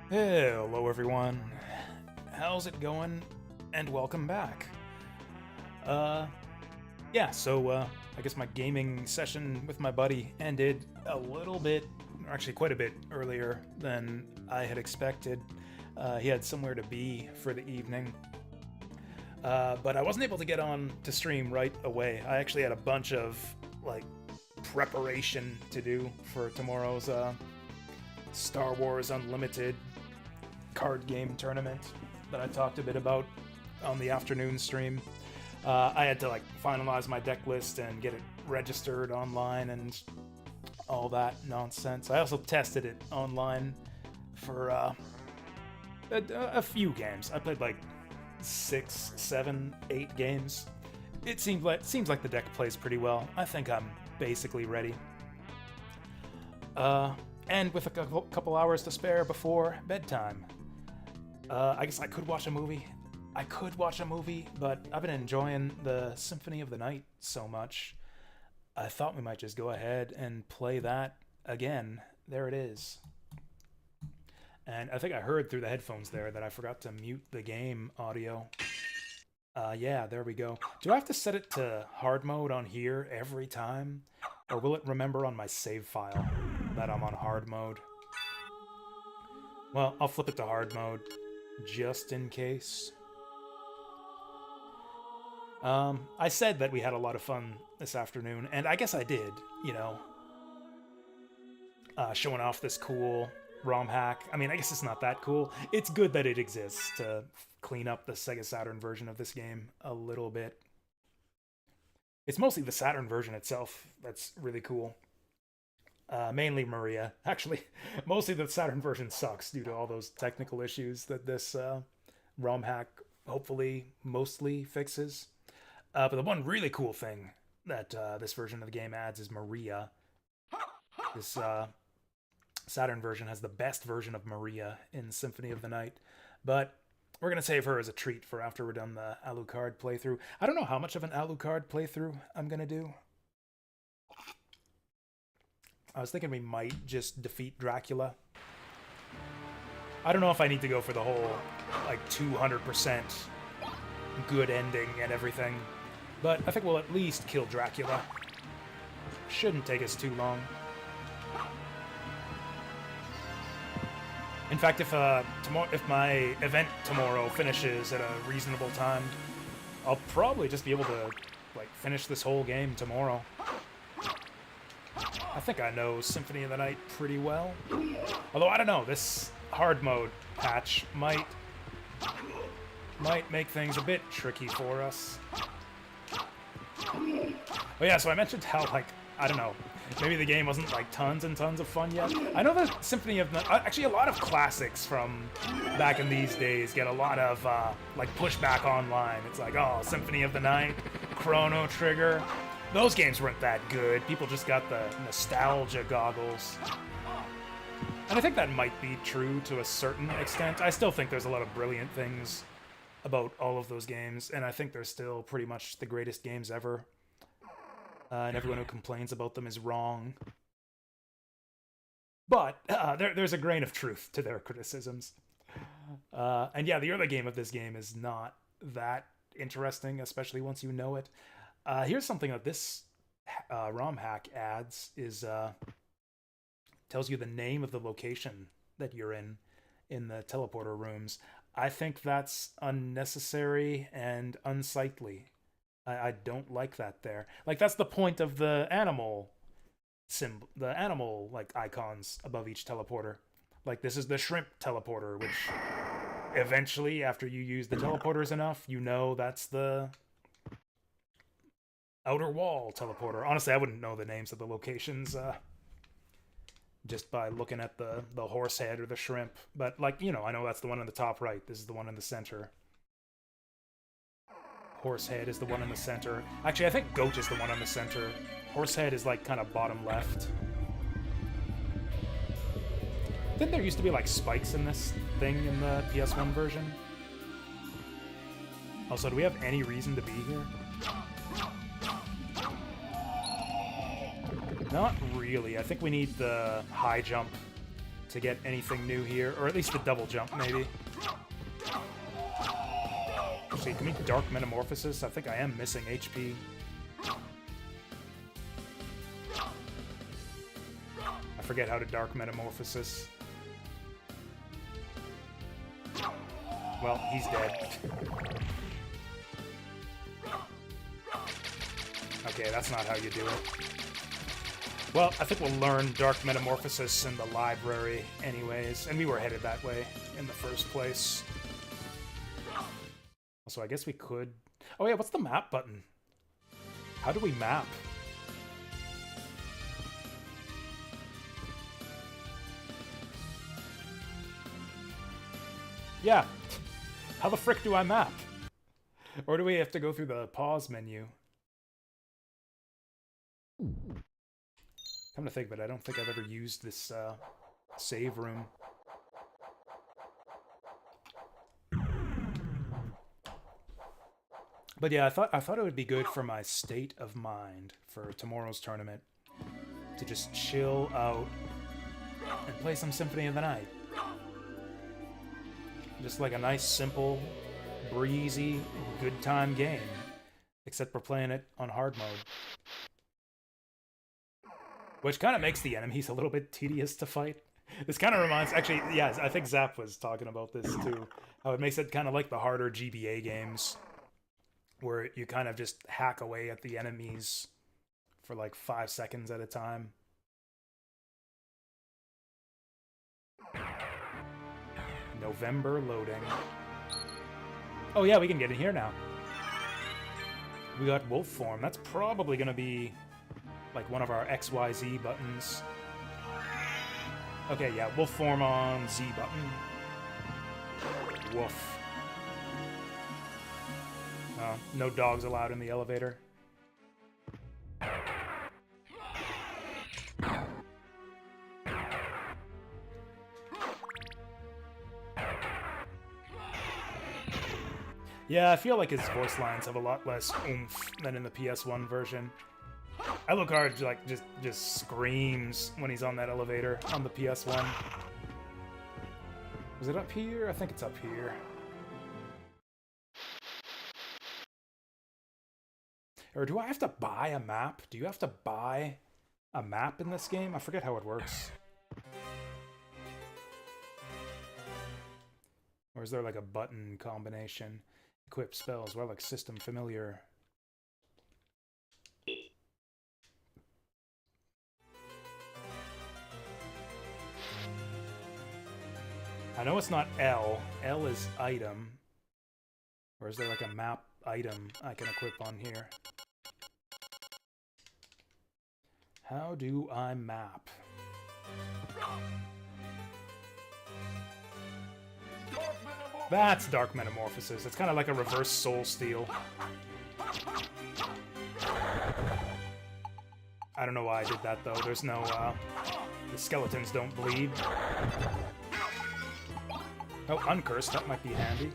Hello everyone, how's it going? And welcome back. I guess my gaming session with my buddy ended a little bit, or actually quite a bit earlier than I had expected. He had somewhere to be for the evening. But I wasn't able to get on to stream right away. I actually had a bunch of, preparation to do for tomorrow's, Star Wars Unlimited card game tournament that I talked a bit about on the afternoon stream. I had to finalize my deck list and get it registered online and all that nonsense. I also tested it online for a few games. I played 6, 7, 8 games. It seems like the deck plays pretty well. I think I'm basically ready. And with a couple hours to spare before bedtime. I guess I could watch a movie. But I've been enjoying the Symphony of the Night so much. I thought we might just go ahead and play that again. There it is. And I think I heard through the headphones there that I forgot to mute the game audio. Yeah, there we go. Do I have to set it to hard mode on here every time? Or will it remember on my save file that I'm on hard mode? Well, I'll flip it to hard mode just in case. I said that we had a lot of fun this afternoon, and I guess I did, showing off this cool ROM hack. I mean, I guess it's not that cool. It's good that it exists to clean up the Sega Saturn version of this game a little bit. It's mostly the Saturn version itself that's really cool. Mainly Maria. Actually, mostly the Saturn version sucks due to all those technical issues that this ROM hack hopefully mostly fixes. But the one really cool thing that this version of the game adds is Maria. This Saturn version has the best version of Maria in Symphony of the Night, but we're going to save her as a treat for after we're done the Alucard playthrough. I don't know how much of an Alucard playthrough I'm going to do. I was thinking we might just defeat Dracula. I don't know if I need to go for the whole, 200% good ending and everything, but I think we'll at least kill Dracula. Shouldn't take us too long. In fact, if my event tomorrow finishes at a reasonable time, I'll probably just be able to finish this whole game tomorrow. I think I know Symphony of the Night pretty well. Although I don't know, this hard mode patch might make things a bit tricky for us. But yeah, so I mentioned how I don't know, maybe the game wasn't tons and tons of fun yet. I know that Symphony of the actually a lot of classics from back in these days get a lot of pushback online. It's oh, Symphony of the Night, Chrono Trigger. Those games weren't that good. People just got the nostalgia goggles. And I think that might be true to a certain extent. I still think there's a lot of brilliant things about all of those games, and I think they're still pretty much the greatest games ever. And everyone who complains about them is wrong. But there's a grain of truth to their criticisms. And yeah, the early game of this game is not that interesting, especially once you know it. Here's something that this ROM hack adds is tells you the name of the location that you're in the teleporter rooms. I think that's unnecessary and unsightly. I don't like that there. That's the point of the animal symbol, the animal icons above each teleporter. This is the shrimp teleporter, which eventually, after you use the teleporters enough, that's the outer wall teleporter. Honestly, I wouldn't know the names of the locations just by looking at the horse head or the shrimp. But I know that's the one on the top right. This is the one in the center. Horsehead is the one in the center. Actually, I think Goat is the one in the center. Horsehead is kind of bottom left. Didn't there used to be spikes in this thing in the PS1 version? Also, do we have any reason to be here? Not really. I think we need the high jump to get anything new here, or at least the double jump, maybe. Actually, can we Dark Metamorphosis? I think I am missing HP. I forget how to Dark Metamorphosis. Well, he's dead. Okay, that's not how you do it. Well, I think we'll learn Dark Metamorphosis in the library anyways, and we were headed that way in the first place. Also, I guess we could... Oh yeah, what's the map button? How do we map? Yeah. How the frick do I map? Or do we have to go through the pause menu? Come to think of it, I don't think I've ever used this save room. But yeah, I thought it would be good for my state of mind for tomorrow's tournament to just chill out and play some Symphony of the Night. Just like a nice, simple, breezy, good time game. Except we're playing it on hard mode. Which kind of makes the enemies a little bit tedious to fight. This kind of reminds... Actually, yeah, I think Zap was talking about this too. How it makes it kind of like the harder GBA games. Where you kind of just hack away at the enemies for like 5 seconds at a time. November loading. Oh yeah, we can get in here now. We got wolf form. That's probably going to be like one of our XYZ buttons. Okay, yeah, wolf form on Z button. Woof. No dogs allowed in the elevator. Yeah, I feel like his voice lines have a lot less oomph than in the PS1 version. Alucard like just screams when he's on that elevator on the PS1. Was it up here? I think it's up here. Or do I have to buy a map? Do you have to buy a map in this game? I forget how it works. Or is there like a button combination? Equip spells, well, like system familiar. I know it's not L. L is item. Or is there like a map item I can equip on here? How do I map? That's Dark Metamorphosis. It's kind of like a reverse Soul Steal. I don't know why I did that, though. There's no, the skeletons don't bleed. Oh, Uncursed. That might be handy.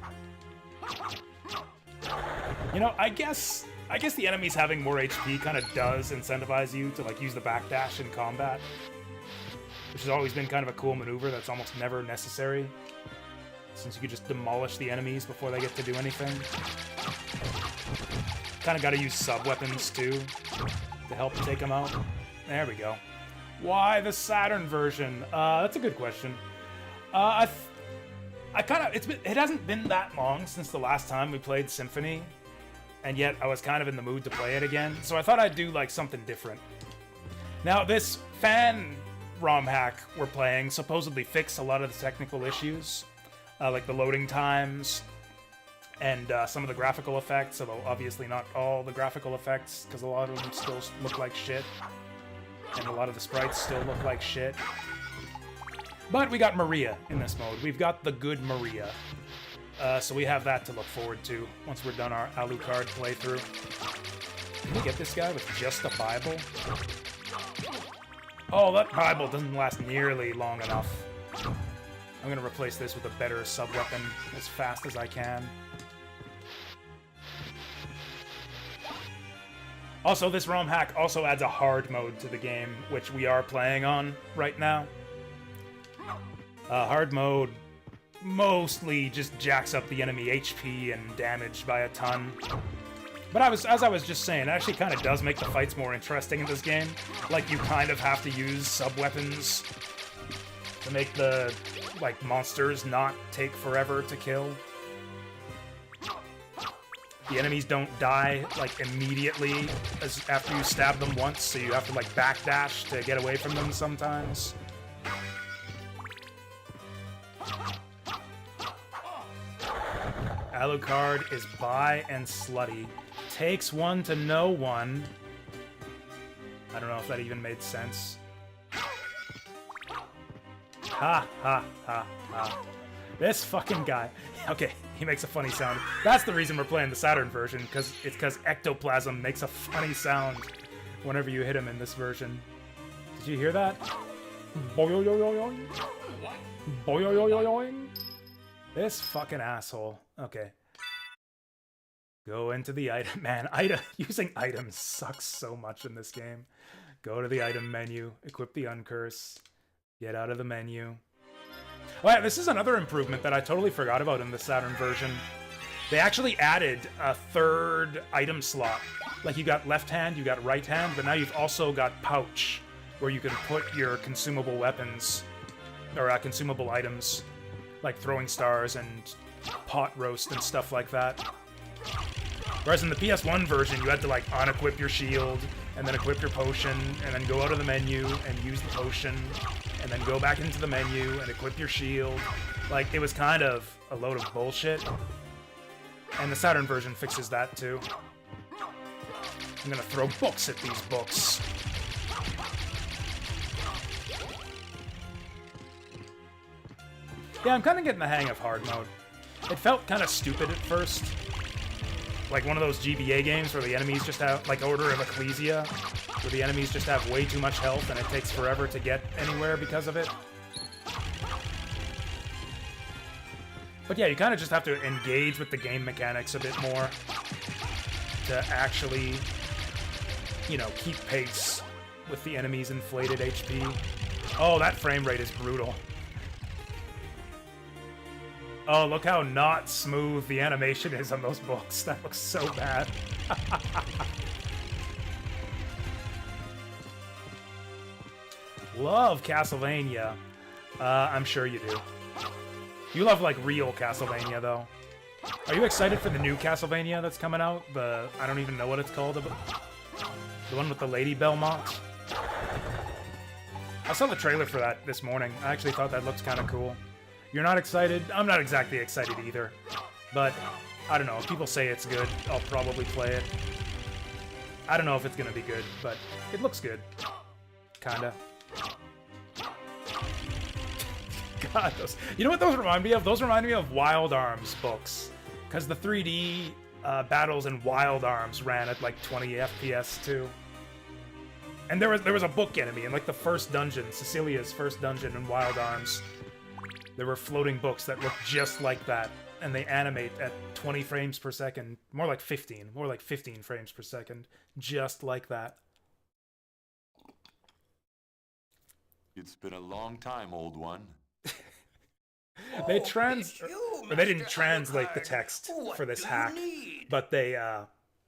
You know, I guess the enemies having more HP kind of does incentivize you to, like, use the backdash in combat. Which has always been kind of a cool maneuver that's almost never necessary. Since you could just demolish the enemies before they get to do anything. Kind of got to use sub-weapons, too, to help take them out. There we go. Why the Saturn version? That's a good question. It hasn't been that long since the last time we played Symphony. And yet, I was kind of in the mood to play it again. So I thought I'd do, like, something different. Now, this fan ROM hack we're playing supposedly fixed a lot of the technical issues. Like the loading times and some of the graphical effects, although obviously not all the graphical effects, because a lot of them still look like shit. And a lot of the sprites still look like shit. But we got Maria in this mode. We've got the good Maria. So we have that to look forward to once we're done our Alucard playthrough. Can we get this guy with just a Bible? Oh, that Bible doesn't last nearly long enough. I'm going to replace this with a better sub-weapon as fast as I can. Also, this ROM hack also adds a hard mode to the game, which we are playing on right now. Hard mode mostly just jacks up the enemy HP and damage by a ton. But as I was just saying, it actually kind of does make the fights more interesting in this game. Like, you kind of have to use sub-weapons to make the, like, monsters not take forever to kill. The enemies don't die, like, immediately after you stab them once, so you have to, like, backdash to get away from them sometimes. Alucard is bi and slutty. Takes one to know one. I don't know if that even made sense. Ha, ha, ha, ha. This fucking guy. Okay, he makes a funny sound. That's the reason we're playing the Saturn version, it's because ectoplasm makes a funny sound whenever you hit him in this version. Did you hear that? Boing. Boing. This fucking asshole. Okay. Go into the item. Man, using items sucks so much in this game. Go to the item menu, equip the uncurse, get out of the menu. Oh yeah, this is another improvement that I totally forgot about in the Saturn version. They actually added a third item slot. Like, you got left hand, you got right hand, but now you've also got pouch, where you can put your consumable weapons, or consumable items, like throwing stars and pot roast and stuff like that. Whereas in the PS1 version, you had to, like, unequip your shield, and then equip your potion, and then go out of the menu and use the potion, and then go back into the menu and equip your shield. Like, it was kind of a load of bullshit. And the Saturn version fixes that, too. I'm gonna throw books at these books. Yeah, I'm kind of getting the hang of hard mode. It felt kind of stupid at first. Like one of those GBA games where the enemies just have, like Order of Ecclesia, where the enemies just have way too much health and it takes forever to get anywhere because of it. But yeah, you kind of just have to engage with the game mechanics a bit more to actually, you know, keep pace with the enemy's inflated HP. Oh, that frame rate is brutal. Oh, look how not smooth the animation is on those books. That looks so bad. Love Castlevania. I'm sure you do. You love, like, real Castlevania, though. Are you excited for the new Castlevania that's coming out? I don't even know what it's called. The one with the Lady Belmont? I saw the trailer for that this morning. I actually thought that looked kind of cool. You're not excited? I'm not exactly excited either. But, I don't know. If people say it's good, I'll probably play it. I don't know if it's gonna be good, but it looks good. Kinda. God, those... You know what those remind me of? Those remind me of Wild Arms books. Because the 3D battles in Wild Arms ran at like 20 FPS too. And there was a book enemy in like the first dungeon, Cecilia's first dungeon in Wild Arms. There were floating books that look just like that, and they animate at 20 frames per second. More like 15 frames per second. Just like that. It's been a long time, old one. They didn't translate the text for this hack, but they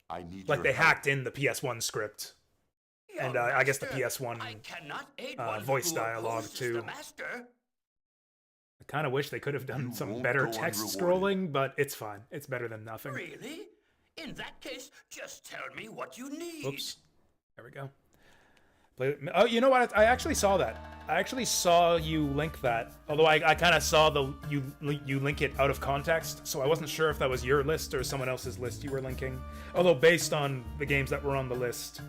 hacked in the PS1 script. And I guess the PS1 voice dialogue too. I kind of wish they could have done some better text scrolling, but it's fine. It's better than nothing. Really? In that case, just tell me what you need. Oops. There we go. Oh, you know what? I actually saw that. I actually saw you link that. Although I kind of saw you link it out of context, so I wasn't sure if that was your list or someone else's list you were linking. Although based on the games that were on the list,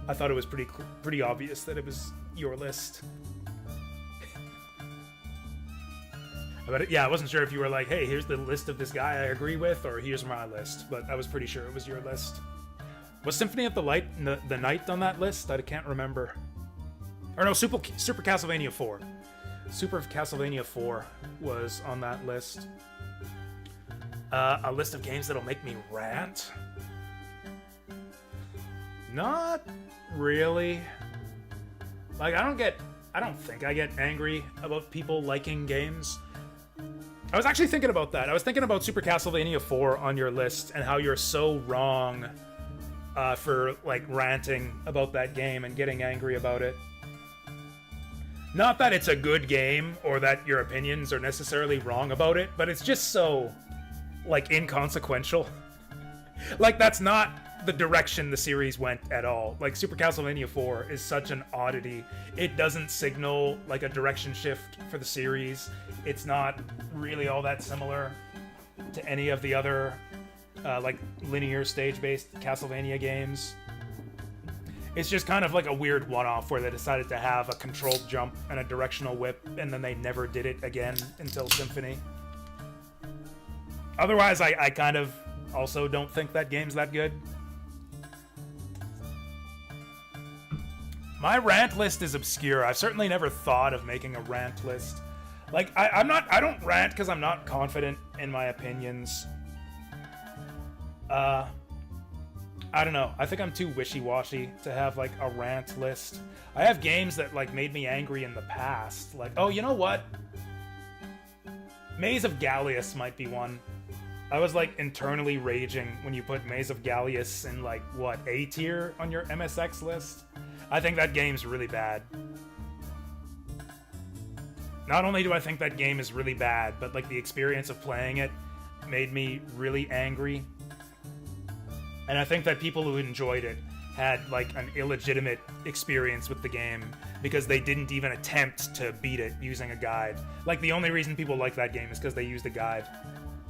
I thought it was pretty obvious that it was your list. But yeah, I wasn't sure if you were like, hey, here's the list of this guy I agree with, or here's my list. But I was pretty sure it was your list. Was Symphony of the Light, the Night on that list? I can't remember. Or no, Super Castlevania 4. Super Castlevania 4 was on that list. A list of games that'll make me rant? Not really. Like, I don't get I don't think I get angry about people liking games. I was actually thinking about that. I was thinking about Super Castlevania 4 on your list and how you're so wrong for like ranting about that game and getting angry about it. Not that it's a good game or that your opinions are necessarily wrong about it, but it's just so like inconsequential. Like that's not the direction the series went at all. Like Super Castlevania 4 is such an oddity. It doesn't signal like a direction shift for the series. It's not really all that similar to any of the other like linear stage-based Castlevania games. It's just kind of like a weird one-off where they decided to have a controlled jump and a directional whip, and then they never did it again until Symphony. Otherwise, I kind of also don't think that game's that good. My rant list is obscure. I've certainly never thought of making a rant list. Like, I don't rant because I'm not confident in my opinions. I don't know. I think I'm too wishy-washy to have, like, a rant list. I have games that, like, made me angry in the past. Like, oh, you know what? Maze of Gallius might be one. I was, like, internally raging when you put Maze of Gallius in, like, what, A tier on your MSX list? I think that game's really bad. Not only do I think that game is really bad, but, like, the experience of playing it made me really angry. And I think that people who enjoyed it had, like, an illegitimate experience with the game because they didn't even attempt to beat it using a guide. Like, the only reason people like that game is because they used a guide.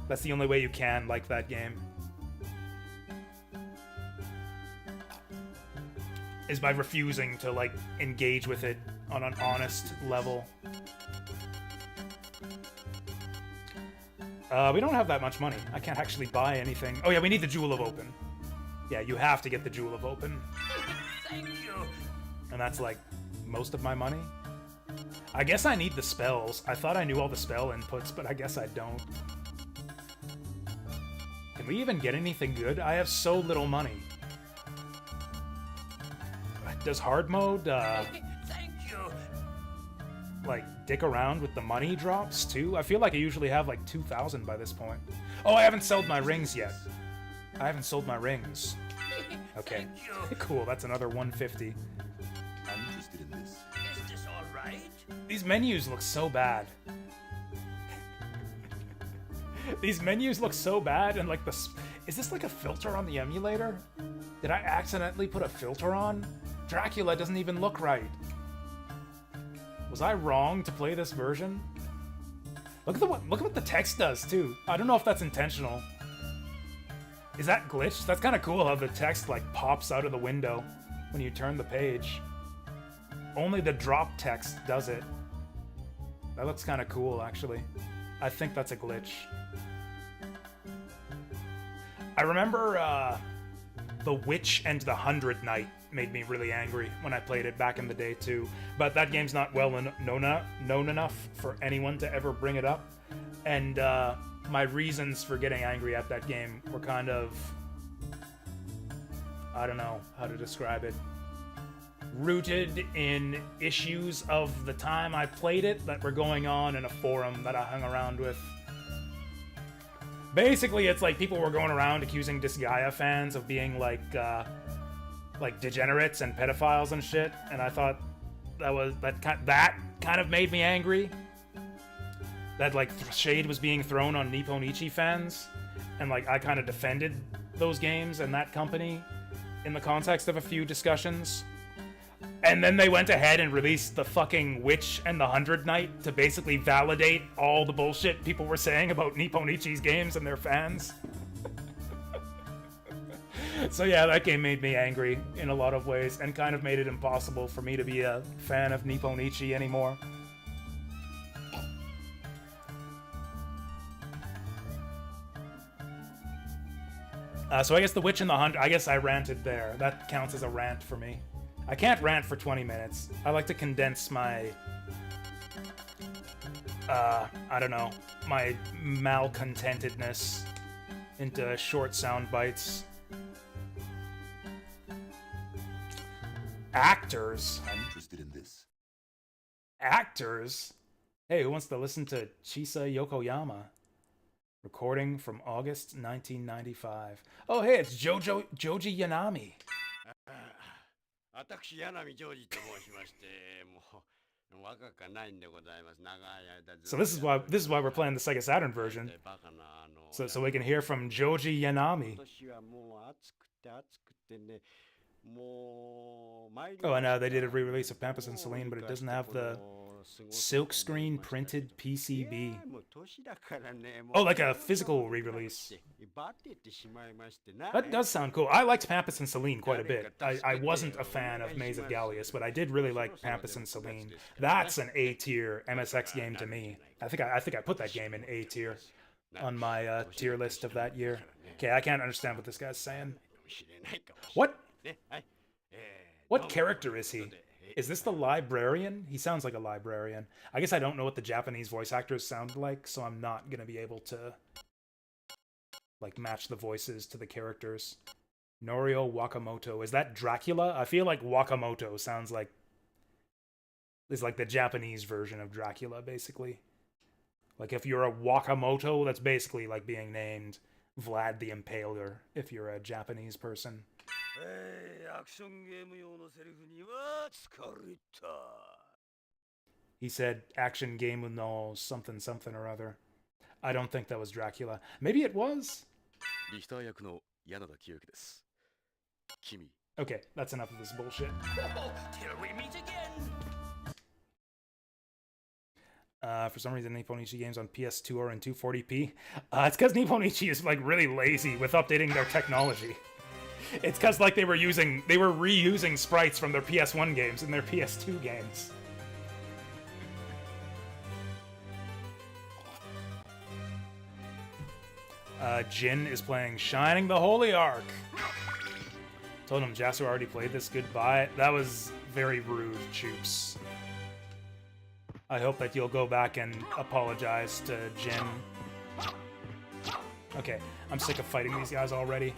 That's the only way you can like that game. Is by refusing to, like, engage with it on an honest level. We don't have that much money. I can't actually buy anything. Oh yeah, we need the Jewel of Open. Yeah, you have to get the Jewel of Open. Thank you. And that's, like, most of my money. I guess I need the spells. I thought I knew all the spell inputs, but I guess I don't. Can we even get anything good? I have so little money. Does hard mode, Thank you. like, dick around with the money drops, too? I feel like I usually have, like, 2,000 by this point. Oh, I haven't sold my rings yet. I haven't sold my rings. Okay. Thank you. Cool, that's another 150. I'm interested in this. Is this all right? These menus look so bad. These menus look so bad, and, like, is this, like, a filter on the emulator? Did I accidentally put a filter on? Dracula doesn't even look right. Was I wrong to play this version? Look at what the text does, too. I don't know if that's intentional. Is that glitched? That's kind of cool how the text, like, pops out of the window when you turn the page. Only the drop text does it. That looks kind of cool, actually. I think that's a glitch. I remember, The Witch and the 100 Knight made me really angry when I played it back in the day, too. But that game's not well known enough for anyone to ever bring it up. And, my reasons for getting angry at that game were kind of... I don't know how to describe it. Rooted in issues of the time I played it that were going on in a forum that I hung around with. Basically, it's like people were going around accusing Disgaea fans of being, like degenerates and pedophiles and shit, and I thought that kind of made me angry. That, like, shade was being thrown on Nipponichi fans, and, like, I kind of defended those games and that company in the context of a few discussions. And then they went ahead and released the fucking Witch and the 100 Knight to basically validate all the bullshit people were saying about Nipponichi's games and their fans. So yeah, that game made me angry in a lot of ways, and kind of made it impossible for me to be a fan of Nipponichi anymore. So I guess The Witch and the 100, I guess I ranted there. That counts as a rant for me. I can't rant for 20 minutes. I like to condense my, I don't know, my malcontentedness into short sound bites. Actors. I'm interested in this. actors. Hey, who wants to listen to Chisa Yokoyama? Recording from August 1995. Oh, hey, it's Joji Yanami. So this is why we're playing the Sega Saturn version. So we can hear from Joji Yanami. Oh, and they did a re-release of Pampas and Celine, but it doesn't have the silkscreen printed PCB. Oh, like a physical re-release. That does sound cool. I liked Pampas and Celine quite a bit. I wasn't a fan of Maze of Gallius, but I did really like Pampas and Celine. That's an A-tier MSX game to me. I think I put that game in A-tier on my tier list of that year. Okay, I can't understand what this guy's saying. What character is he? Is this the librarian? He sounds like a librarian. I guess I don't know what the Japanese voice actors sound like, so I'm not gonna be able to like match the voices to the characters. Norio Wakamoto. Is that Dracula? I feel like Wakamoto sounds like is like the Japanese version of Dracula, basically. Like if you're a Wakamoto, that's basically like being named Vlad the Impaler if you're a Japanese person. He said action game no something something or other. I don't think that was Dracula. Maybe it was? Okay, that's enough of this bullshit. Till we meet again. For some reason, Nipponichi games on PS2 are in 240p. It's because Nipponichi is like really lazy with updating their technology. It's because like they were reusing sprites from their PS1 games in their PS2 games. Jin is playing Shining the Holy Ark. Told him Jasu already played this. Goodbye. That was very rude, Choops. I hope that you'll go back and apologize to Jin. Okay, I'm sick of fighting these guys already.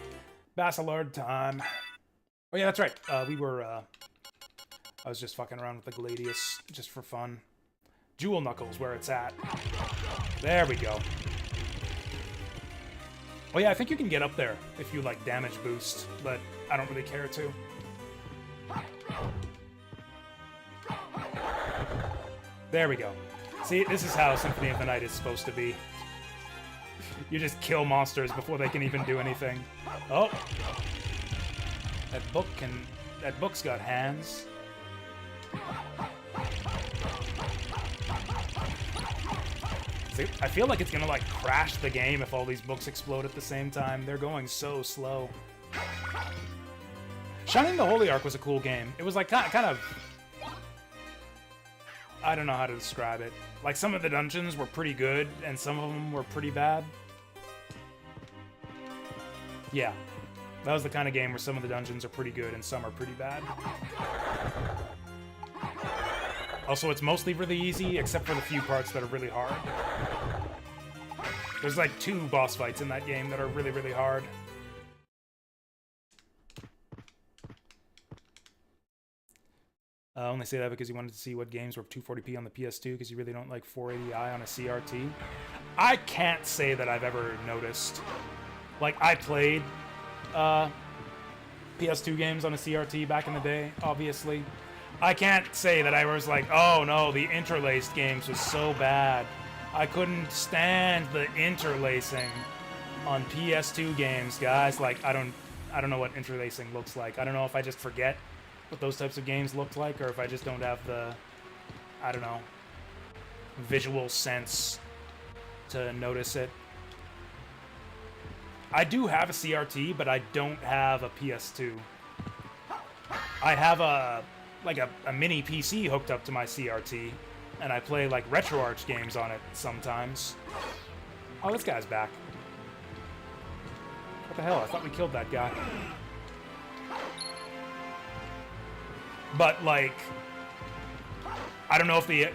Basilard time. Oh yeah, that's right. I was just fucking around with the Gladius just for fun. Jewel Knuckles, where it's at. There we go. Oh yeah, I think you can get up there if you like damage boost, but I don't really care to. There we go. See, this is how Symphony of the Night is supposed to be. You just kill monsters before they can even do anything. Oh! That book's got hands. See, I feel like it's gonna like crash the game if all these books explode at the same time. They're going so slow. Shining the Holy Ark was a cool game. It was like kind of I don't know how to describe it. Like, some of the dungeons were pretty good, and some of them were pretty bad. Yeah. That was the kind of game where some of the dungeons are pretty good and some are pretty bad. Also, it's mostly really easy, except for the few parts that are really hard. There's like 2 boss fights in that game that are really, really hard. I only say that because you wanted to see what games were 240p on the PS2 because you really don't like 480i on a CRT. I can't say that I've ever noticed. Like, I played PS2 games on a CRT back in the day, obviously. I can't say that I was like, oh no, the interlaced games was so bad. I couldn't stand the interlacing on PS2 games, guys. Like, I don't know what interlacing looks like. I don't know if I just forget what those types of games looked like, or if I just don't have the, I don't know, visual sense to notice it. I do have a CRT, but I don't have a PS2. I have a mini PC hooked up to my CRT, and I play like RetroArch games on it sometimes. Oh, this guy's back. What the hell? I thought we killed that guy. But like, I don't know if the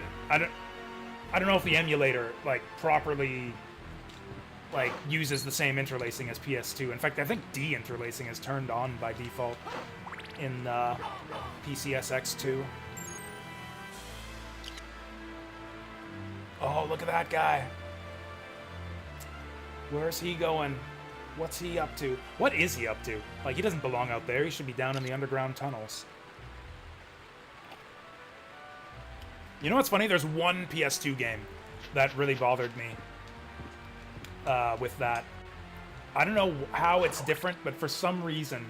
emulator like properly like uses the same interlacing as PS2. In fact, I think de-interlacing is turned on by default in PCSX2. Oh, look at that guy. Where's he going? What's he up to? What is he up to? Like, he doesn't belong out there. He should be down in the underground tunnels. You know what's funny? There's one PS2 game that really bothered me with that. I don't know how it's different, but for some reason,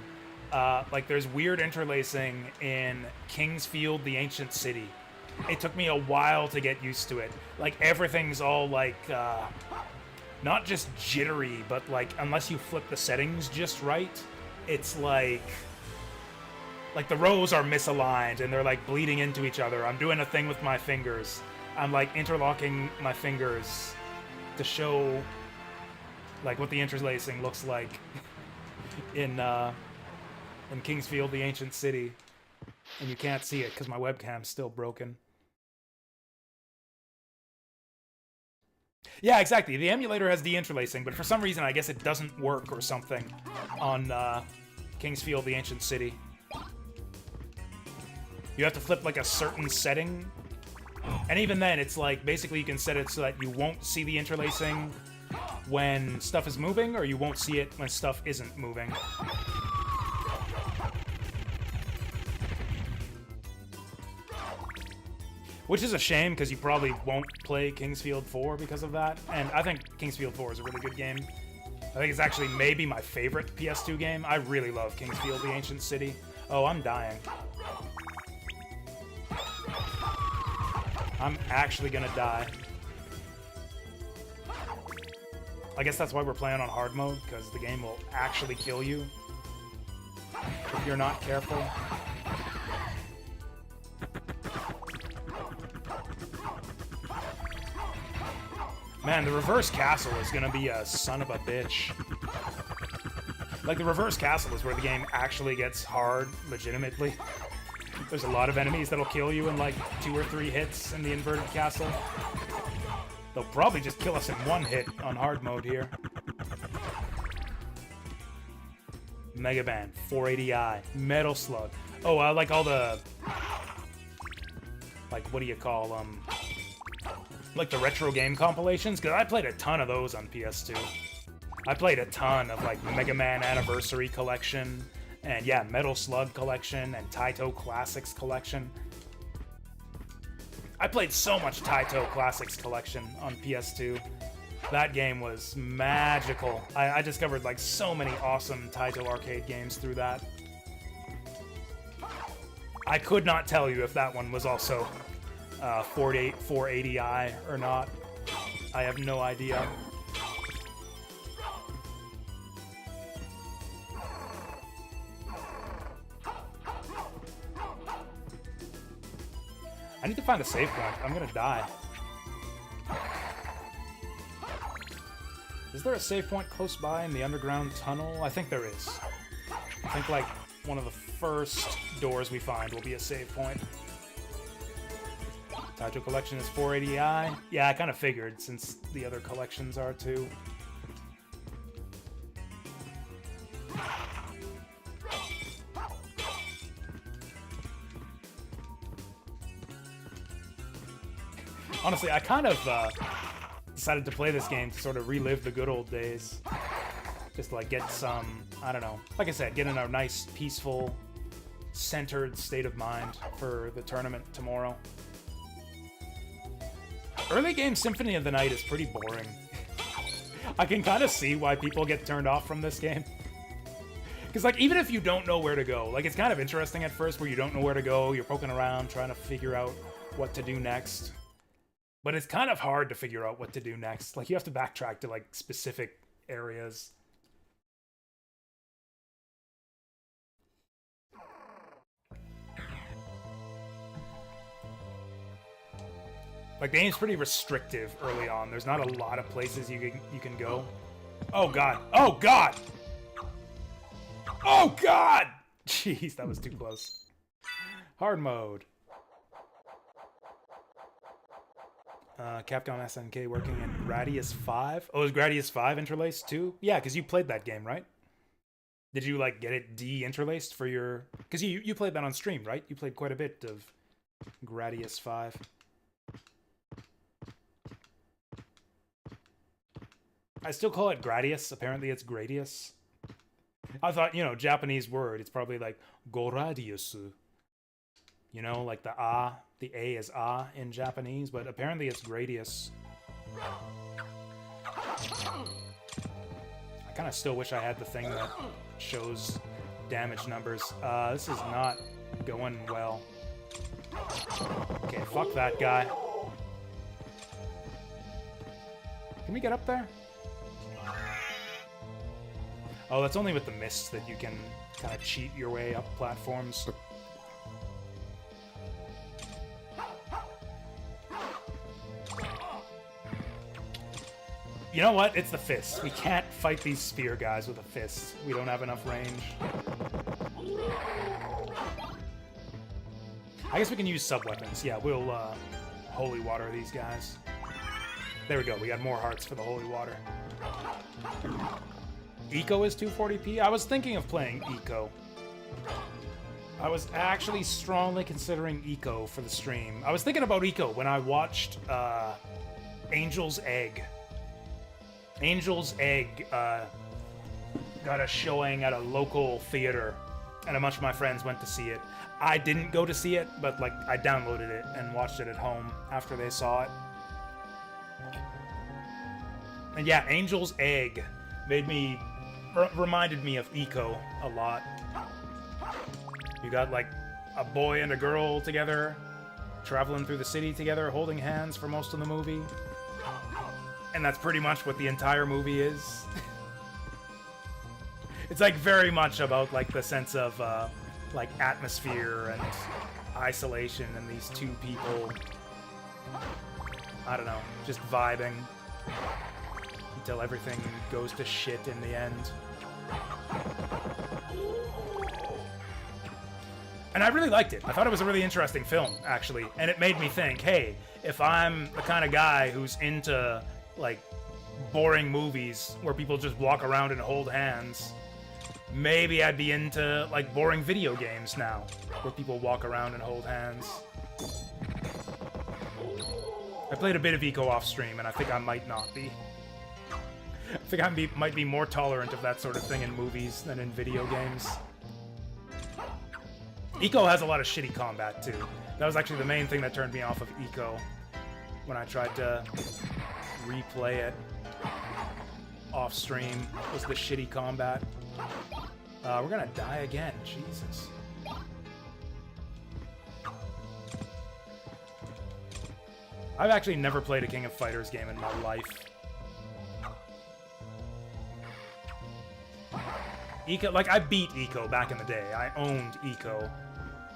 like, there's weird interlacing in Kingsfield, the Ancient City. It took me a while to get used to it. Like, everything's all, like, not just jittery, but, like, unless you flip the settings just right, it's like the rows are misaligned, and they're, like, bleeding into each other. I'm doing a thing with my fingers. I'm, like, interlocking my fingers to show, like, what the interlacing looks like in Kingsfield, the Ancient City. And you can't see it because my webcam's still broken. Yeah, exactly. The emulator has de-interlacing, but for some reason I guess it doesn't work or something on Kingsfield, the Ancient City. You have to flip, like, a certain setting. And even then, it's like, basically you can set it so that you won't see the interlacing when stuff is moving, or you won't see it when stuff isn't moving. Which is a shame, because you probably won't play Kingsfield 4 because of that. And I think Kingsfield 4 is a really good game. I think it's actually maybe my favorite PS2 game. I really love Kingsfield, the Ancient City. Oh, I'm dying. I'm actually gonna die. I guess that's why we're playing on hard mode, because the game will actually kill you if you're not careful. Man, the reverse castle is gonna be a son of a bitch. Like, the reverse castle is where the game actually gets hard, legitimately. There's a lot of enemies that'll kill you in, like, 2 or 3 hits in the inverted castle. They'll probably just kill us in 1 hit on hard mode here. Mega Band, 480i, Metal Slug. Oh, I like all the... Like, what do you call them? Like the retro game compilations, because I played a ton of those on PS2. I played a ton of, like, Mega Man Anniversary Collection, and yeah, Metal Slug Collection, and Taito Classics Collection. I played so much Taito Classics Collection on PS2. That game was magical. I discovered, like, so many awesome Taito arcade games through that. I could not tell you if that one was also 480i or not. I have no idea. I need to find a save point. I'm gonna die. Is there a save point close by in the underground tunnel? I think there is. I think, like, one of the first doors we find will be a save point. Taito Collection is 480i. Yeah, I kind of figured, since the other collections are too. Honestly, I kind of decided to play this game to sort of relive the good old days. Just to, like, get some, I don't know, like I said, get in a nice, peaceful, centered state of mind for the tournament tomorrow. Early game Symphony of the Night is pretty boring. I can kind of see why people get turned off from this game. Because, like, even if you don't know where to go, like, it's kind of interesting at first where you don't know where to go, you're poking around trying to figure out what to do next. But it's kind of hard to figure out what to do next. Like, you have to backtrack to, like, specific areas. Like, the game's pretty restrictive early on. There's not a lot of places you can go. Oh, God. Oh, God! Oh, God! Jeez, that was too close. Hard mode. Capcom SNK working in Gradius 5. Oh, is Gradius 5 interlaced too? Yeah, because you played that game, right? Did you, like, get it de-interlaced for your... Because you played that on stream, right? You played quite a bit of Gradius 5. I still call it Gradius. Apparently it's Gradius. I thought, you know, Japanese word, it's probably like Goradius. You know, like the A is A in Japanese, but apparently it's Gradius. I kind of still wish I had the thing that shows damage numbers. This is not going well. Okay, fuck that guy. Can we get up there? Oh, that's only with the mist that you can kind of cheat your way up platforms. You know what? It's the fist. We can't fight these spear guys with a fist. We don't have enough range. I guess we can use sub-weapons. Yeah, we'll holy water these guys. There we go. We got more hearts for the holy water. Eco is 240p? I was thinking of playing Eco. I was actually strongly considering Eco for the stream. I was thinking about Eco when I watched Angel's Egg. Angel's Egg got a showing at a local theater, and a bunch of my friends went to see it. I didn't go to see it, but like I downloaded it and watched it at home after they saw it. And yeah, Angel's Egg made me reminded me of Eco a lot. You got like a boy and a girl together, traveling through the city together, holding hands for most of the movie. And that's pretty much what the entire movie is. It's like very much about like the sense of like atmosphere and isolation and these two people, I don't know, just vibing until everything goes to shit in the end. And I really liked it. I thought it was a really interesting film, actually. And it made me think, hey, if I'm the kind of guy who's into like boring movies where people just walk around and hold hands, maybe I'd be into like boring video games now where people walk around and hold hands. I played a bit of Eco off stream and I think I might not be. I think I might be more tolerant of that sort of thing in movies than in video games. Eco has a lot of shitty combat too. That was actually the main thing that turned me off of Eco when I tried to replay it off stream, was the shitty combat. We're gonna die again, Jesus. I've actually never played a King of Fighters game in my life. Eco, like I beat Eco back in the day. I owned Eco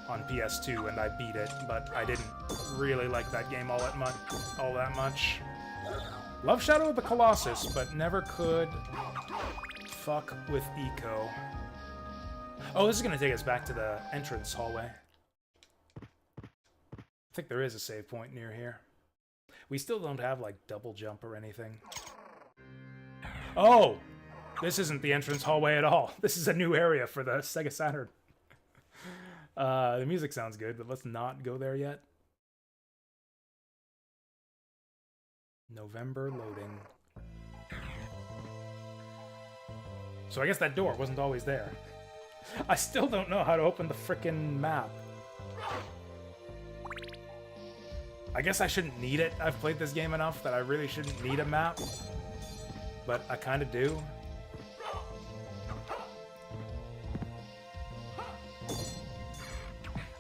on PS2 and I beat it, but I didn't really like that game all that much. Love Shadow of the Colossus, but never could fuck with Eco. Oh, this is gonna take us back to the entrance hallway. I think there is a save point near here. We still don't have, like, double jump or anything. Oh! This isn't the entrance hallway at all. This is a new area for the Sega Saturn. The music sounds good, but let's not go there yet. November loading. So I guess that door wasn't always there. I still don't know how to open the frickin' map. I guess I shouldn't need it. I've played this game enough that I really shouldn't need a map. But I kinda do.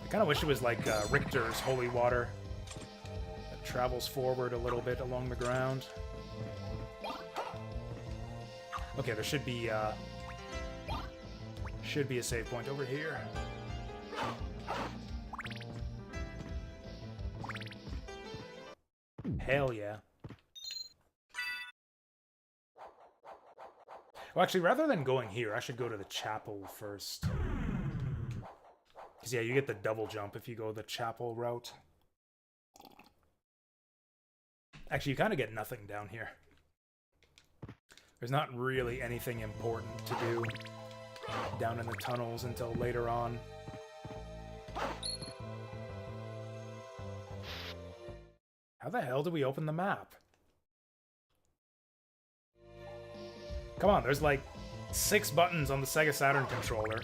I kinda wish it was like Richter's Holy Water. That travels forward a little bit along the ground. Okay, there should be a save point over here. Hell yeah. Well, actually, rather than going here, I should go to the chapel first. Because, yeah, you get the double jump if you go the chapel route. Actually, you kind of get nothing down here. There's not really anything important to do down in the tunnels until later on. How the hell do we open the map? Come on, there's like 6 buttons on the Sega Saturn controller.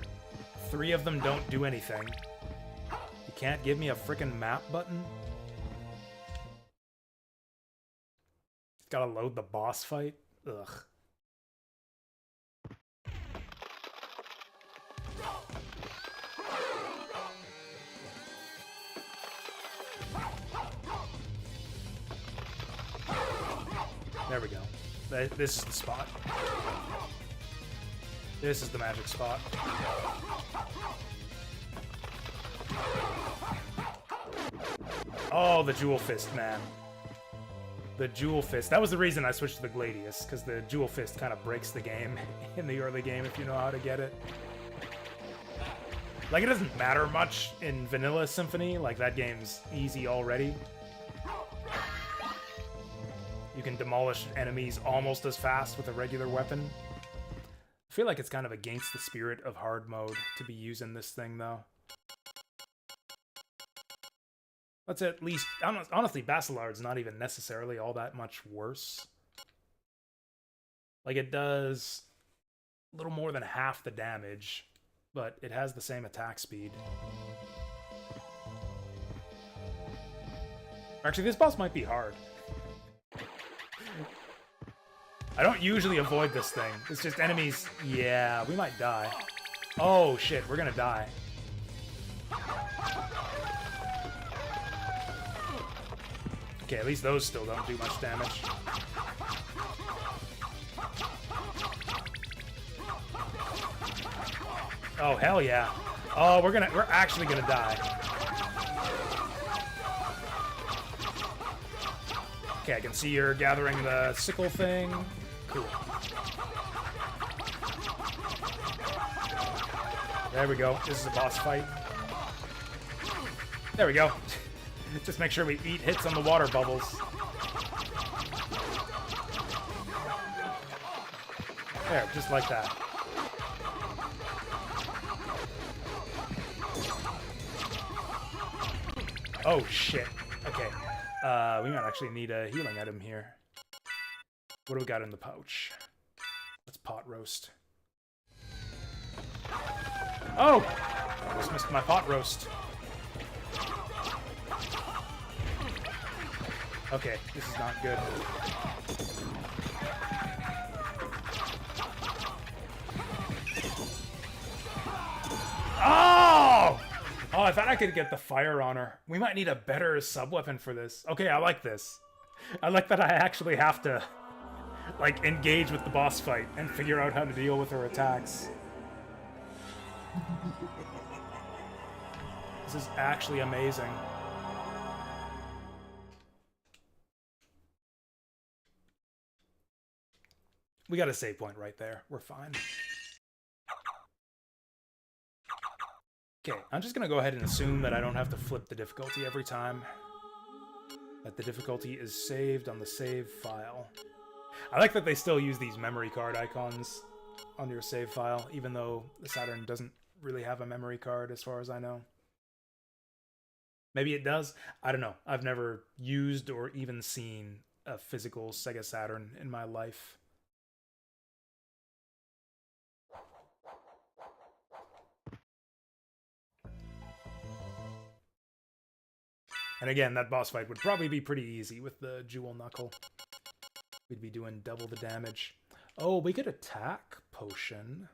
3 of them don't do anything. You can't give me a frickin' map button? Gotta load the boss fight? Ugh. There we go. This is the spot. This is the magic spot. Oh, the Jewel Fist, man. The Jewel Fist. That was the reason I switched to the Gladius, because the Jewel Fist kind of breaks the game in the early game if you know how to get it. Like, it doesn't matter much in Vanilla Symphony. Like, that game's easy already. You can demolish enemies almost as fast with a regular weapon. I feel like it's kind of against the spirit of hard mode to be using this thing, though. Let's at least... Honestly, Basilard's not even necessarily all that much worse. Like, it does a little more than half the damage, but it has the same attack speed. Actually, this boss might be hard. I don't usually avoid this thing. It's just enemies... Yeah, we might die. Oh, shit, we're gonna die. Okay, at least those still don't do much damage. Oh, hell yeah. Oh, we're actually gonna die. Okay, I can see you're gathering the sickle thing. Cool. There we go. This is a boss fight. There we go. Just make sure we eat hits on the water bubbles. There, just like that. Oh, shit. Okay. We might actually need a healing item here. What do we got in the pouch? Let's pot roast. Oh! I just missed my pot roast. Okay, this is not good. Oh! Oh, I thought I could get the fire on her. We might need a better sub-weapon for this. Okay, I like this. I like that I actually have to, like, engage with the boss fight and figure out how to deal with her attacks. This is actually amazing. We got a save point right there. We're fine. Okay, I'm just gonna go ahead and assume that I don't have to flip the difficulty every time. That the difficulty is saved on the save file. I like that they still use these memory card icons on your save file, even though the Saturn doesn't really have a memory card as far as I know. Maybe it does? I don't know. I've never used or even seen a physical Sega Saturn in my life. And again, that boss fight would probably be pretty easy with the Jewel Knuckle. We'd be doing double the damage. Oh, we could attack potion.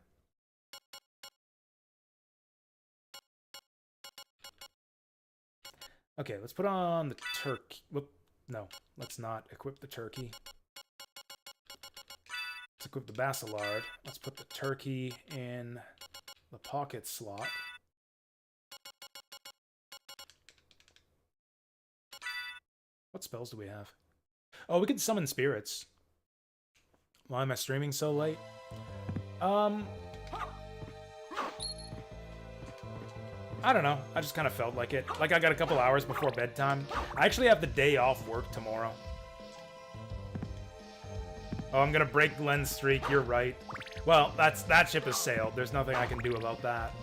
Okay, let's put on the turkey. Whoop, no, let's not equip the turkey. Let's equip the Basilard. Let's put the turkey in the pocket slot. What spells do we have? Oh, we can summon spirits. Why am I streaming so late? I don't know. I just kind of felt like it. Like I got a couple hours before bedtime. I actually have the day off work tomorrow. Oh, I'm gonna break Glenn's streak. You're right. Well, that ship has sailed. There's nothing I can do about that.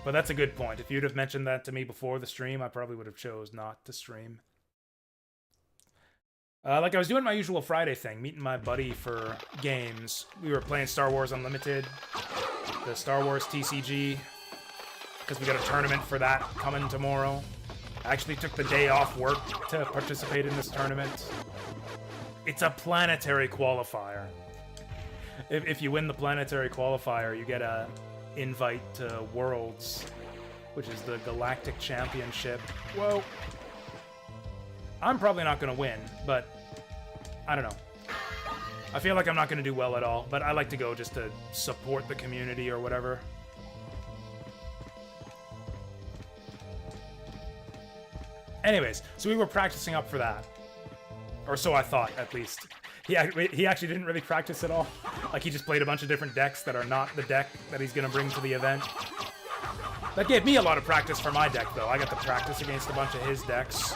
But that's a good point. If you'd have mentioned that to me before the stream, I probably would have chose not to stream. Like I was doing my usual Friday thing, meeting my buddy for games. We were playing Star Wars Unlimited, the Star Wars TCG, because we got a tournament for that coming tomorrow. I actually took the day off work to participate in this tournament. It's a planetary qualifier. If you win the planetary qualifier, you get a invite to Worlds, which is the Galactic Championship. Whoa. I'm probably not going to win, but I don't know. I feel like I'm not going to do well at all, but I like to go just to support the community or whatever. Anyways, so we were practicing up for that. Or so I thought, at least. He actually didn't really practice at all. Like, he just played a bunch of different decks that are not the deck that he's going to bring to the event. That gave me a lot of practice for my deck, though. I got to practice against a bunch of his decks.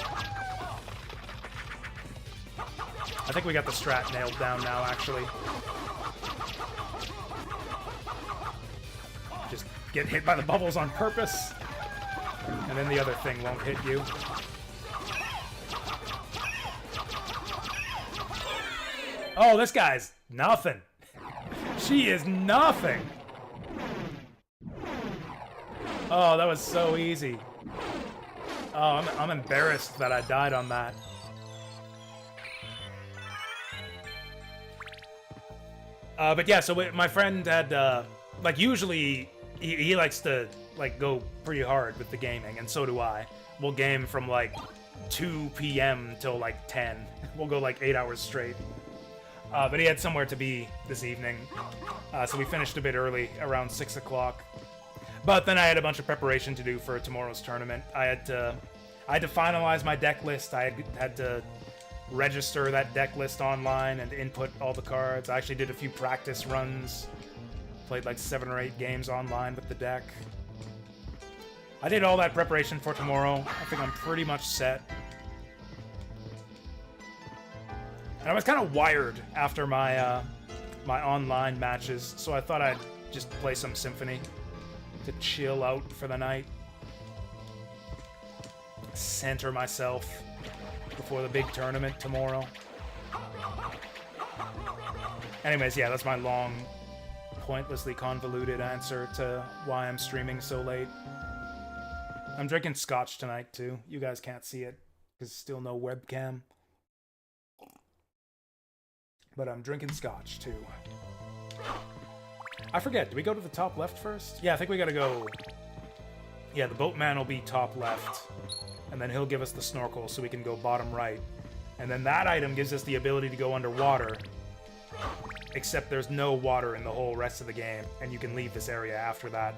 I think we got the strat nailed down now, actually. Just get hit by the bubbles on purpose, and then the other thing won't hit you. Oh, this guy's nothing. She is nothing. Oh, that was so easy. Oh, I'm embarrassed that I died on that. But yeah, so my friend had, like, usually he likes to, like, go pretty hard with the gaming, and so do I. We'll game from, like, 2 p.m. till, like, 10. We'll go, like, 8 hours straight. But he had somewhere to be this evening, so we finished a bit early, around 6 o'clock. But then I had a bunch of preparation to do for tomorrow's tournament. I had to finalize my deck list. I had to register that deck list online and input all the cards. I actually did a few practice runs. Played like 7 or 8 games online with the deck. I did all that preparation for tomorrow. I think I'm pretty much set. And I was kind of wired after my my online matches, so I thought I'd just play some Symphony to chill out for the night. Center myself before the big tournament tomorrow. Anyways, yeah, that's my long, pointlessly convoluted answer to why I'm streaming so late. I'm drinking scotch tonight, too. You guys can't see it, because still no webcam. But I'm drinking scotch, too. I forget, do we go to the top left first? Yeah, I think we gotta go... Yeah, the boatman will be top left. And then he'll give us the snorkel so we can go bottom right. And then that item gives us the ability to go underwater. Except there's no water in the whole rest of the game. And you can leave this area after that.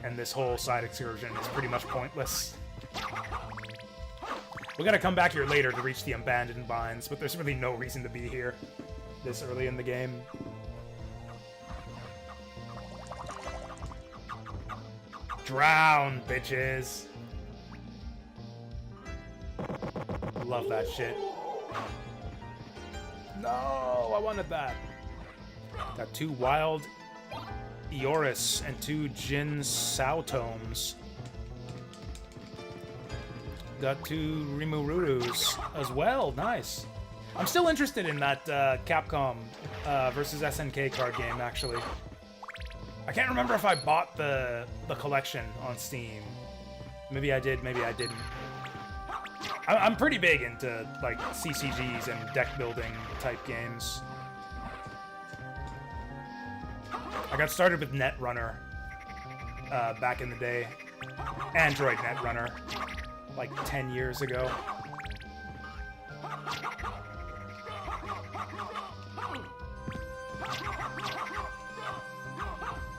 And this whole side excursion is pretty much pointless. We gotta come back here later to reach the abandoned mines, but there's really no reason to be here this early in the game. Drown, bitches! Love that shit. No, I wanted that. Got 2 wild Eoris and 2 Jin Sao tomes. Got 2 Rimururus as well. Nice. I'm still interested in that Capcom versus SNK card game, actually. I can't remember if I bought the collection on Steam. Maybe I did, maybe I didn't. I'm pretty big into, like, CCGs and deck building type games. I got started with Netrunner back in the day. Android Netrunner, like 10 years ago.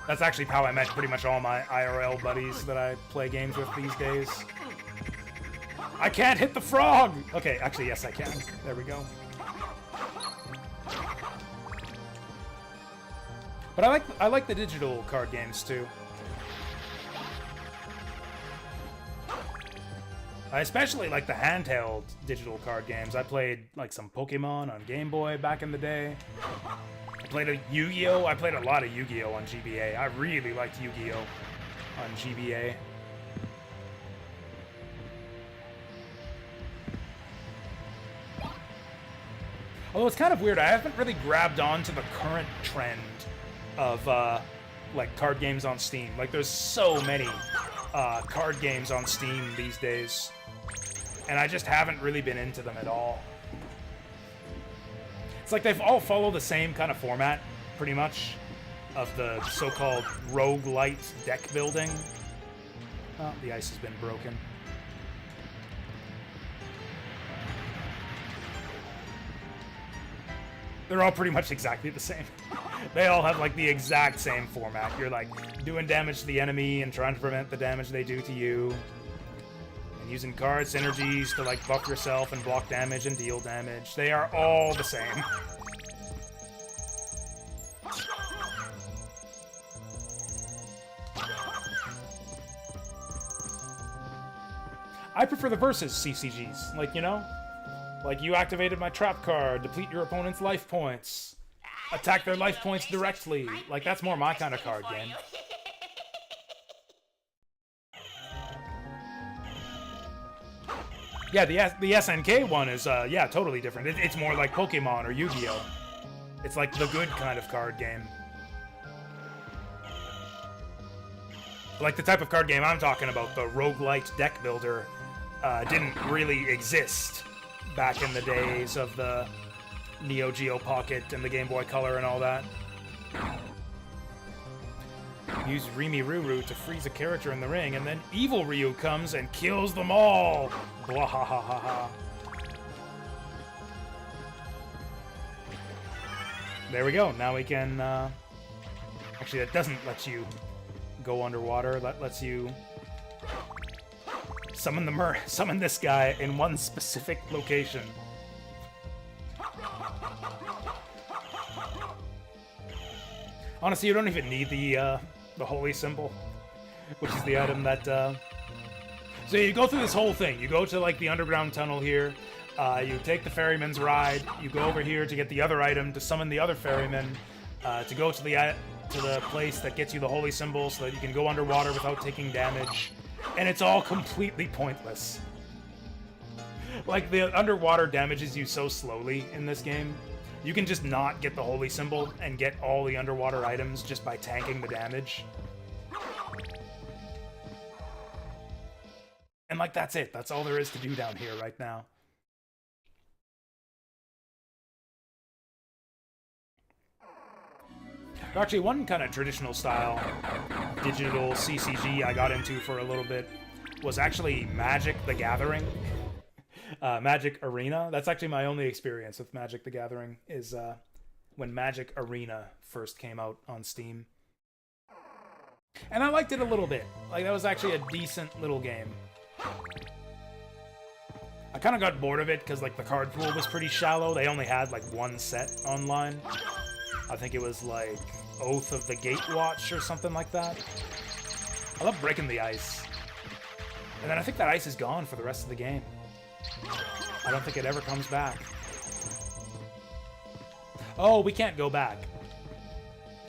That's actually how I met pretty much all my IRL buddies that I play games with these days. I can't hit the frog! Okay, actually, yes, I can. There we go. But I like the digital card games, too. I especially like the handheld digital card games. I played, like, some Pokemon on Game Boy back in the day. I played a Yu-Gi-Oh! I played a lot of Yu-Gi-Oh! On GBA. I really liked Yu-Gi-Oh! On GBA. Although it's kind of weird, I haven't really grabbed on to the current trend of like card games on Steam. Like there's so many card games on Steam these days, and I just haven't really been into them at all. It's like they've all followed the same kind of format, pretty much, of the so-called roguelite deck building. Oh, the ice has been broken. They're all pretty much exactly the same. They all have like the exact same format. You're like doing damage to the enemy and trying to prevent the damage they do to you. And using card synergies to like buff yourself and block damage and deal damage. They are all the same. I prefer the versus CCGs. Like, you know? Like, you activated my trap card, deplete your opponent's life points, attack their life points directly. Like, that's more my kind of card game. Yeah, the SNK one is, yeah, totally different. It's more like Pokemon or Yu-Gi-Oh! It's like the good kind of card game. Like, the type of card game I'm talking about, the roguelite deck builder, didn't really exist back in the days of the Neo Geo Pocket and the Game Boy Color and all that. Use Rimi Ruru to freeze a character in the ring, and then Evil Ryu comes and kills them all! Blah ha ha ha ha. There we go, now we can, actually that doesn't let you go underwater, that lets you summon this guy in one specific location. Honestly, you don't even need the holy symbol, which is the item that, So you go through this whole thing. You go to, like, the underground tunnel here, you take the ferryman's ride, you go over here to get the other item, to summon the other ferryman, to go to the place that gets you the holy symbol so that you can go underwater without taking damage. And it's all completely pointless. Like, the underwater damages you so slowly in this game. You can just not get the holy symbol and get all the underwater items just by tanking the damage. And, like, that's it. That's all there is to do down here right now. Actually, one kind of traditional style digital CCG I got into for a little bit was actually Magic the Gathering. Magic Arena. That's actually my only experience with Magic the Gathering, is when Magic Arena first came out on Steam. And I liked it a little bit. Like, that was actually a decent little game. I kind of got bored of it because, like, the card pool was pretty shallow. They only had, like, one set online. I think it was, like, Oath of the Gatewatch or something like that. I love breaking the ice. And then I think that ice is gone for the rest of the game. I don't think it ever comes back. Oh, we can't go back.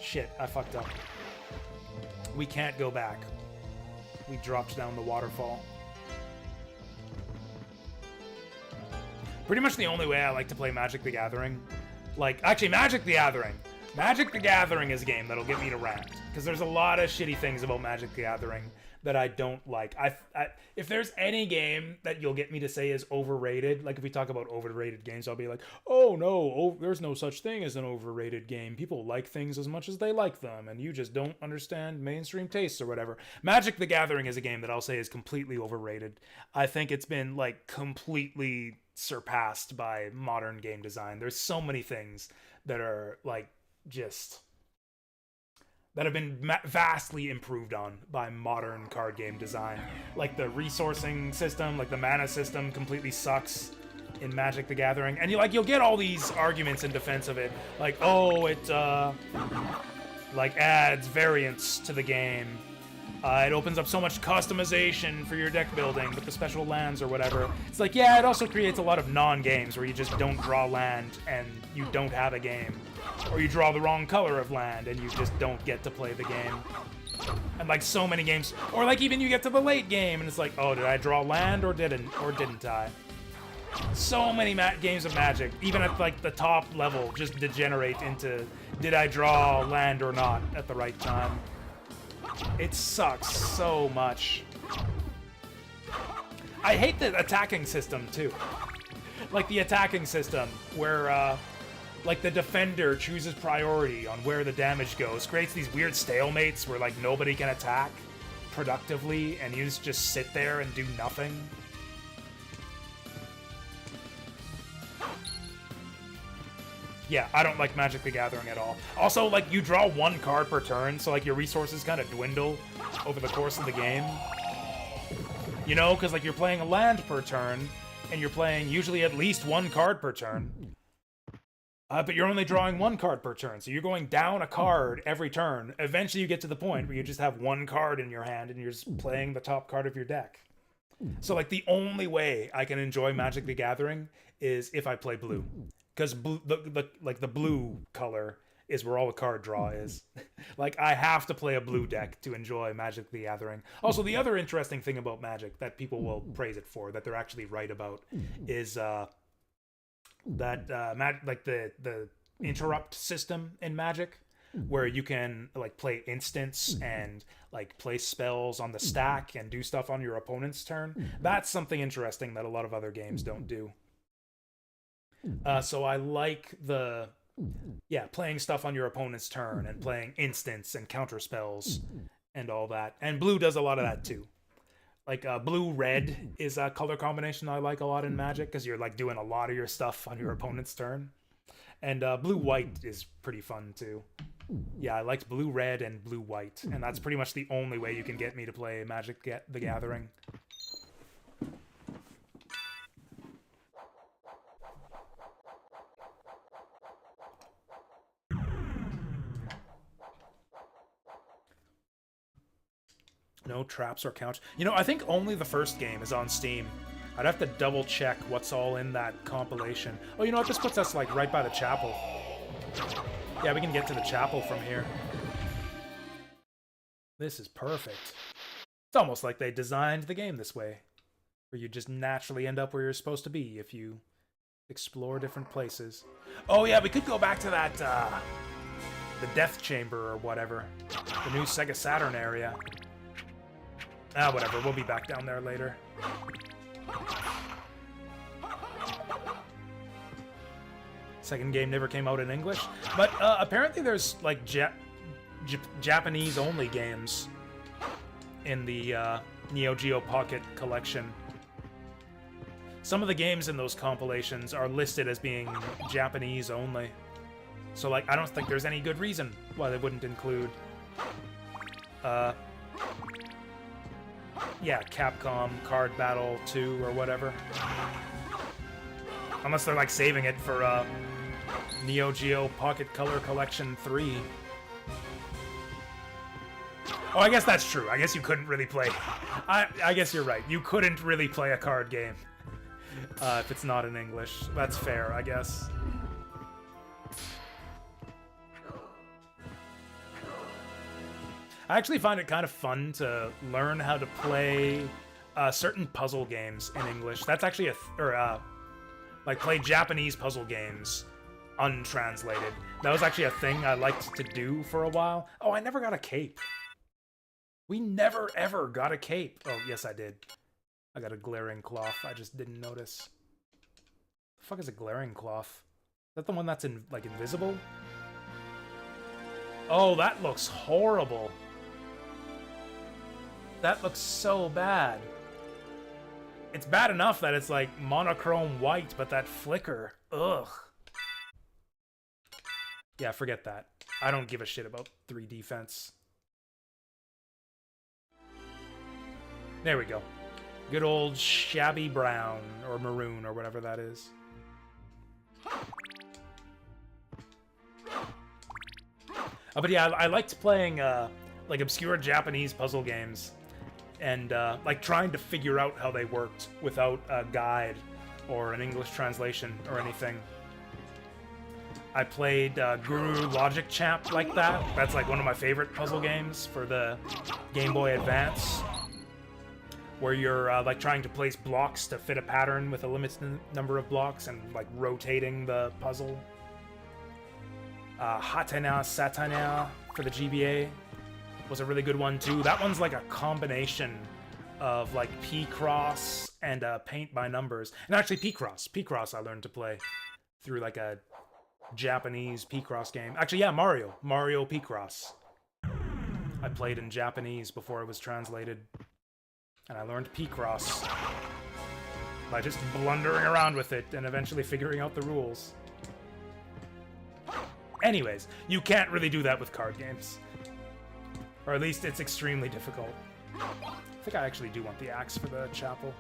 Shit, I fucked up. We can't go back. We dropped down the waterfall. Pretty much the only way I like to play Magic the Gathering. Like, actually, Magic the Gathering. Magic the Gathering is a game that'll get me to rant. Because there's a lot of shitty things about Magic the Gathering that I don't like. If there's any game that you'll get me to say is overrated, like if we talk about overrated games, I'll be like, oh no, there's no such thing as an overrated game. People like things as much as they like them, and you just don't understand mainstream tastes or whatever. Magic the Gathering is a game that I'll say is completely overrated. I think it's been, like, completely surpassed by modern game design. There's so many things that are, like, just... that have been vastly improved on by modern card game design. Like, the resourcing system, like the mana system completely sucks in Magic the Gathering. And you'll get all these arguments in defense of it. Like, oh, it, like, adds variance to the game. It opens up so much customization for your deck building with the special lands or whatever. It's like, yeah, it also creates a lot of non-games where you just don't draw land and you don't have a game. Or you draw the wrong color of land and you just don't get to play the game. And, like, so many games, or like even you get to the late game and it's like, oh, did I draw land or didn't I? So many games of Magic, even at like the top level, just degenerate into did I draw land or not at the right time. It sucks so much. I hate the attacking system too. Like the attacking system where like the defender chooses priority on where the damage goes, creates these weird stalemates where like nobody can attack productively and you just sit there and do nothing. Yeah, I don't like Magic the Gathering at all. Also, like, you draw one card per turn, so, like, your resources kind of dwindle over the course of the game. You know, because, like, you're playing a land per turn, and you're playing usually at least one card per turn. But you're only drawing one card per turn, so you're going down a card every turn. Eventually you get to the point where you just have one card in your hand, and you're just playing the top card of your deck. So, like, the only way I can enjoy Magic the Gathering is if I play blue. Because the blue color is where all the card draw is. Like, I have to play a blue deck to enjoy Magic the Gathering. Also, the other interesting thing about Magic that people will praise it for, that they're actually right about, is that like the interrupt system in Magic, where you can like play instants and like place spells on the stack and do stuff on your opponent's turn. That's something interesting that a lot of other games don't do. So I like playing stuff on your opponent's turn and playing instants and counter spells and all that. And blue does a lot of that too. Like blue-red is a color combination I like a lot in Magic because you're like doing a lot of your stuff on your opponent's turn. And blue-white is pretty fun too. Yeah, I liked blue-red and blue-white, and that's pretty much the only way you can get me to play Magic the Gathering. No traps or counts. You know, I think only the first game is on Steam. I'd have to double check what's all in that compilation. Oh, you know what? This puts us like right by the chapel. Yeah, we can get to the chapel from here. This is perfect. It's almost like they designed the game this way, where you just naturally end up where you're supposed to be if you explore different places. Oh yeah, we could go back to that, the Death Chamber or whatever. The new Sega Saturn area. Ah, whatever, we'll be back down there later. Second game never came out in English, but apparently there's like Japanese-only games in the Neo Geo Pocket collection. Some of the games in those compilations are listed as being Japanese only. So, like, I don't think there's any good reason why they wouldn't include yeah, Capcom Card Battle 2 or whatever. Unless they're like saving it for Neo Geo Pocket Color Collection 3. Oh, I guess that's true. I guess you couldn't really play... I guess you're right. You couldn't really play a card game if it's not in English. That's fair, I guess. I actually find it kind of fun to learn how to play certain puzzle games in English. That's actually like play Japanese puzzle games untranslated. That was actually a thing I liked to do for a while. Oh, I never got a cape. We never ever got a cape. Oh, yes I did. I got a glaring cloth. I just didn't notice. The fuck is a glaring cloth? Is that the one that's like invisible? Oh, that looks horrible. That looks so bad. It's bad enough that it's like monochrome white, but that flicker, ugh. Yeah, forget that. I don't give a shit about 3D fence. There we go. Good old shabby brown, or maroon, or whatever that is. But yeah, I liked playing like obscure Japanese puzzle games. And like trying to figure out how they worked without a guide or an English translation or anything. I played Guru Logic Champ like that. That's like one of my favorite puzzle games for the Game Boy Advance. where you're like trying to place blocks to fit a pattern with a limited number of blocks and like rotating the puzzle. Hatena Satana for the GBA was a really good one too. That one's like a combination of like P-Cross and Paint by Numbers. And actually P-Cross I learned to play through like a Japanese P-Cross game. Actually, yeah, Mario P-Cross. I played in Japanese before it was translated. And I learned P-Cross by just blundering around with it and eventually figuring out the rules. Anyways, you can't really do that with card games. Or at least it's extremely difficult. I think I actually do want the axe for the chapel.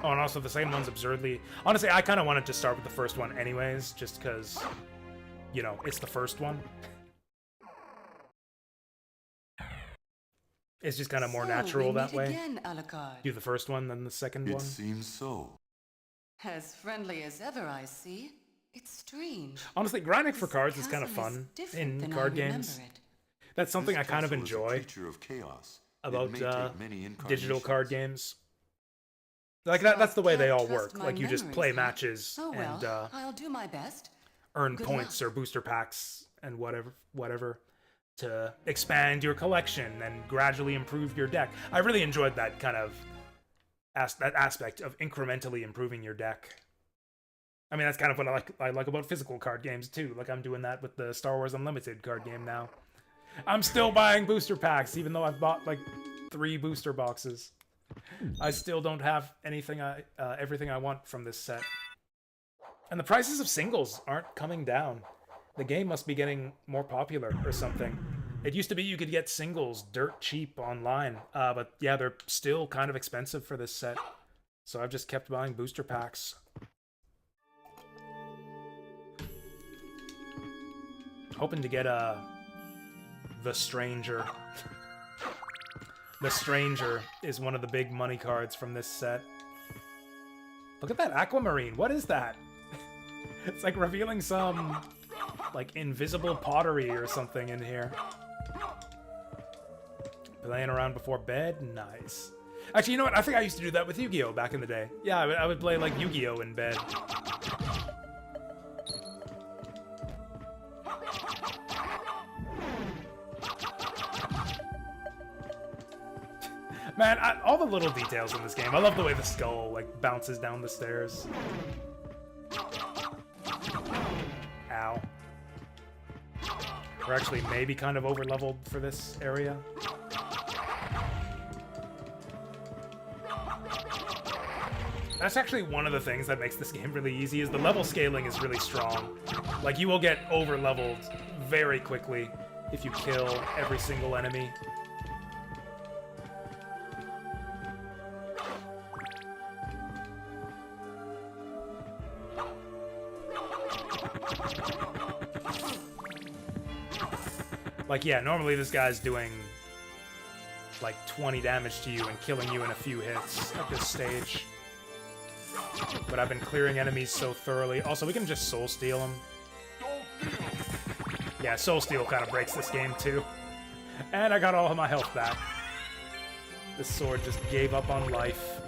Oh, and also the second one's absurdly... Honestly, I kind of wanted to start with the first one anyways, just because, you know, it's the first one. It's just kind of more natural that way. Again, Alucard. Do the first one, then the second one. It seems so. As friendly as ever, I see. It's strange. Honestly, grinding for This cards is kind of castle is fun different in than card I games. remember it. That's something This I kind of castle is a enjoy creature of chaos. about It may take many digital card incarnations. games. Like So that's the way I they can't all trust work. my Like you just memories, play huh? matches Oh well, and I'll do my best. earn Good points luck. or booster packs and whatever to expand your collection and gradually improve your deck. I really enjoyed that kind of that aspect of incrementally improving your deck. I mean, that's kind of what I like about physical card games too. Like I'm doing that with the Star Wars Unlimited card game now. I'm still buying booster packs even though I've bought like 3 booster boxes. I still don't have anything everything I want from this set. And the prices of singles aren't coming down. The game must be getting more popular or something. It used to be you could get singles dirt cheap online, but yeah, they're still kind of expensive for this set. So I've just kept buying booster packs. Hoping to get the Stranger. The Stranger is one of the big money cards from this set. Look at that aquamarine. What is that? It's like revealing some like invisible pottery or something in here. Playing around before bed? Nice. Actually, you know what? I think I used to do that with Yu-Gi-Oh! Back in the day. Yeah, I would play like Yu-Gi-Oh! In bed. Man, all the little details in this game. I love the way the skull like bounces down the stairs. Ow. We're actually maybe kind of over-leveled for this area. That's actually one of the things that makes this game really easy, is the level scaling is really strong. Like, you will get over-leveled very quickly if you kill every single enemy. Like, yeah, normally this guy's doing like 20 damage to you and killing you in a few hits at this stage. But I've been clearing enemies so thoroughly. Also, we can just soul steal them. Yeah, soul steal kind of breaks this game too. And I got all of my health back. This sword just gave up on life.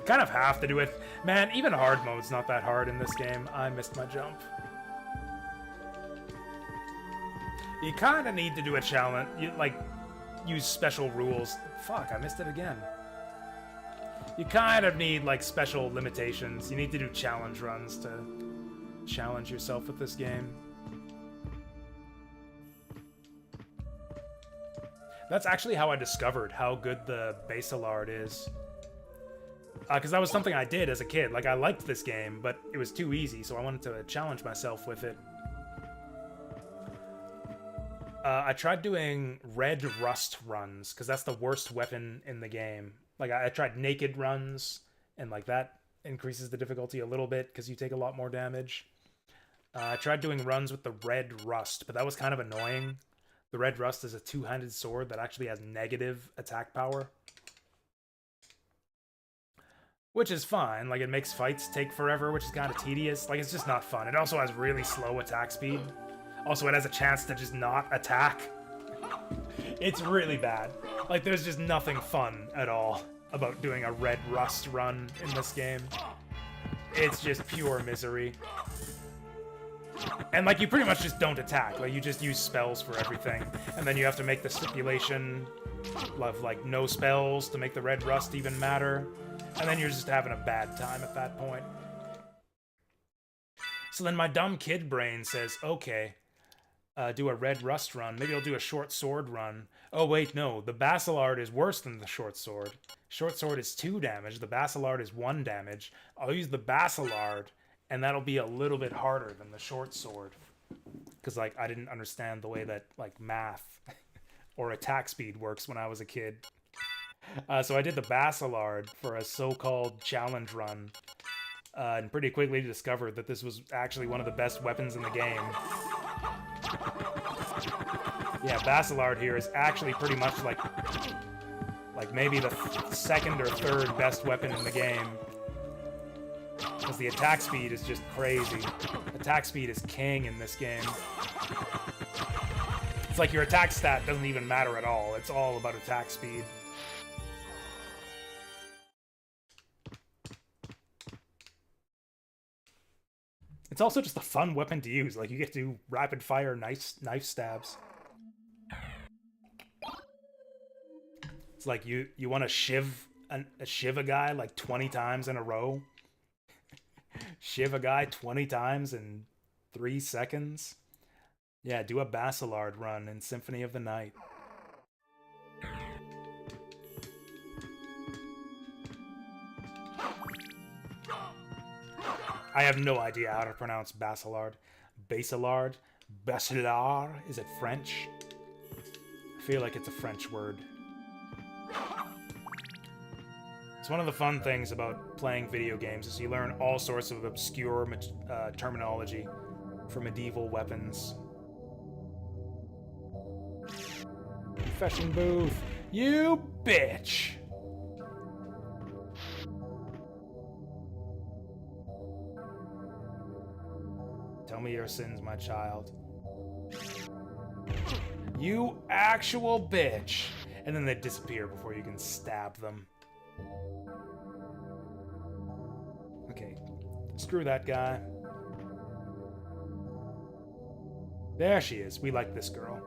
Kind of have to do it. Man, even hard mode's not that hard in this game. I missed my jump. You kind of need to do a challenge. You, like, use special rules. Fuck, I missed it again. You kind of need, like, special limitations. You need to do challenge runs to challenge yourself with this game. That's actually how I discovered how good the basal art is. Because that was something I did as a kid. Like, I liked this game, but it was too easy, so I wanted to challenge myself with it. I tried doing red rust runs, because that's the worst weapon in the game. Like, I tried naked runs, and, like, that increases the difficulty a little bit, because you take a lot more damage. I tried doing runs with the red rust, but that was kind of annoying. The red rust is a two-handed sword that actually has negative attack power. Which is fine. Like, it makes fights take forever, which is kind of tedious. Like, it's just not fun. It also has really slow attack speed. Also, it has a chance to just not attack. It's really bad. Like, there's just nothing fun at all about doing a red rust run in this game. It's just pure misery. And, like, you pretty much just don't attack. Like, you just use spells for everything. And then you have to make the stipulation of, like, no spells to make the red rust even matter. And then you're just having a bad time at that point. So then my dumb kid brain says, okay, do a red rust run. Maybe I'll do a short sword run. Oh, wait, no. The Basilard is worse than the short sword. Short sword is 2 damage. The Basilard is 1 damage. I'll use the Basilard, and that'll be a little bit harder than the short sword. Because, like, I didn't understand the way that, like, math or attack speed works when I was a kid. So I did the Basilard for a so-called challenge run. And pretty quickly discovered that this was actually one of the best weapons in the game. Yeah, Basilard here is actually pretty much like maybe the second or third best weapon in the game. Because the attack speed is just crazy. Attack speed is king in this game. It's like your attack stat doesn't even matter at all. It's all about attack speed. It's also just a fun weapon to use. Like, you get to do rapid fire knife stabs. It's like you want to shiv a guy like 20 times in a row. Shiv a guy 20 times in 3 seconds. Yeah, do a Basilard run in Symphony of the Night. I have no idea how to pronounce Basilard. Basilard? Basilard? Is it French? I feel like it's a French word. It's one of the fun things about playing video games is you learn all sorts of obscure terminology for medieval weapons. Confession booth. You bitch! Tell me your sins, my child. You actual bitch! And then they disappear before you can stab them. Okay, screw that guy. There she is. We like this girl.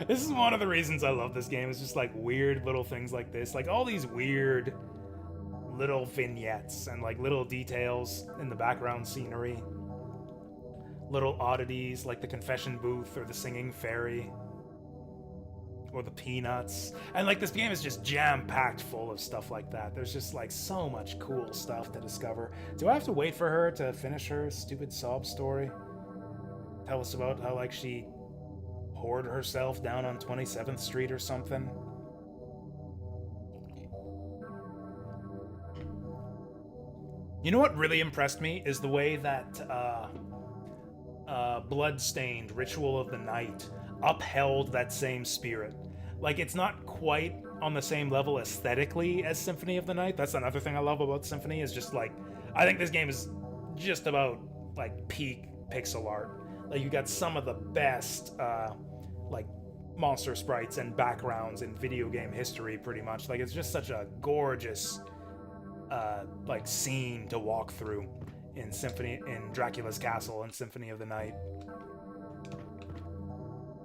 This is one of the reasons I love this game. It's just like weird little things like this. Like all these weird little vignettes and like little details in the background scenery. Little oddities like the confession booth or the singing fairy. Or the peanuts. And like this game is just jam-packed full of stuff like that. There's just like so much cool stuff to discover. Do I have to wait for her to finish her stupid sob story? Tell us about how like she whored herself down on 27th Street or something? You know what really impressed me is the way that Bloodstained Ritual of the Night upheld that same spirit. Like, it's not quite on the same level aesthetically as Symphony of the Night. That's another thing I love about Symphony, is just like, I think this game is just about like peak pixel art. Like, you got some of the best like monster sprites and backgrounds in video game history, pretty much. Like, it's just such a gorgeous like scene to walk through in Dracula's Castle and Symphony of the Night.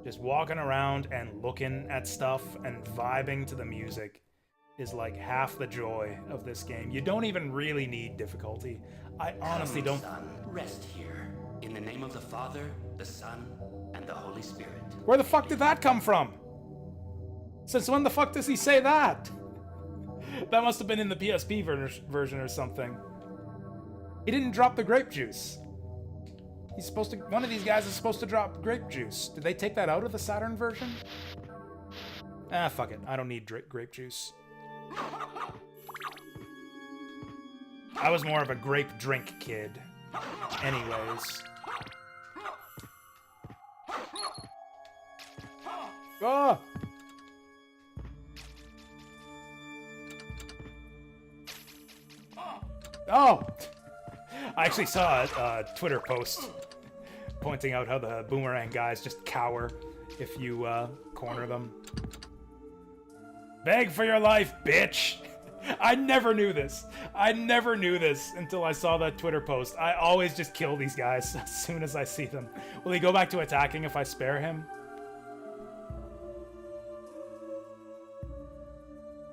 Just walking around and looking at stuff and vibing to the music is like half the joy of this game. You don't even really need difficulty. I honestly don't. Son, rest here. In the name of the Father, the Son, and the Holy Spirit. Where the fuck did that come from? Since when the fuck does he say that? That must have been in the PSP version or something. He didn't drop the grape juice. He's supposed to. One of these guys is supposed to drop grape juice. Did they take that out of the Saturn version? Ah, fuck it. I don't need grape juice. I was more of a grape drink kid. Anyways. Ah! Oh! I actually saw a Twitter post pointing out how the boomerang guys just cower if you corner them. Beg for your life, bitch! I never knew this. I never knew this until I saw that Twitter post. I always just kill these guys as soon as I see them. Will he go back to attacking if I spare him?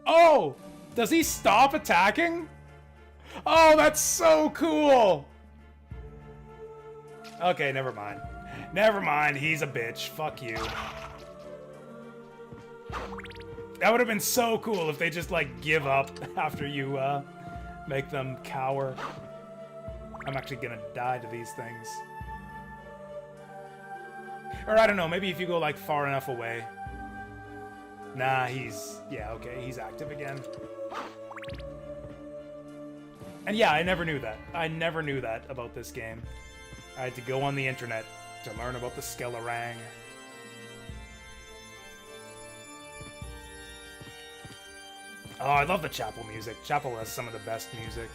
Oh! Does he stop attacking? Oh, that's so cool! Okay, never mind. Never mind, he's a bitch. Fuck you. That would have been so cool if they just, like, give up after you, make them cower. I'm actually gonna die to these things. Or, I don't know, maybe if you go, like, far enough away. Nah, yeah, okay, he's active again. And yeah, I never knew that. I never knew that about this game. I had to go on the internet to learn about the Skelerang. Oh, I love the Chapel music. Chapel has some of the best music.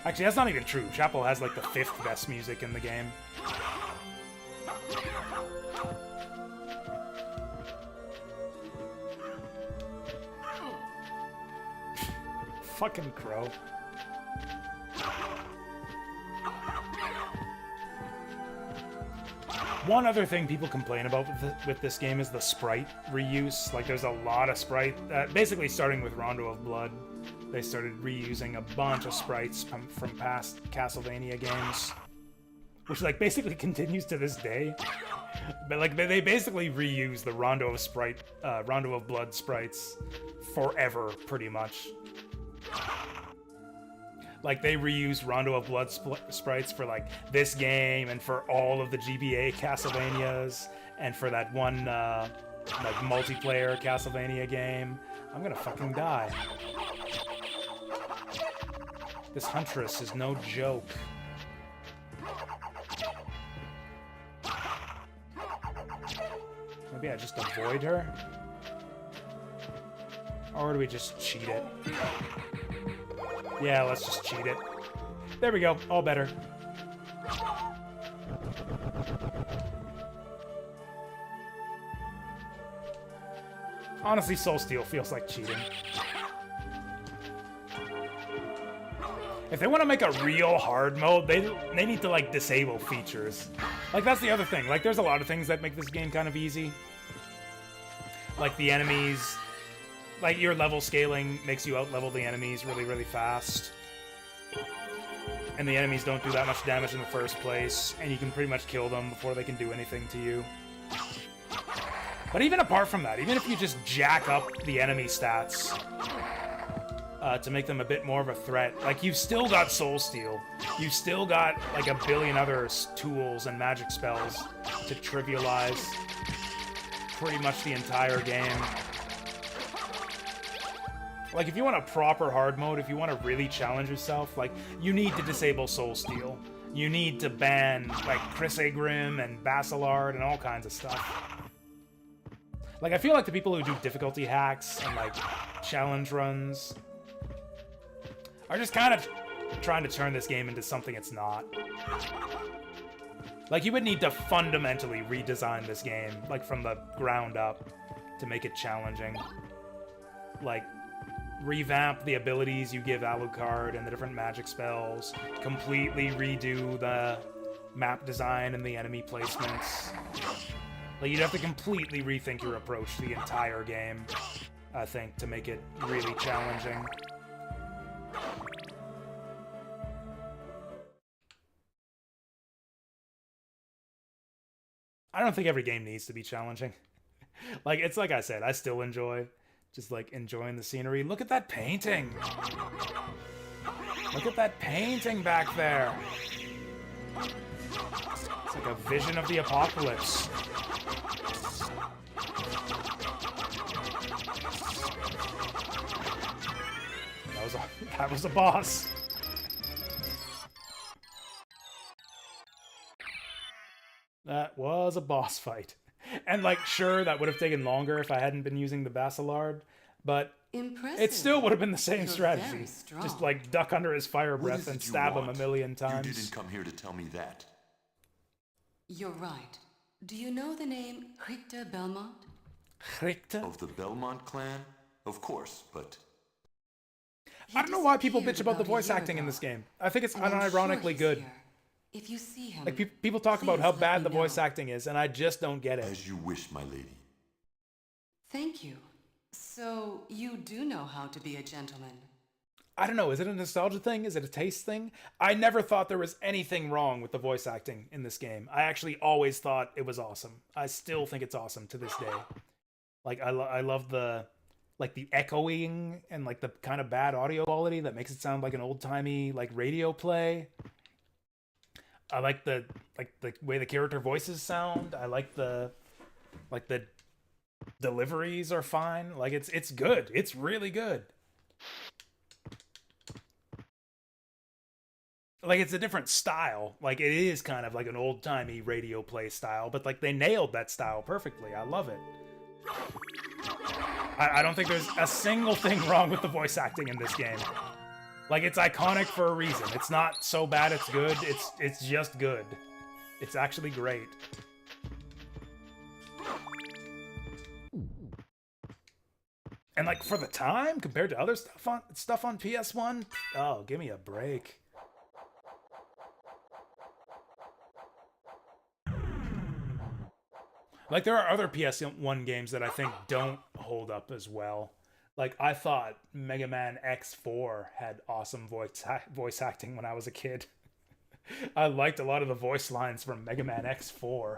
Actually, that's not even true. Chapel has like the 5th best music in the game. Fucking crow. One other thing people complain about with this game is the sprite reuse. Like, there's a lot of sprite. Basically, starting with Rondo of Blood, they started reusing a bunch of sprites from past Castlevania games, which, like, basically continues to this day. But, like, they basically reuse the Rondo of Blood sprites forever, pretty much. Like, they reuse Rondo of Blood sprites for, like, this game and for all of the GBA Castlevanias and for that one, like, multiplayer Castlevania game. I'm gonna fucking die. This Huntress is no joke. Maybe I just avoid her? Or do we just cheat it? Yeah, let's just cheat it. There we go. All better. Honestly, Soul Steal feels like cheating. If they want to make a real hard mode, they need to, like, disable features. Like, that's the other thing. Like, there's a lot of things that make this game kind of easy. Like, the enemies... Like, your level scaling makes you out-level the enemies really, really fast. And the enemies don't do that much damage in the first place, and you can pretty much kill them before they can do anything to you. But even apart from that, even if you just jack up the enemy stats to make them a bit more of a threat, like, you've still got Soul Steal. You've still got, like, a billion other tools and magic spells to trivialize pretty much the entire game. Like, if you want a proper hard mode, if you want to really challenge yourself, like, you need to disable Soul Steal. You need to ban, like, Chris Agrim and Basilard and all kinds of stuff. Like, I feel like the people who do difficulty hacks and, like, challenge runs are just kind of trying to turn this game into something it's not. Like, you would need to fundamentally redesign this game, like, from the ground up to make it challenging. Like, revamp the abilities you give Alucard and the different magic spells, completely redo the map design and the enemy placements. Like, you'd have to completely rethink your approach to the entire game, I think, to make it really challenging. I don't think every game needs to be challenging. Like, it's like I said, I still enjoy just, like, enjoying the scenery. Look at that painting! Look at that painting back there! It's like a vision of the apocalypse. That was a boss. That was a boss fight. And, like, sure, that would have taken longer if I hadn't been using the Basilard, but Impressive. it still would have been the same You're strategy. very strong. Just like duck under his fire What breath is and it you stab him a want? million You times. didn't come here to tell me that. You're right. Do you know the name Richter Belmont? Richter? Of the Belmont clan? Of course, but He I don't know why people disappeared bitch about the a voice year acting in ago, this game. I think it's and I'm sure unironically he's good. here. If you see him, Like people talk about please how let bad me the voice know. acting is, and I just don't get it. as you wish, my lady. Thank you. So you do know how to be a gentleman. I don't know. Is it a nostalgia thing? Is it a taste thing? I never thought there was anything wrong with the voice acting in this game. I actually always thought it was awesome. I still think it's awesome to this day. Like I love the echoing and like the kind of bad audio quality that makes it sound like an old-timey like radio play. I like the way the character voices sound. I like the deliveries are fine. Like it's good. It's really good. Like it's a different style. Like it is kind of like an old-timey radio play style, but like they nailed that style perfectly. I love it. I don't think there's a single thing wrong with the voice acting in this game. Like it's iconic for a reason. It's not so bad it's good. It's just good. It's actually great. And like for the time compared to other stuff on PS1, oh, give me a break. Like, there are other PS1 games that I think don't hold up as well. Like, I thought Mega Man X4 had awesome voice acting when I was a kid. I liked a lot of the voice lines from Mega Man X4.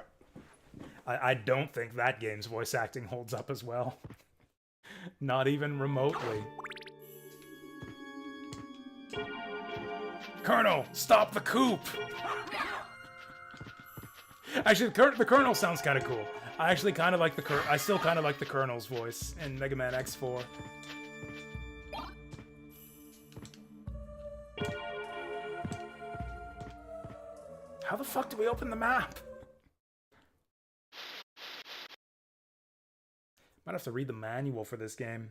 I don't think that game's voice acting holds up as well. Not even remotely. Colonel, stop the coup! Actually, the Colonel sounds kind of cool. I actually kind of like I still kind of like the Colonel's voice in Mega Man X4. How the fuck do we open the map? Might have to read the manual for this game.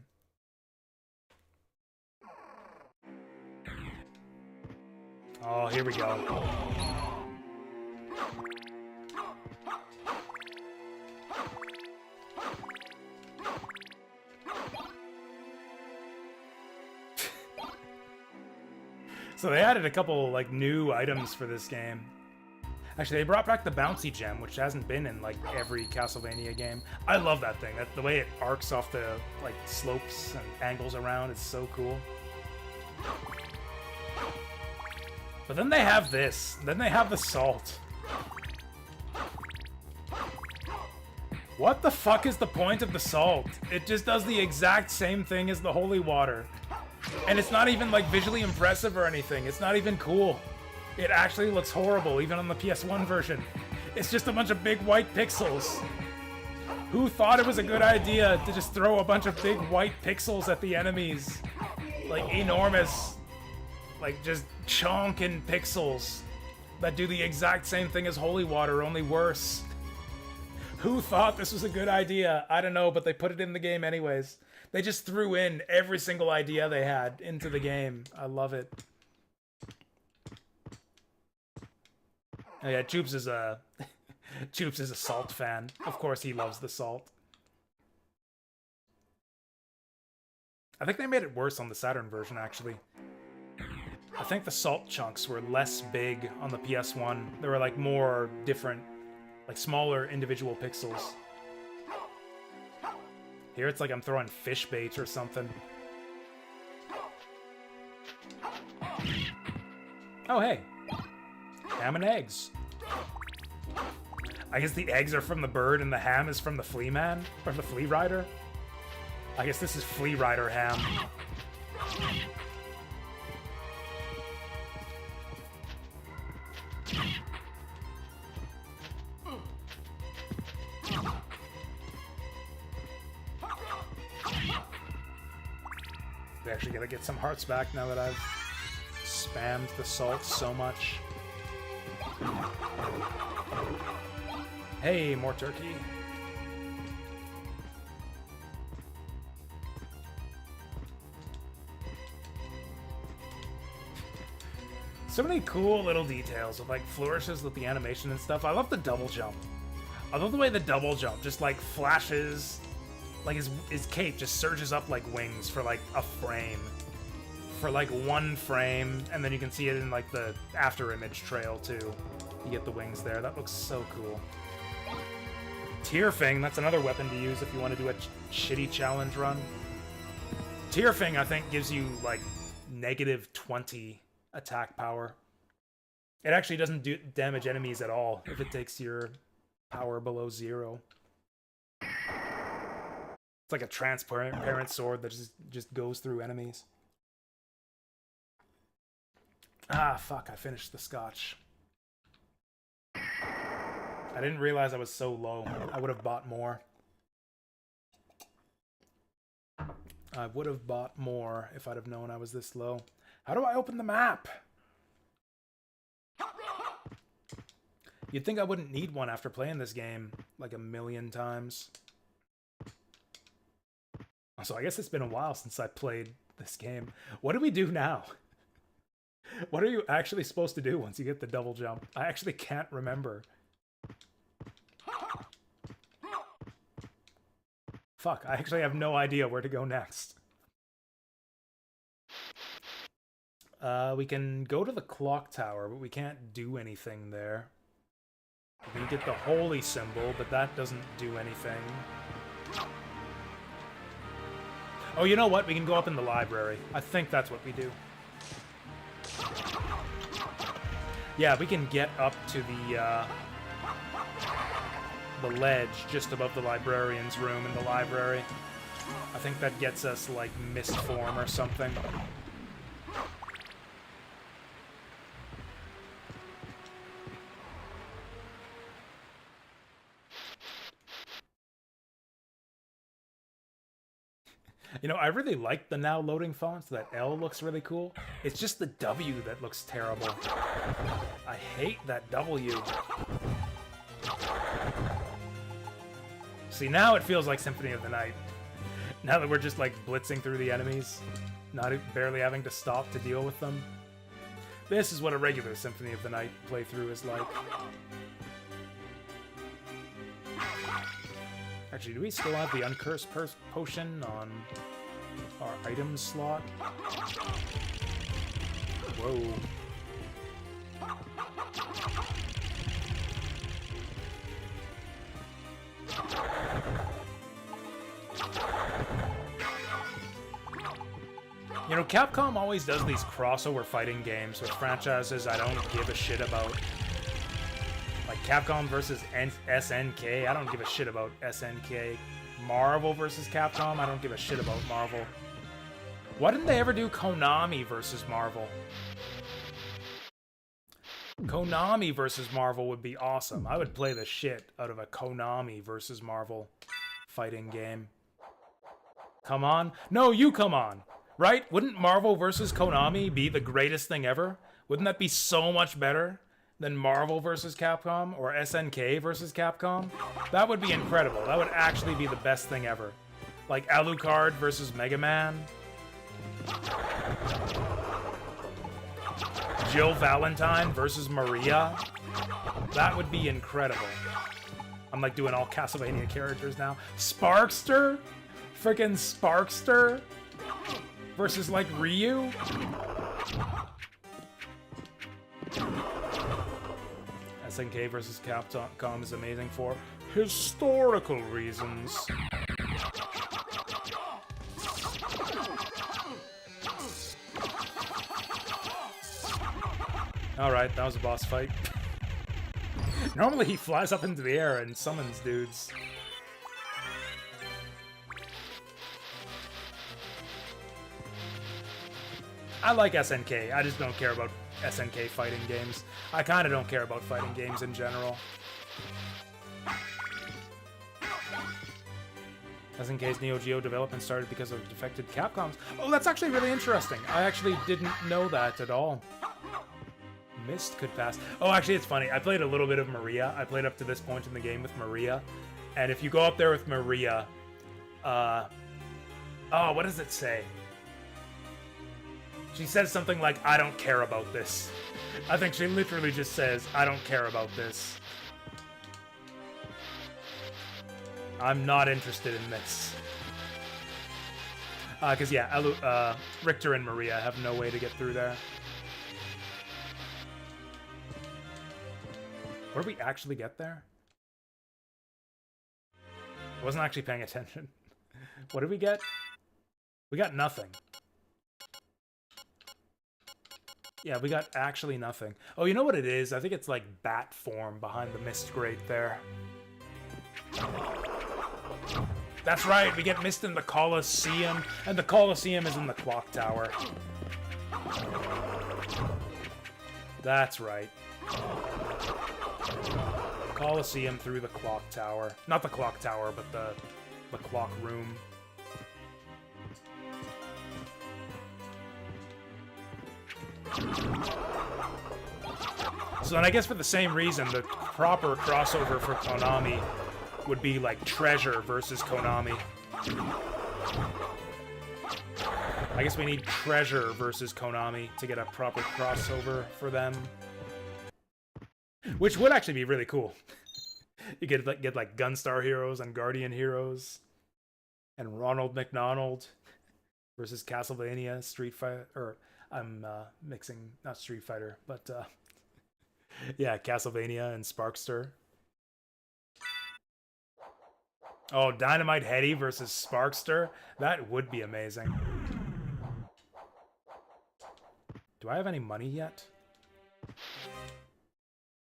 Oh, here we go. So they added a couple like new items for this game. Actually, they brought back the bouncy gem, which hasn't been in like every Castlevania game. I love that thing. The way it arcs off the like slopes and angles around is so cool. But then they have this. Then they have the salt. What the fuck is the point of the salt? It just does the exact same thing as the holy water. And it's not even like visually impressive or anything. It's not even cool. It actually looks horrible, even on the PS1 version. It's just a bunch of big white pixels. Who thought it was a good idea to just throw a bunch of big white pixels at the enemies? Like enormous, like just chonking pixels that do the exact same thing as holy water, only worse. Who thought this was a good idea? I don't know, but they put it in the game anyways. They just threw in every single idea they had into the game. I love it. Oh yeah, Choops is a Choops is a salt fan. Of course he loves the salt. I think they made it worse on the Saturn version, actually. I think the salt chunks were less big on the PS1. There were like more different, like smaller individual pixels. Here it's like I'm throwing fish bait or something. Oh hey, ham and eggs. I guess the eggs are from the bird and the ham is from the flea man? Or the flea rider? I guess this is flea rider ham. We actually gotta get some hearts back now that I've spammed the salt so much. Hey, more turkey. So many cool little details with like flourishes with the animation and stuff. I love the double jump. I love the way the double jump just like flashes, like his cape just surges up like wings for like a frame. For like one frame, and then you can see it in like the after image trail too. You get the wings there. That looks so cool. Tearfing, that's another weapon to use if you want to do a shitty challenge run. Tearfing, I think, gives you like negative 20 attack power. It actually doesn't damage enemies at all if it takes your power below 0. It's like a transparent sword that just goes through enemies. Ah, fuck, I finished the scotch. I didn't realize I was so low. I would have bought more. I would have bought more if I'd have known I was this low. How do I open the map? You'd think I wouldn't need one after playing this game like a million times. So I guess it's been a while since I played this game. What do we do now? What are you actually supposed to do once you get the double jump? I actually can't remember. Fuck, I actually have no idea where to go next. We can go to the clock tower, but we can't do anything there. We can get the holy symbol, but that doesn't do anything. Oh, you know what? We can go up in the library. I think that's what we do. Yeah, we can get up to the ledge just above the librarian's room in the library. I think that gets us, like, mist form or something. You know, I really like the now loading fonts. That L looks really cool. It's just the W that looks terrible. I hate that W. See, now it feels like Symphony of the Night. Now that we're just, like, blitzing through the enemies, barely having to stop to deal with them. This is what a regular Symphony of the Night playthrough is like. Actually, do we still have the Uncursed Potion on our items slot? Whoa. You know, Capcom always does these crossover fighting games with franchises I don't give a shit about. Like Capcom versus SNK, I don't give a shit about SNK. Marvel versus Capcom, I don't give a shit about Marvel. Why didn't they ever do Konami versus Marvel? Konami versus Marvel would be awesome. I would play the shit out of a Konami versus Marvel fighting game. Come on. No, you come on. Right? Wouldn't Marvel versus Konami be the greatest thing ever? Wouldn't that be so much better than Marvel versus Capcom or SNK versus Capcom? That would be incredible. That would actually be the best thing ever. Like Alucard versus Mega Man. Jill Valentine versus Maria. That would be incredible. I'm like doing all Castlevania characters now. Sparkster? Freaking Sparkster? Versus like Ryu? SNK versus Capcom is amazing for historical reasons. Alright, that was a boss fight. Normally he flies up into the air and summons dudes. I like SNK, I just don't care about SNK fighting games. I kinda don't care about fighting games in general. SNK's Neo Geo development started because of defected Capcoms. Oh, that's actually really interesting. I actually didn't know that at all. Mist could pass. Oh, actually, it's funny. I played a little bit of Maria. I played up to this point in the game with Maria. And if you go up there with Maria, oh, what does it say? She says something like, I don't care about this. I think she literally just says, I don't care about this. I'm not interested in this. Because, yeah, Richter and Maria have no way to get through there. Where did we actually get there? I wasn't actually paying attention. What did we get? We got nothing. Yeah, we got actually nothing. Oh, you know what it is? I think it's like bat form behind the mist grate there. That's right, we get mist in the Colosseum, and the Colosseum is in the clock tower. That's right. Colosseum through the clock tower. Not the clock tower, but the clock room. So then I guess for the same reason, the proper crossover for Konami would be like Treasure versus Konami. I guess we need Treasure versus Konami to get a proper crossover for them. Which would actually be really cool. You could get like Gunstar Heroes and Guardian Heroes. And Ronald McDonald versus Castlevania, Street Fighter, or I'm mixing, not Street Fighter, but yeah, Castlevania and Sparkster. Oh, Dynamite Heady versus Sparkster? That would be amazing. Do I have any money yet?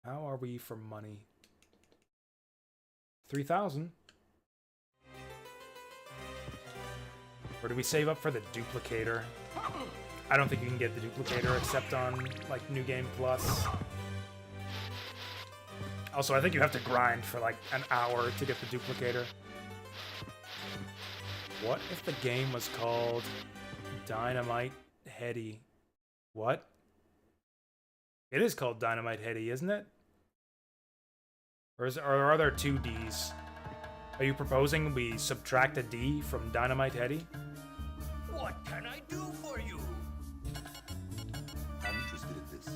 How are we for money? 3,000. Or do we save up for the duplicator? I don't think you can get the duplicator except on, like, New Game Plus. Also, I think you have to grind for, like, an hour to get the duplicator. What if the game was called Dynamite Heady? What? It is called Dynamite Heady, isn't it? Or are there two Ds? Are you proposing we subtract a D from Dynamite Heady? What can I do for you? I'm interested in this.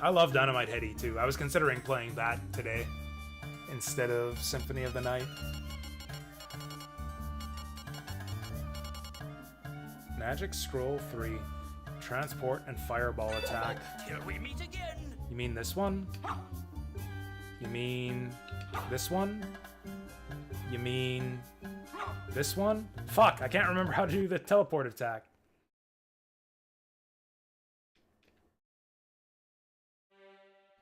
I love Dynamite Heady too. I was considering playing that today instead of Symphony of the Night. Magic Scroll 3. Transport and Fireball Attack. Till we meet again. You mean this one? You mean this one? You mean this one? Fuck, I can't remember how to do the teleport attack.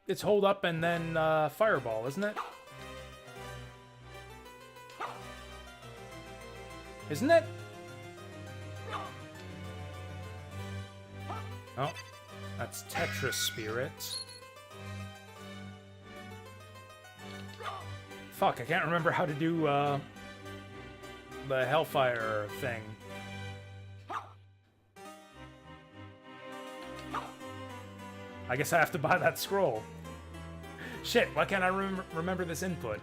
It's hold up and then fireball, isn't it? Isn't it? Oh, that's Tetris Spirit. Fuck, I can't remember how to do the Hellfire thing. I guess I have to buy that scroll. Shit, why can't I remember this input?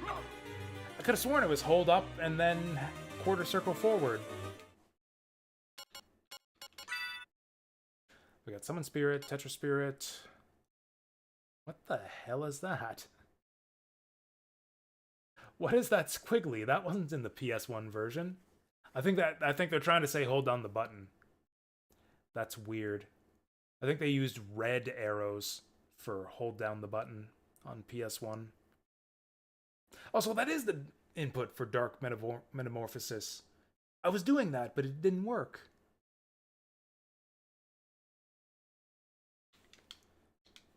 I could have sworn it was hold up and then quarter circle forward. We got Summon Spirit, Tetra Spirit. What the hell is that? What is that squiggly? That wasn't in the PS1 version. I think they're trying to say hold down the button. That's weird. I think they used red arrows for hold down the button on PS1. Also, that is the input for Dark Metamorphosis. I was doing that, but it didn't work.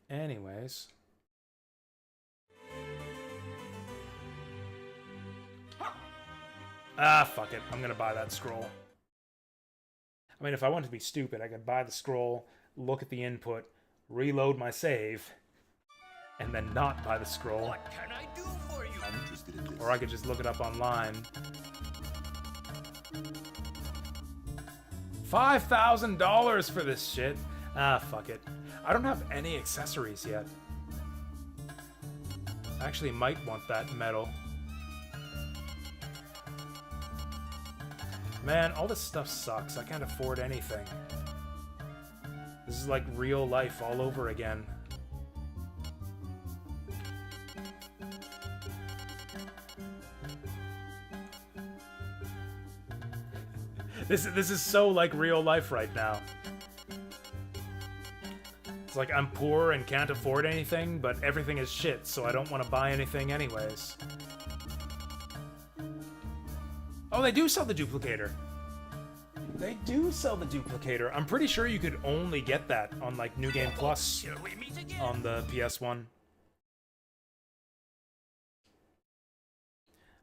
Anyways. Ah, fuck it. I'm gonna buy that scroll. I mean, if I wanted to be stupid, I could buy the scroll, look at the input, reload my save, and then not buy the scroll. What can I do for you? I'm interested in this. Or I could just look it up online. $5,000 for this shit. Ah, fuck it. I don't have any accessories yet. I actually might want that medal. Man, all this stuff sucks. I can't afford anything. This is like real life all over again. This is so like real life right now. It's like I'm poor and can't afford anything, but everything is shit, so I don't want to buy anything anyways. Oh, they do sell the duplicator. They do sell the duplicator. I'm pretty sure you could only get that on like New Game Plus on the PS1.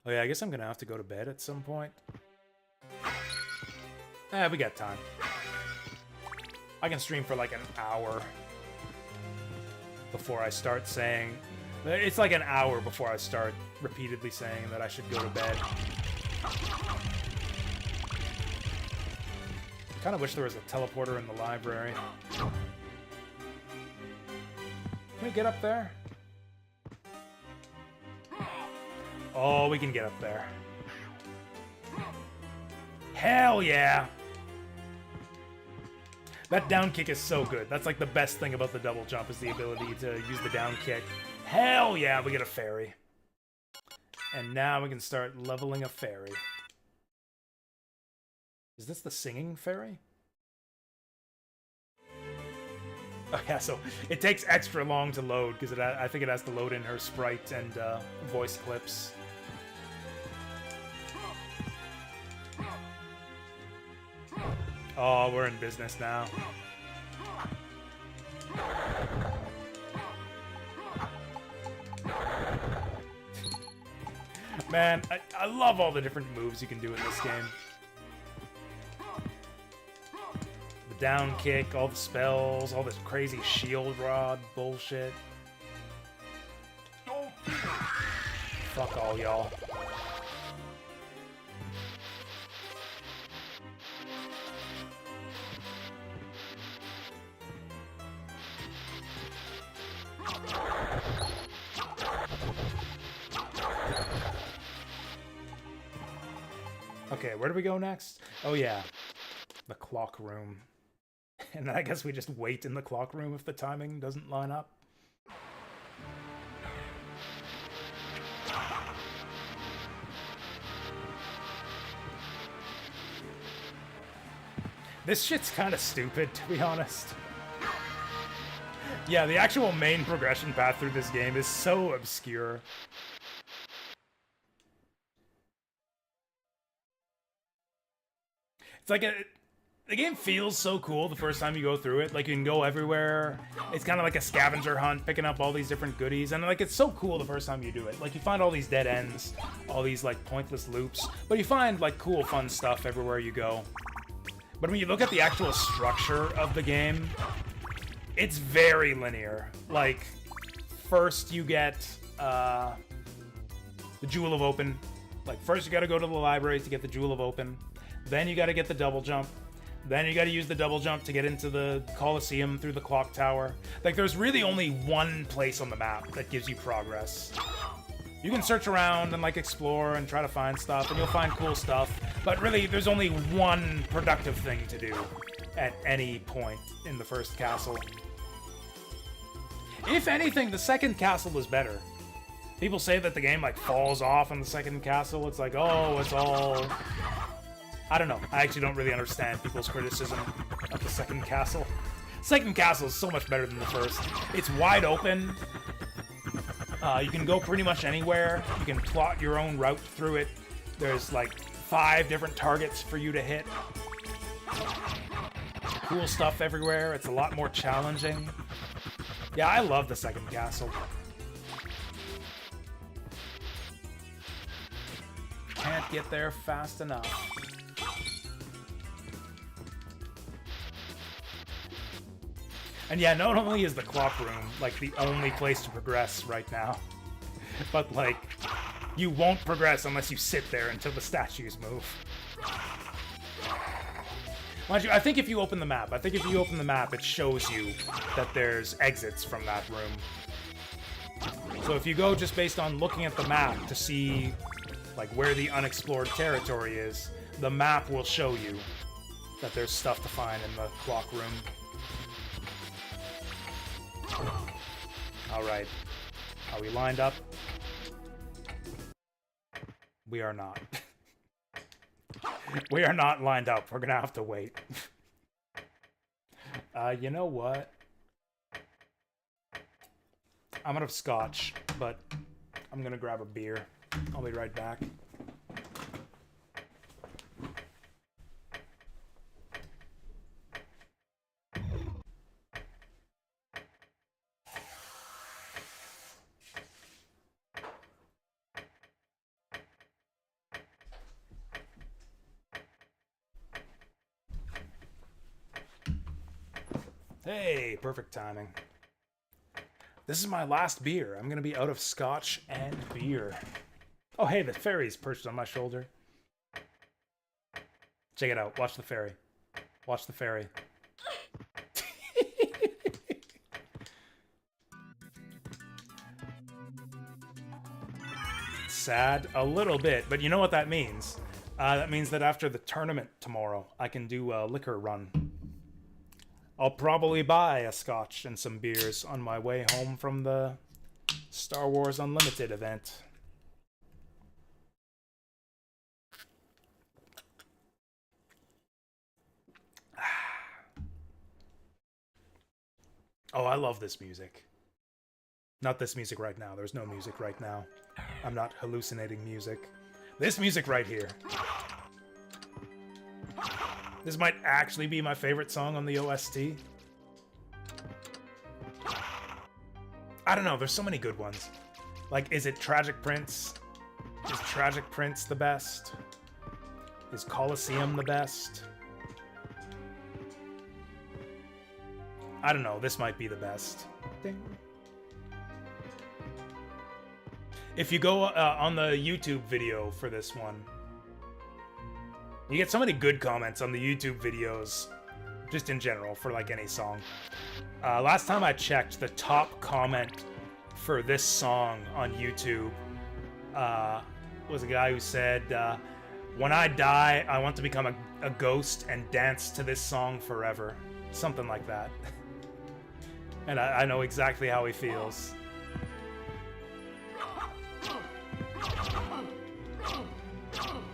Oh yeah, I guess I'm gonna have to go to bed at some point. We got time. I can stream for like an hour before I start saying... It's like an hour before I start repeatedly saying that I should go to bed. I kind of wish there was a teleporter in the library. Can we get up there? Oh, we can get up there. Hell yeah! That down kick is so good. That's like the best thing about the double jump is the ability to use the down kick. Hell yeah, we get a fairy. And now we can start leveling a fairy. Is this the singing fairy? Oh yeah, so it takes extra long to load because I think it has to load in her sprite and voice clips. Oh, we're in business now. Man, I love all the different moves you can do in this game. The down kick, all the spells, all this crazy shield rod bullshit. Fuck all y'all. Okay, where do we go next? Oh yeah, the clock room. And then I guess we just wait in the clock room if the timing doesn't line up. This shit's kind of stupid, to be honest. Yeah, the actual main progression path through this game is so obscure. It's like the game feels so cool the first time you go through it. Like, you can go everywhere. It's kind of like a scavenger hunt, picking up all these different goodies. And, like, it's so cool the first time you do it. Like, you find all these dead ends, all these, like, pointless loops. But you find, like, cool, fun stuff everywhere you go. But when you look at the actual structure of the game, it's very linear. Like, first you get the Jewel of Open. Like, first you gotta go to the library to get the Jewel of Open. Then you gotta get the double jump. Then you gotta use the double jump to get into the Colosseum through the clock tower. Like, there's really only one place on the map that gives you progress. You can search around and, like, explore and try to find stuff, and you'll find cool stuff. But really, there's only one productive thing to do at any point in the first castle. If anything, the second castle is better. People say that the game, like, falls off in the second castle. It's like, oh, it's all... I don't know. I actually don't really understand people's criticism of the second castle. Second castle is so much better than the first. It's wide open. You can go pretty much anywhere. You can plot your own route through it. There's like 5 different targets for you to hit. Cool stuff everywhere. It's a lot more challenging. Yeah, I love the second castle. Can't get there fast enough. And yeah, not only is the clock room, like, the only place to progress right now, but, like, you won't progress unless you sit there until the statues move. Mind you, I think if you open the map, it shows you that there's exits from that room. So if you go just based on looking at the map to see, like, where the unexplored territory is, the map will show you that there's stuff to find in the clock room. Alright. Are we lined up? We are not. We are not lined up. We're gonna have to wait. You know what? I'm out of scotch, but I'm gonna grab a beer. I'll be right back. Hey, perfect timing. This is my last beer. I'm gonna be out of scotch and beer. Oh, hey, the fairy's perched on my shoulder. Check it out. Watch the fairy. Watch the fairy. Sad? A little bit, but you know what that means? That means that after the tournament tomorrow, I can do a liquor run. I'll probably buy a scotch and some beers on my way home from the Star Wars Unlimited event. Oh, I love this music. Not this music right now. There's no music right now. I'm not hallucinating music. This music right here. This might actually be my favorite song on the OST. I don't know, there's so many good ones. Like, is it Tragic Prince? Is Tragic Prince the best? Is Colosseum the best? I don't know, this might be the best. Ding. If you go on the YouTube video for this one, you get so many good comments on the YouTube videos, just in general, for like any song. Last time I checked, the top comment for this song on YouTube was a guy who said, when I die, I want to become a ghost and dance to this song forever. Something like that. And I know exactly how he feels.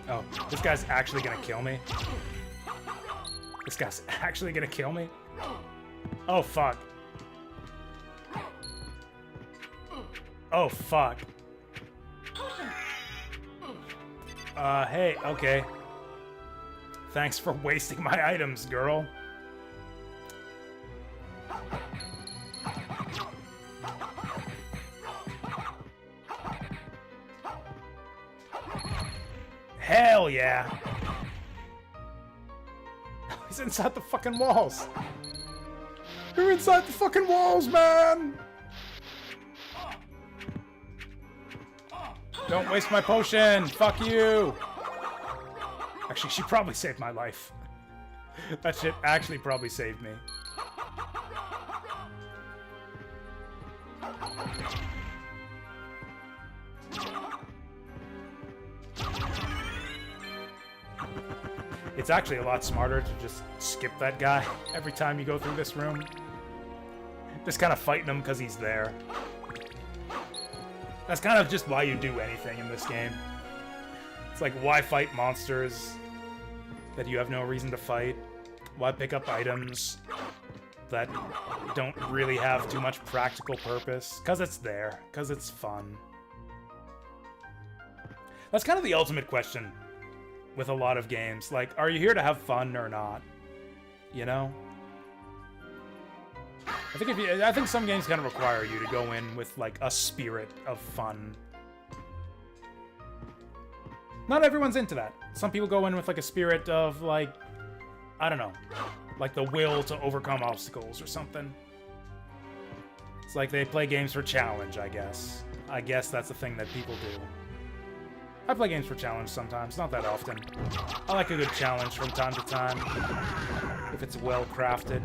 Oh, this guy's actually gonna kill me? This guy's actually gonna kill me? Oh, fuck. Oh, fuck. Hey, okay. Thanks for wasting my items, girl. Hell yeah! He's inside the fucking walls! You're inside the fucking walls, man! Don't waste my potion! Fuck you! Actually, she probably saved my life. That shit actually probably saved me. It's actually a lot smarter to just skip that guy every time you go through this room. Just kind of fighting him because he's there. That's kind of just why you do anything in this game. It's like, why fight monsters that you have no reason to fight? Why pick up items that don't really have too much practical purpose? Because it's there. Because it's fun. That's kind of the ultimate question with a lot of games. Like, are you here to have fun or not? You know? I think some games kind of require you to go in with, like, a spirit of fun. Not everyone's into that. Some people go in with, like, a spirit of, like, I don't know, like the will to overcome obstacles or something. It's like they play games for challenge, I guess. I guess that's the thing that people do. I play games for challenge sometimes, not that often. I like a good challenge from time to time, if it's well crafted.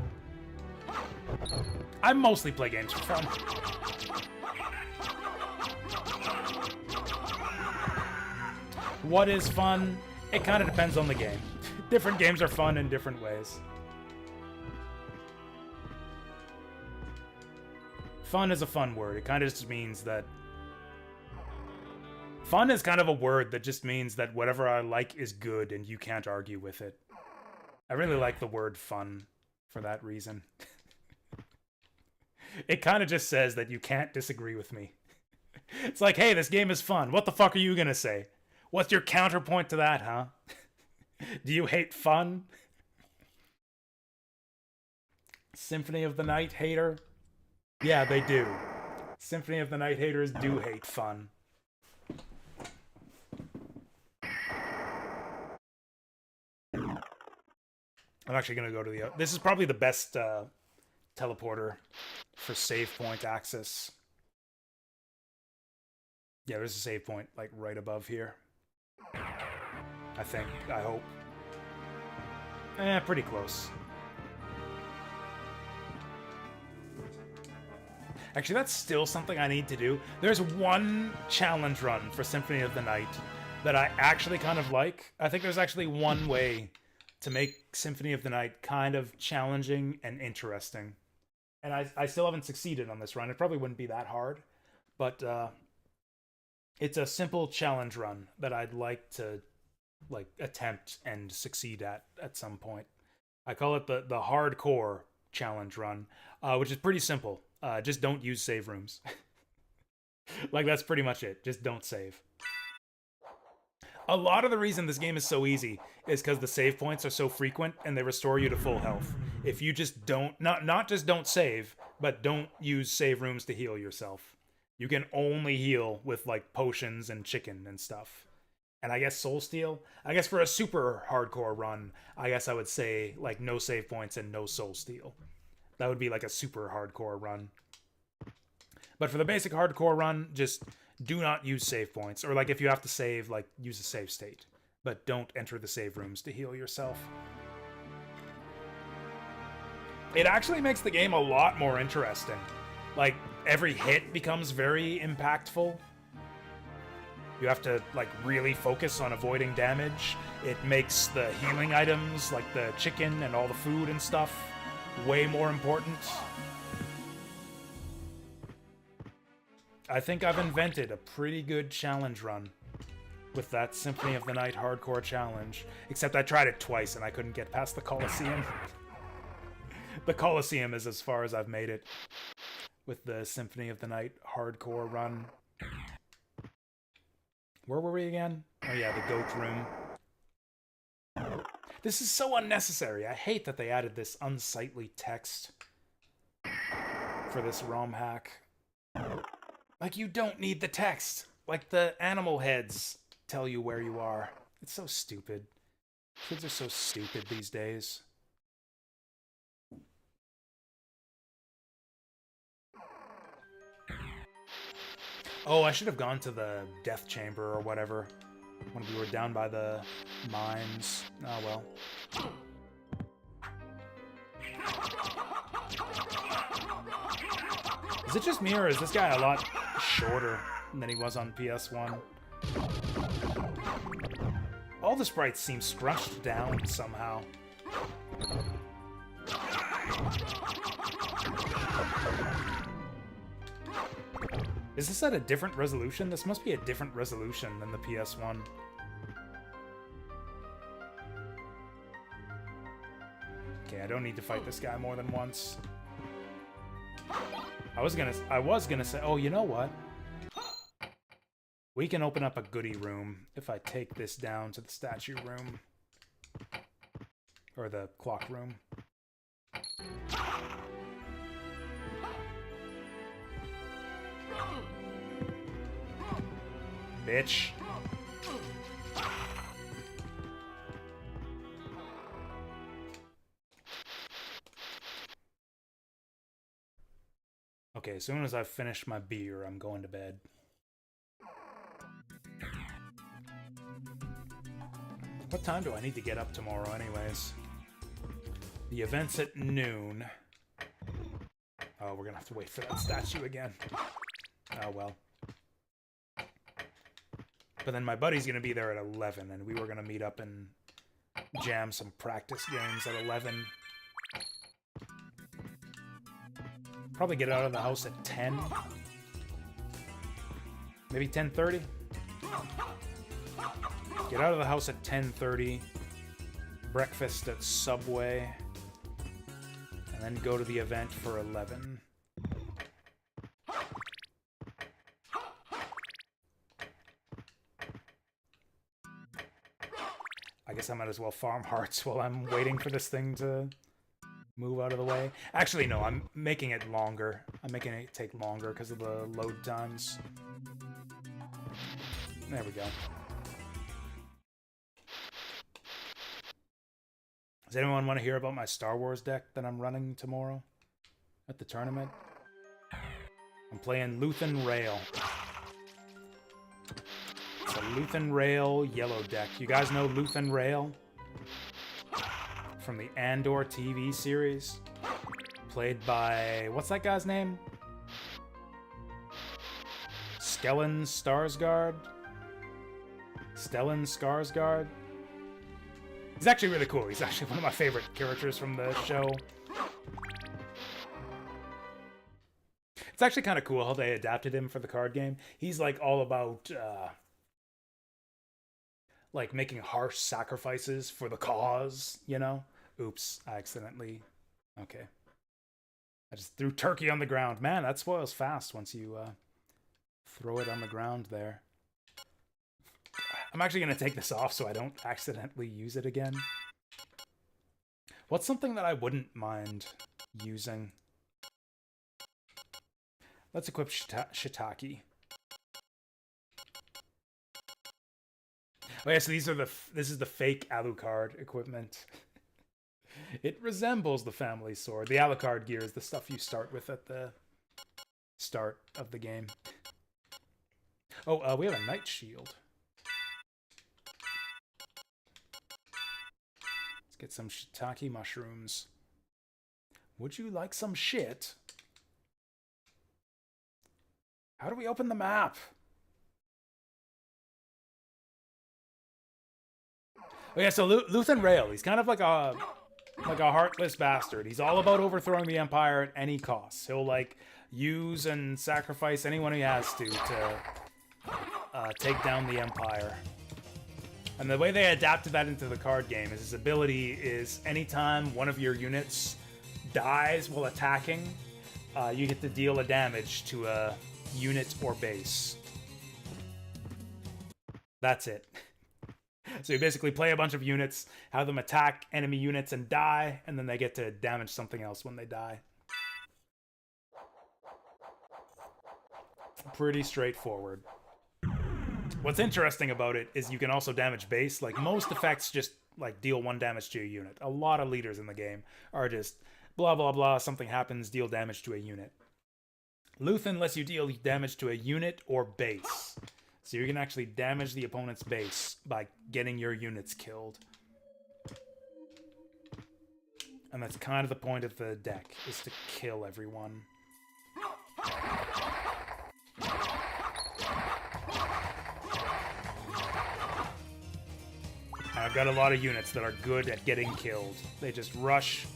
I mostly play games for fun. What is fun? It kind of depends on the game. Different games are fun in different ways. Fun is a fun word. It kind of just means that... Fun is kind of a word that just means that whatever I like is good and you can't argue with it. I really like the word fun for that reason. It kind of just says that you can't disagree with me. It's like, hey, this game is fun. What the fuck are you gonna say? What's your counterpoint to that, huh? Do you hate fun? Symphony of the Night hater? Yeah, they do. Symphony of the Night haters do hate fun. I'm actually gonna go to the... This is probably the best teleporter for save point access. Yeah, there's a save point, like, right above here. I think. I hope. Pretty close. Actually, that's still something I need to do. There's one challenge run for Symphony of the Night that I actually kind of like. I think there's actually one way to make Symphony of the Night kind of challenging and interesting. And I still haven't succeeded on this run. It probably wouldn't be that hard. But it's a simple challenge run that I'd like to attempt and succeed at some point. I call it the hardcore challenge run, which is pretty simple. Just don't use save rooms. Like, that's pretty much it. Just don't save. A lot of the reason this game is so easy is because the save points are so frequent and they restore you to full health. If you just don't, not just don't save, but don't use save rooms to heal yourself. You can only heal with, like, potions and chicken and stuff. And I guess Soul Steal? I guess for a super hardcore run, I guess I would say, like, no save points and no Soul Steal. That would be, like, a super hardcore run. But for the basic hardcore run, just do not use save points. Or, like, if you have to save, like, use a save state. But don't enter the save rooms to heal yourself. It actually makes the game a lot more interesting. Like, every hit becomes very impactful. You have to, like, really focus on avoiding damage. It makes the healing items, like the chicken and all the food and stuff, way more important. I think I've invented a pretty good challenge run with that Symphony of the Night hardcore challenge. Except I tried it twice and I couldn't get past the Colosseum. The Colosseum is as far as I've made it with the Symphony of the Night hardcore run. Where were we again? Oh yeah, the goat room. This is so unnecessary. I hate that they added this unsightly text for this ROM hack. Like, you don't need the text. Like, the animal heads tell you where you are. It's so stupid. Kids are so stupid these days. Oh, I should have gone to the death chamber or whatever when we were down by the mines. Oh, well. Is it just me, or is this guy a lot shorter than he was on PS1? All the sprites seem scrunched down somehow. Is this at a different resolution? This must be a different resolution than the PS1. Okay, I don't need to fight this guy more than once. I was gonna say, oh, you know what? We can open up a goodie room if I take this down to the statue room. Or the clock room. Bitch. Okay, as soon as I've finished my beer, I'm going to bed. What time do I need to get up tomorrow anyways? The event's at noon. Oh, we're gonna have to wait for that statue again. Oh, well. But then my buddy's going to be there at 11, and we were going to meet up and jam some practice games at 11. Probably get out of the house at 10. Maybe 10:30. Get out of the house at 10:30. Breakfast at Subway. And then go to the event for 11. I guess I might as well farm hearts while I'm waiting for this thing to move out of the way. Actually, no, I'm making it longer. I'm making it take longer because of the load times. There we go. Does anyone want to hear about my Star Wars deck that I'm running tomorrow at the tournament? I'm playing Luthen Rail. It's a Luthen Rail yellow deck. You guys know Luthen Rail? From the Andor TV series. Played by... what's that guy's name? Stellan Skarsgård? Stellan Skarsgård? He's actually really cool. He's actually one of my favorite characters from the show. It's actually kind of cool how they adapted him for the card game. He's like all about like making harsh sacrifices for the cause, you know? Oops, I accidentally... okay. I just threw turkey on the ground. Man, that spoils fast once you throw it on the ground there. I'm actually going to take this off so I don't accidentally use it again. What's something that I wouldn't mind using? Let's equip Shiitake. Oh yeah, so this is the fake Alucard equipment. It resembles the family sword. The Alucard gear is the stuff you start with at the start of the game. Oh, we have a Knight Shield. Get some shiitake mushrooms. Would you like some shit? How do we open the map? Oh yeah, so Luthen Rail, he's kind of like a heartless bastard. He's all about overthrowing the Empire at any cost. He'll like use and sacrifice anyone he has to take down the Empire. And the way they adapted that into the card game is his ability is anytime one of your units dies while attacking, you get to deal a damage to a unit or base. That's it. So you basically play a bunch of units, have them attack enemy units and die, and then they get to damage something else when they die. Pretty straightforward. What's interesting about it is you can also damage base. Like, most effects just, like, deal 1 damage to a unit. A lot of leaders in the game are just blah, blah, blah, something happens, deal damage to a unit. Luthen lets you deal damage to a unit or base. So you can actually damage the opponent's base by getting your units killed. And that's kind of the point of the deck, is to kill everyone. I've got a lot of units that are good at getting killed. They just rush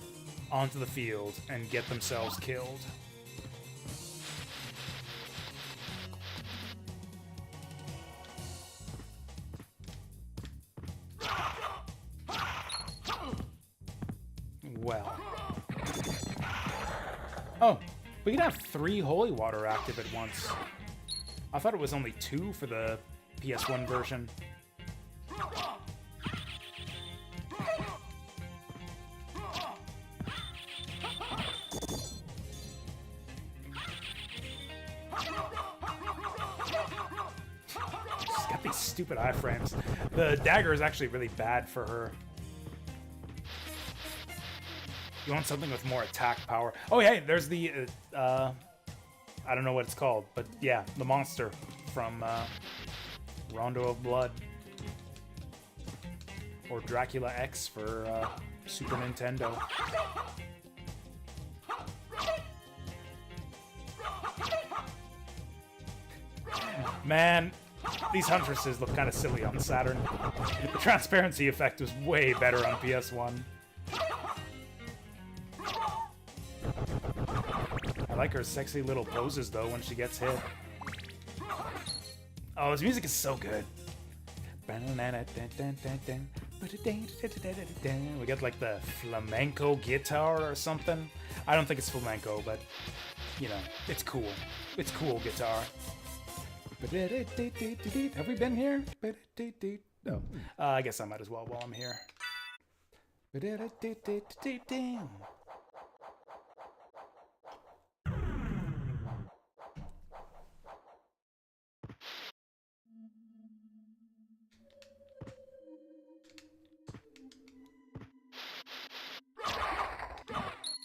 onto the field and get themselves killed. Well. Oh, we can have 3 holy water active at once. I thought it was only 2 for the PS1 version. She's got these stupid iframes. The dagger is actually really bad for her. You want something with more attack power. Oh, hey, there's the, I don't know what it's called, but yeah, the monster from Rondo of Blood. Or Dracula X for Super Nintendo. Man, these Huntresses look kind of silly on the Saturn. The transparency effect was way better on PS1. I like her sexy little poses, though, when she gets hit. Oh, this music is so good. We got like the flamenco guitar or something. I don't think it's flamenco, but you know, it's cool. It's cool guitar. Have we been here? No. I guess I might as well while I'm here.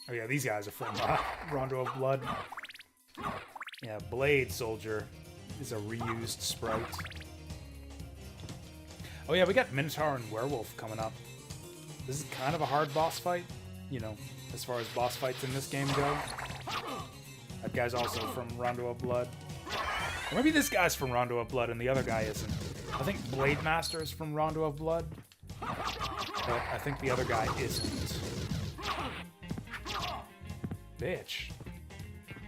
Oh yeah, these guys are from Rondo of Blood. Yeah, Blade Soldier is a reused sprite. Oh yeah, we got Minotaur and Werewolf coming up. This is kind of a hard boss fight, you know, as far as boss fights in this game go. That guy's also from Rondo of Blood. Or maybe this guy's from Rondo of Blood and the other guy isn't. I think Blade Master is from Rondo of Blood, but I think the other guy isn't. Bitch.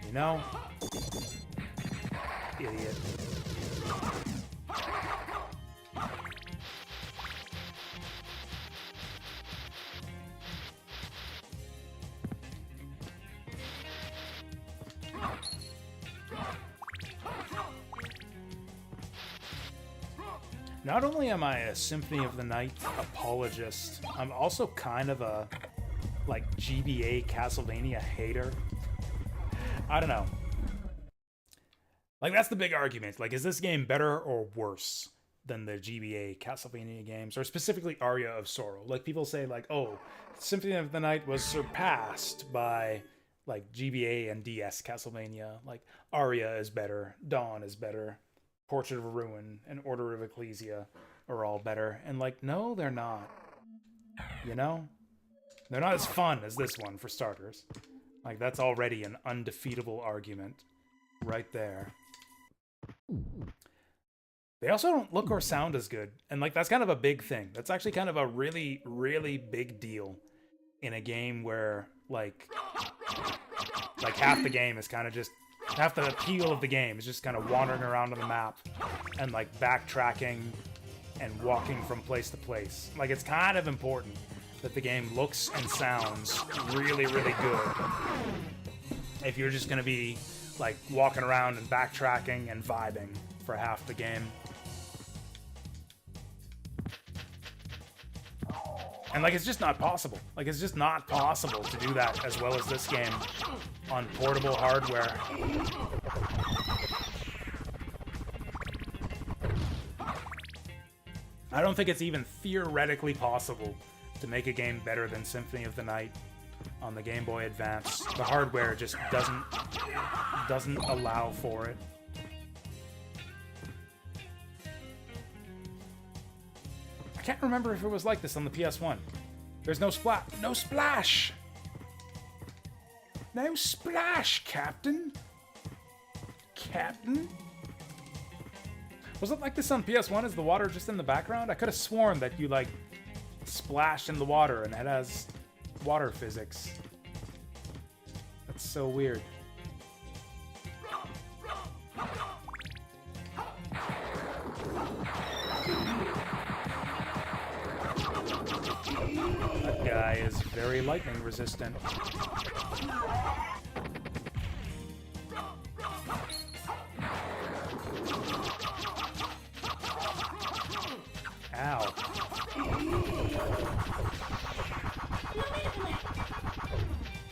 You know? Idiot. Not only am I a Symphony of the Night apologist, I'm also kind of a, like, GBA Castlevania hater. I don't know. Like, that's the big argument. Like, is this game better or worse than the GBA Castlevania games? Or specifically Aria of Sorrow? Like, people say, like, oh, Symphony of the Night was surpassed by, like, GBA and DS Castlevania. Like, Aria is better, Dawn is better, Portrait of a Ruin and Order of Ecclesia are all better. And, like, no, they're not. You know? They're not as fun as this one, for starters. Like, that's already an undefeatable argument right there. They also don't look or sound as good. And, like, that's kind of a big thing. That's actually kind of a really, really big deal in a game where, like half the game is kind of just... Half the appeal of the game is just kind of wandering around on the map and, like, backtracking and walking from place to place. Like, it's kind of important that the game looks and sounds really, really good. If you're just gonna be, like, walking around and backtracking and vibing for half the game. And, like, it's just not possible. Like, it's just not possible to do that as well as this game on portable hardware. I don't think it's even theoretically possible to make a game better than Symphony of the Night on the Game Boy Advance. The hardware just doesn't allow for it. I can't remember if it was like this on the PS1. There's no splash. No splash! No splash, Captain! Captain? Was it like this on PS1? Is the water just in the background? I could have sworn that you, like, splash in the water and it has water physics. That's so weird. That guy is very lightning resistant. Ow.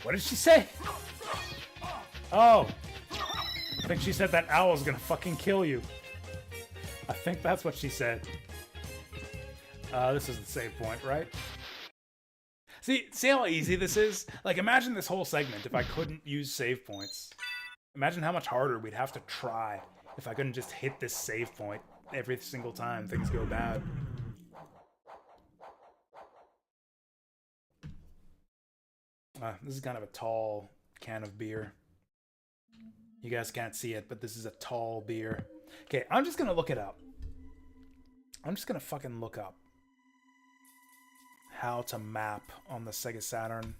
What did she say? Oh. I think she said that owl's gonna fucking kill you. I think that's what she said. This is the save point, right? See how easy this is? Like, imagine this whole segment if I couldn't use save points. Imagine how much harder we'd have to try if I couldn't just hit this save point every single time things go bad. This is kind of a tall can of beer. You guys can't see it, but this is a tall beer. Okay, I'm just gonna look it up. I'm just gonna fucking look up how to map on the Sega Saturn.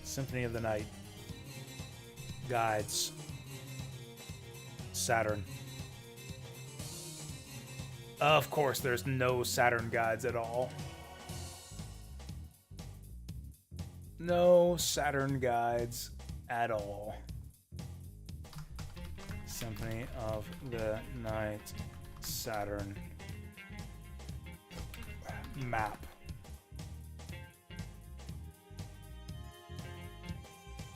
Symphony of the Night. Guides. Saturn. Of course, there's no Saturn guides at all. No Saturn guides at all. Symphony of the Night Saturn map.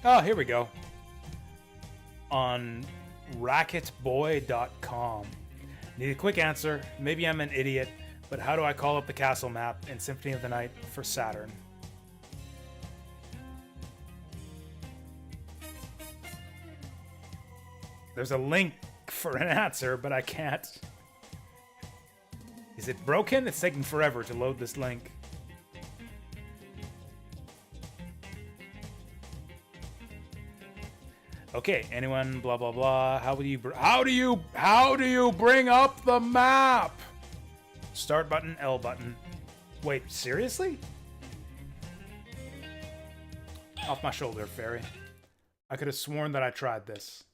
Oh, here we go. On racketboy.com. Need a quick answer. Maybe I'm an idiot, but how do I call up the castle map in Symphony of the Night for Saturn? There's a link for an answer, but I can't. Is it broken? It's taking forever to load this link. Okay, anyone, blah blah blah. How do you bring up the map? Start button, L button. Wait, seriously? Off my shoulder, fairy. I could have sworn that I tried this.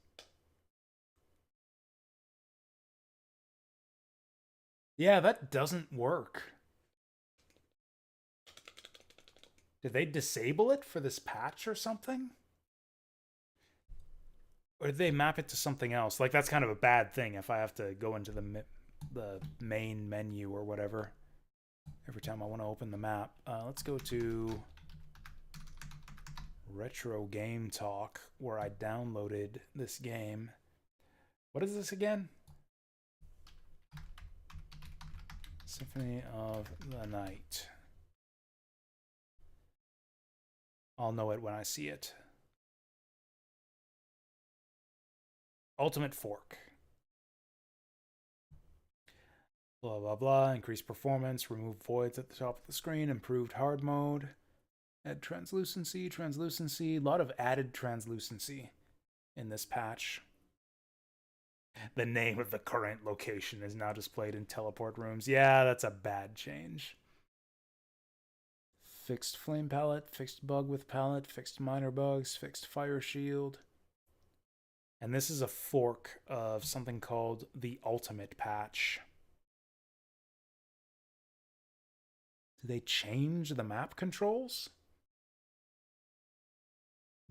Yeah, that doesn't work. Did they disable it for this patch or something? Or did they map it to something else? Like, that's kind of a bad thing if I have to go into the main menu or whatever every time I want to open the map. Let's go to Retro Game Talk, where I downloaded this game. What is this again? Symphony of the Night. I'll know it when I see it. Ultimate Fork. Blah, blah, blah. Increase performance. Remove voids at the top of the screen. Improved hard mode. Add translucency. Translucency. A lot of added translucency in this patch. The name of the current location is now displayed in teleport rooms. Yeah, that's a bad change. Fixed flame palette. Fixed bug with palette. Fixed minor bugs. Fixed fire shield. And this is a fork of something called the Ultimate Patch. Did they change the map controls?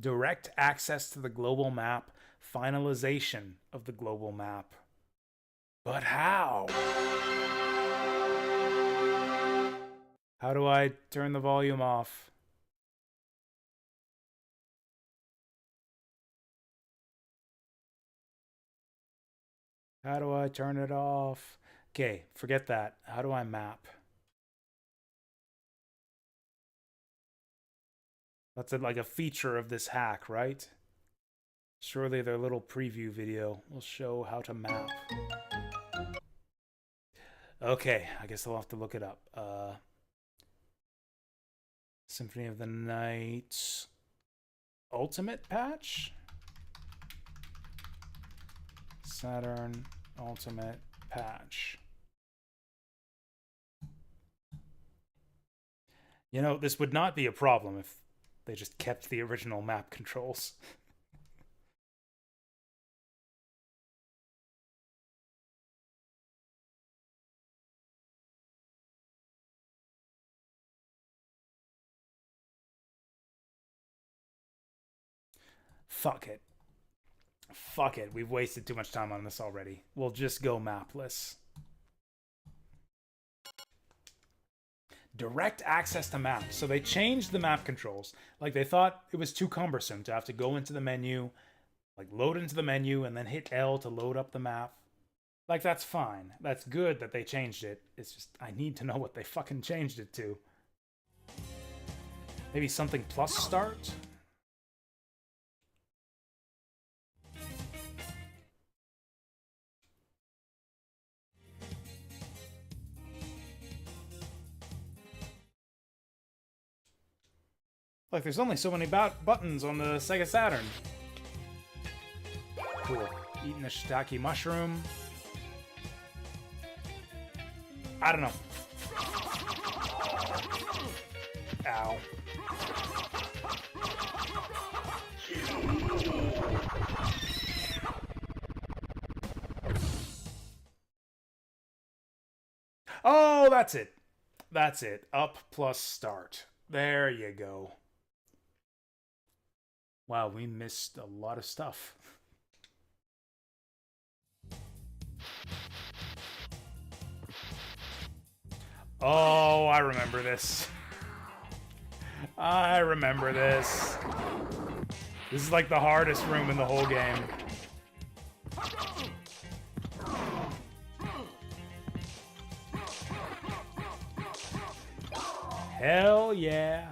Direct access to the global map. Finalization of the global map. But how? How do I turn the volume off? How do I turn it off? Okay, forget that. How do I map? That's like a feature of this hack, right? Surely their little preview video will show how to map. Okay, I guess I'll have to look it up. Symphony of the Night Ultimate Patch? Saturn Ultimate Patch. You know, this would not be a problem if they just kept the original map controls. Fuck it. Fuck it. We've wasted too much time on this already. We'll just go mapless. Direct access to maps. So they changed the map controls. Like, they thought it was too cumbersome to have to go into the menu, like load into the menu and then hit L to load up the map. Like, that's fine. That's good that they changed it. It's just, I need to know what they fucking changed it to. Maybe something plus start? Like, there's only so many buttons on the Sega Saturn. Cool. Eating a shiitake mushroom. I don't know. Ow. Oh, that's it. That's it. Up plus start. There you go. Wow, we missed a lot of stuff. Oh, I remember this. I remember this. This is like the hardest room in the whole game. Hell yeah.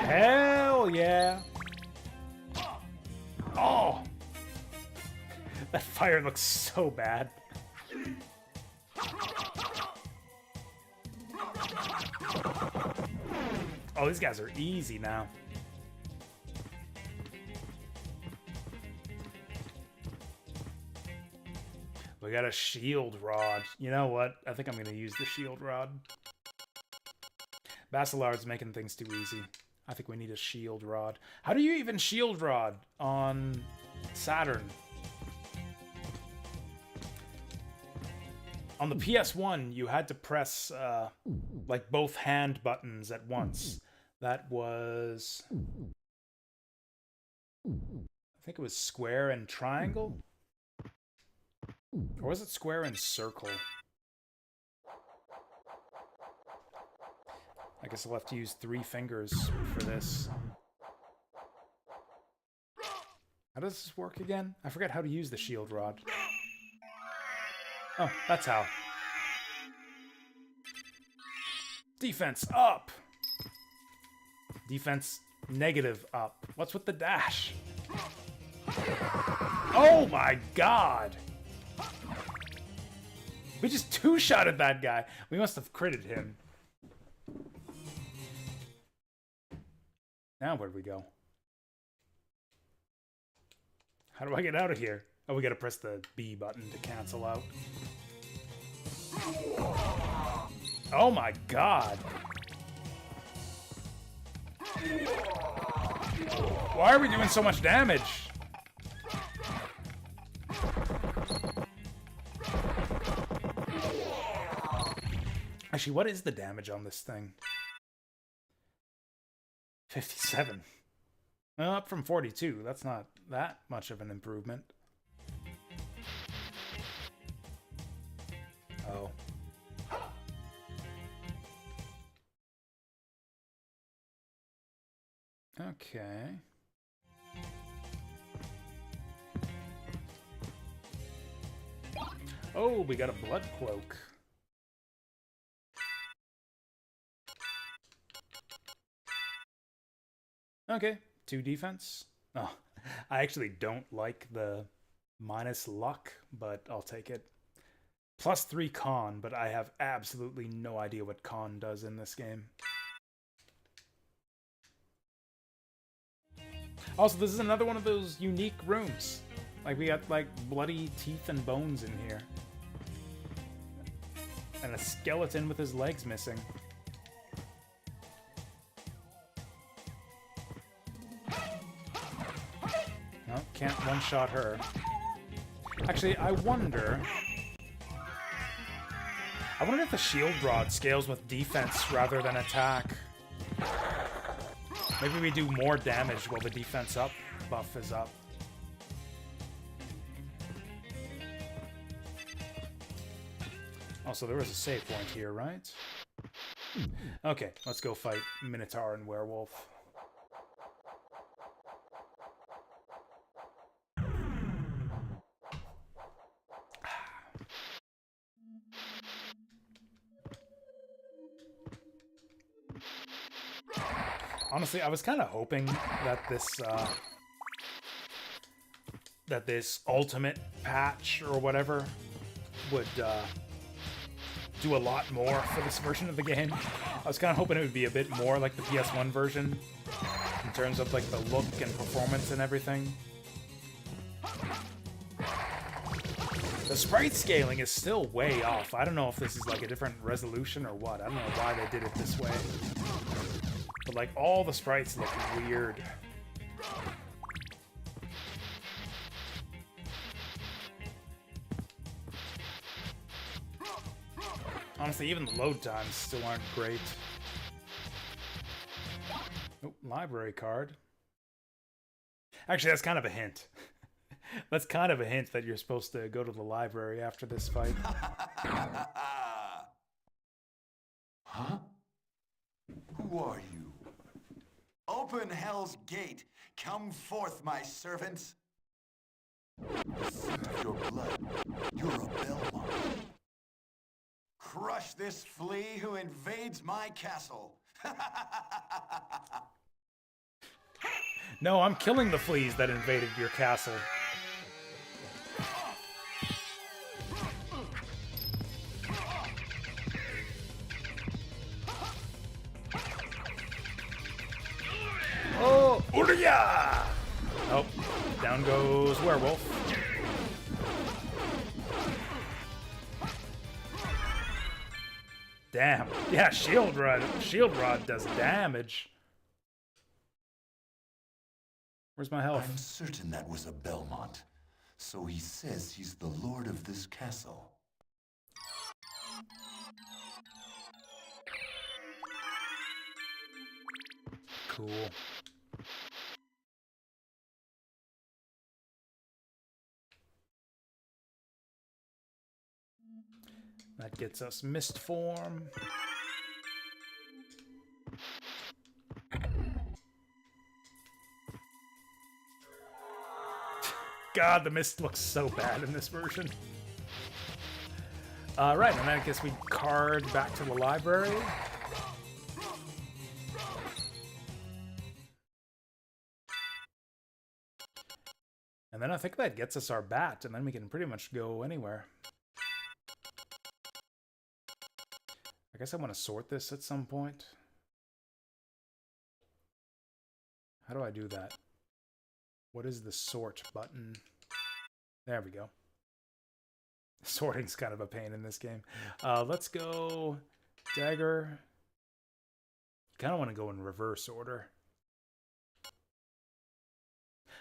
Hell yeah. Oh. That fire looks so bad. Oh, these guys are easy now. We got a shield rod. You know what? I think I'm going to use the shield rod. Basilard's making things too easy. I think we need a shield rod. How do you even shield rod on Saturn? On the PS1, you had to press like both hand buttons at once. That was... I think it was square and triangle? Or was it square and circle? I guess I'll have to use 3 fingers for this. How does this work again? I forget how to use the shield rod. Oh, that's how. Defense up! Defense negative up. What's with the dash? Oh my god! We just two-shotted that guy. We must have critted him. Now where'd we go? How do I get out of here? Oh, we gotta press the B button to cancel out. Oh my god! Why are we doing so much damage? Actually, what is the damage on this thing? 57. Well, up from 42. That's not that much of an improvement. Oh. Okay. Oh, we got a blood cloak. Okay, 2 defense. Oh, I actually don't like the minus luck, but I'll take it. Plus 3 con, but I have absolutely no idea what con does in this game. Also, this is another one of those unique rooms. Like, we got, like, bloody teeth and bones in here. And a skeleton with his legs missing. No, can't one-shot her. Actually, I wonder if the shield rod scales with defense rather than attack. Maybe we do more damage while the defense up buff is up. Also, there was a save point here, right? Okay, let's go fight Minotaur and Werewolf. Honestly, I was kind of hoping that this ultimate patch or whatever would do a lot more for this version of the game. I was kind of hoping it would be a bit more like the PS1 version in terms of like the look and performance and everything. The sprite scaling is still way off. I don't know if this is like a different resolution or what. I don't know why they did it this way. But like all the sprites look weird. Honestly, even the load times still aren't great. Oh, library card. Actually, that's kind of a hint. That's kind of a hint that you're supposed to go to the library after this fight. Huh? Who are you? Open Hell's Gate. Come forth, my servants. The scent of your blood. You're a Belmont. Crush this flea who invades my castle. No, I'm killing the fleas that invaded your castle. Oh, Urya! Oh, down goes Werewolf. Damn. Yeah, Shield Rod does damage. Where's my health? I'm certain that was a Belmont. So he says he's the lord of this castle. Cool. That gets us Mist Form. God, the mist looks so bad in this version. Right, and then I guess we card back to the library. And then I think that gets us our bat, and then we can pretty much go anywhere. I guess I want to sort this at some point. How do I do that? What is the sort button? There we go. Sorting's kind of a pain in this game. Let's go dagger. Kind of want to go in reverse order.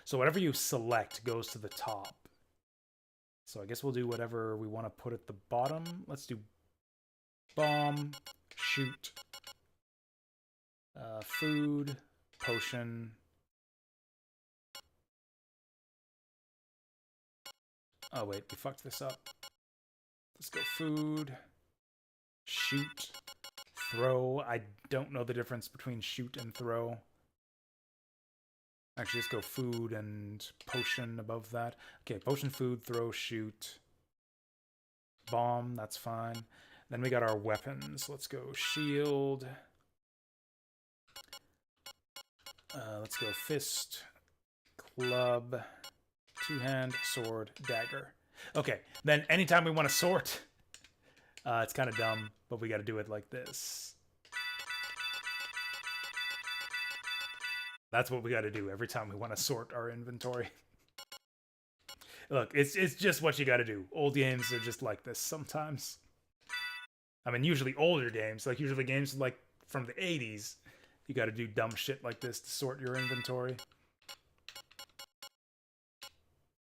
So whatever you select goes to the top. So I guess we'll do whatever we want to put at the bottom. Let's do bomb, shoot, food, potion. Oh wait, we fucked this up. Let's go food, shoot, throw. I don't know the difference between shoot and throw. Actually, let's go food and potion above that. Okay, potion, food, throw, shoot. Bomb, that's fine. Then we got our weapons. Let's go shield. Let's go fist, club, two-hand, sword, dagger. Okay, then anytime we want to sort, it's kind of dumb, but we got to do it like this. That's what we got to do every time we want to sort our inventory. Look, it's just what you got to do. Old games are just like this sometimes. I mean, usually older games, like usually games like from the 80s, you got to do dumb shit like this to sort your inventory.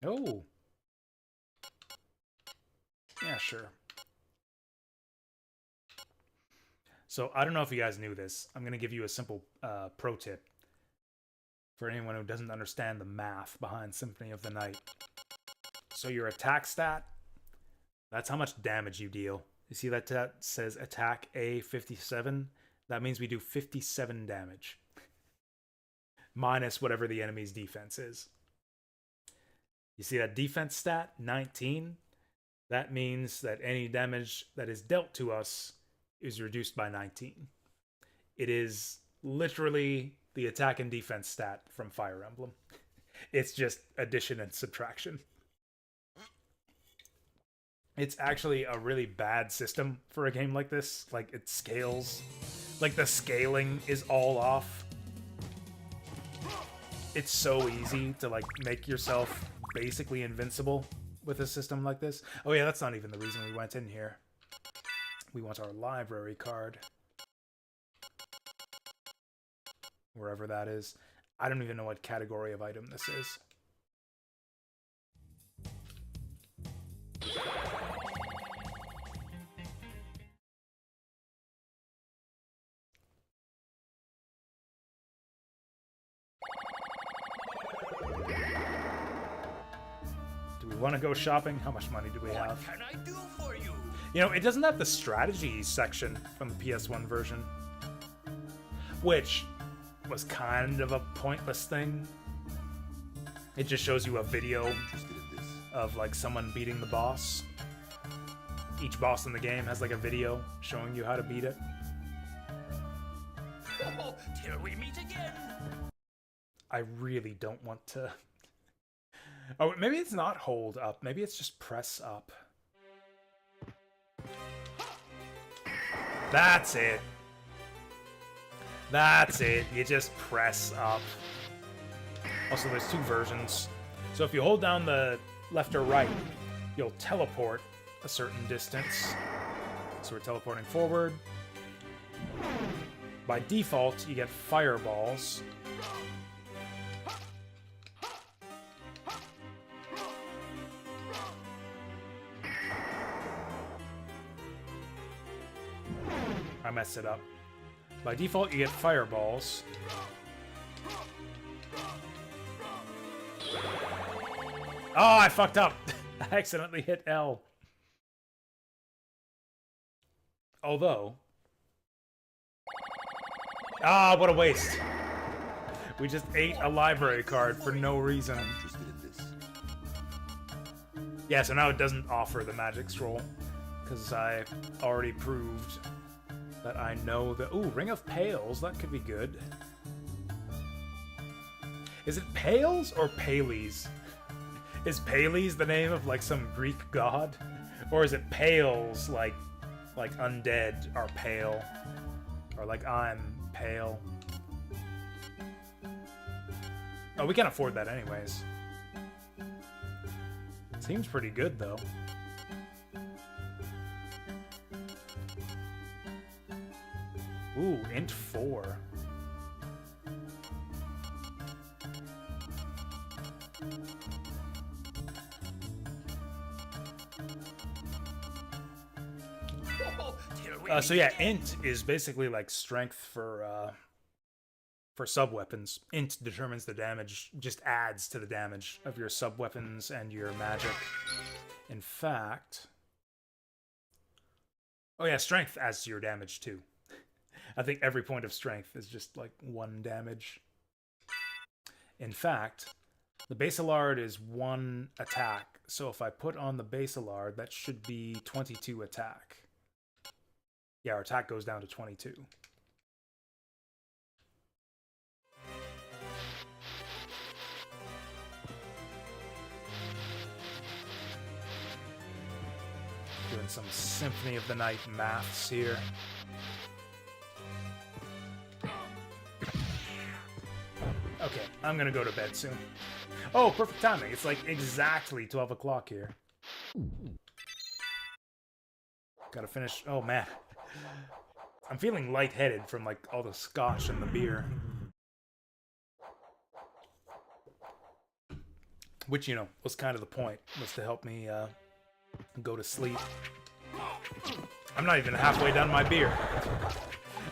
Oh. Yeah, sure. So I don't know if you guys knew this. I'm going to give you a simple pro tip for anyone who doesn't understand the math behind Symphony of the Night. So your attack stat, that's how much damage you deal. You see that says attack A57? That means we do 57 damage. Minus whatever the enemy's defense is. You see that defense stat, 19? That means that any damage that is dealt to us is reduced by 19. It is literally the attack and defense stat from Fire Emblem. It's just addition and subtraction. It's actually a really bad system for a game like this. Like, it scales. Like, the scaling is all off. It's so easy to, like, make yourself basically invincible with a system like this. Oh yeah, that's not even the reason we went in here. We want our library card. Wherever that is. I don't even know what category of item this is. Do we want to go shopping? How much money do we have? What can I do for you? You know, it doesn't have the strategy section from the PS1 version, which was kind of a pointless thing. It just shows you a video of, like, someone beating the boss. Each boss in the game has, like, a video showing you how to beat it. Oh, till we meet again. I really don't want to... Oh, maybe it's not hold up. Maybe it's just press up. That's it. That's it. You just press up. Also, there's 2 versions. So if you hold down the left or right, you'll teleport a certain distance. So we're teleporting forward. By default, you get fireballs. I messed it up. By default, you get fireballs. Oh, I fucked up. I accidentally hit L. Although... Ah, what a waste. We just ate a library card for no reason. Yeah, so now it doesn't offer the magic scroll. Because I already proved that I know the... Ooh, Ring of Pails. That could be good. Is it Pails or Pales? Is Pales the name of, like, some Greek god? Or is it Pales, like undead are pale? Or like I'm pale? Oh, we can't afford that anyways. Seems pretty good, though. Ooh, int 4. So yeah, int is basically like strength for sub-weapons. Int determines the damage, just adds to the damage of your sub-weapons and your magic. In fact... Oh yeah, strength adds to your damage too. I think every point of strength is just like 1 damage. In fact, the Basilard is 1 attack, so if I put on the Basilard, that should be 22 attack. Yeah, our attack goes down to 22. Doing some Symphony of the Night maths here. Okay, I'm gonna go to bed soon. Oh, perfect timing. It's like exactly 12 o'clock here. Gotta finish. Oh, man. I'm feeling lightheaded from, like, all the scotch and the beer. Which, you know, was kind of the point. Was to help me go to sleep. I'm not even halfway done my beer.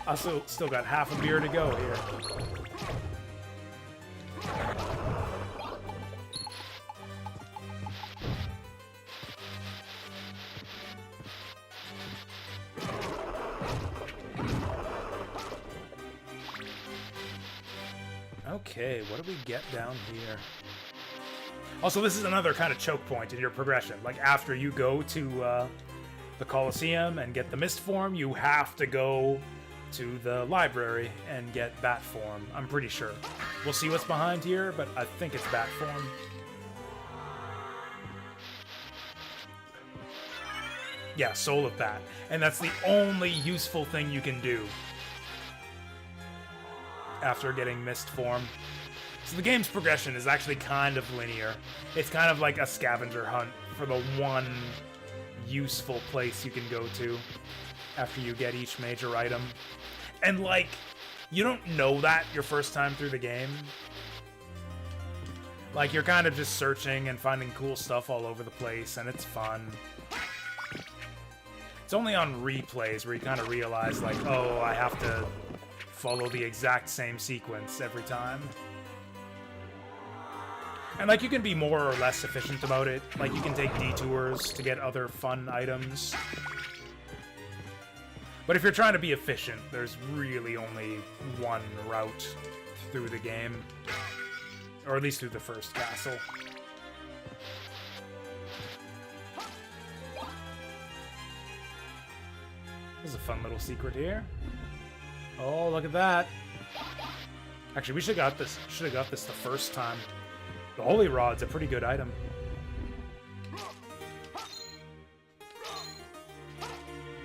I still got half a beer to go here. Okay, what do we get down here? Also, this is another kind of choke point in your progression. Like, after you go to the Colosseum and get the Mist form, you have to go to the library and get Bat form. I'm pretty sure. We'll see what's behind here, but I think it's Bat form. Yeah, Soul of Bat. And that's the only useful thing you can do after getting Mist Form. So the game's progression is actually kind of linear. It's kind of like a scavenger hunt for the one useful place you can go to after you get each major item. And, like, you don't know that your first time through the game. Like, you're kind of just searching and finding cool stuff all over the place, and it's fun. It's only on replays where you kind of realize, like, oh, I have to follow the exact same sequence every time. And, like, you can be more or less efficient about it. Like, you can take detours to get other fun items. But if you're trying to be efficient, there's really only one route through the game. Or at least through the first castle. There's a fun little secret here. Oh, look at that. Actually, we should have got this. Should have got this the first time. The Holy Rod's a pretty good item.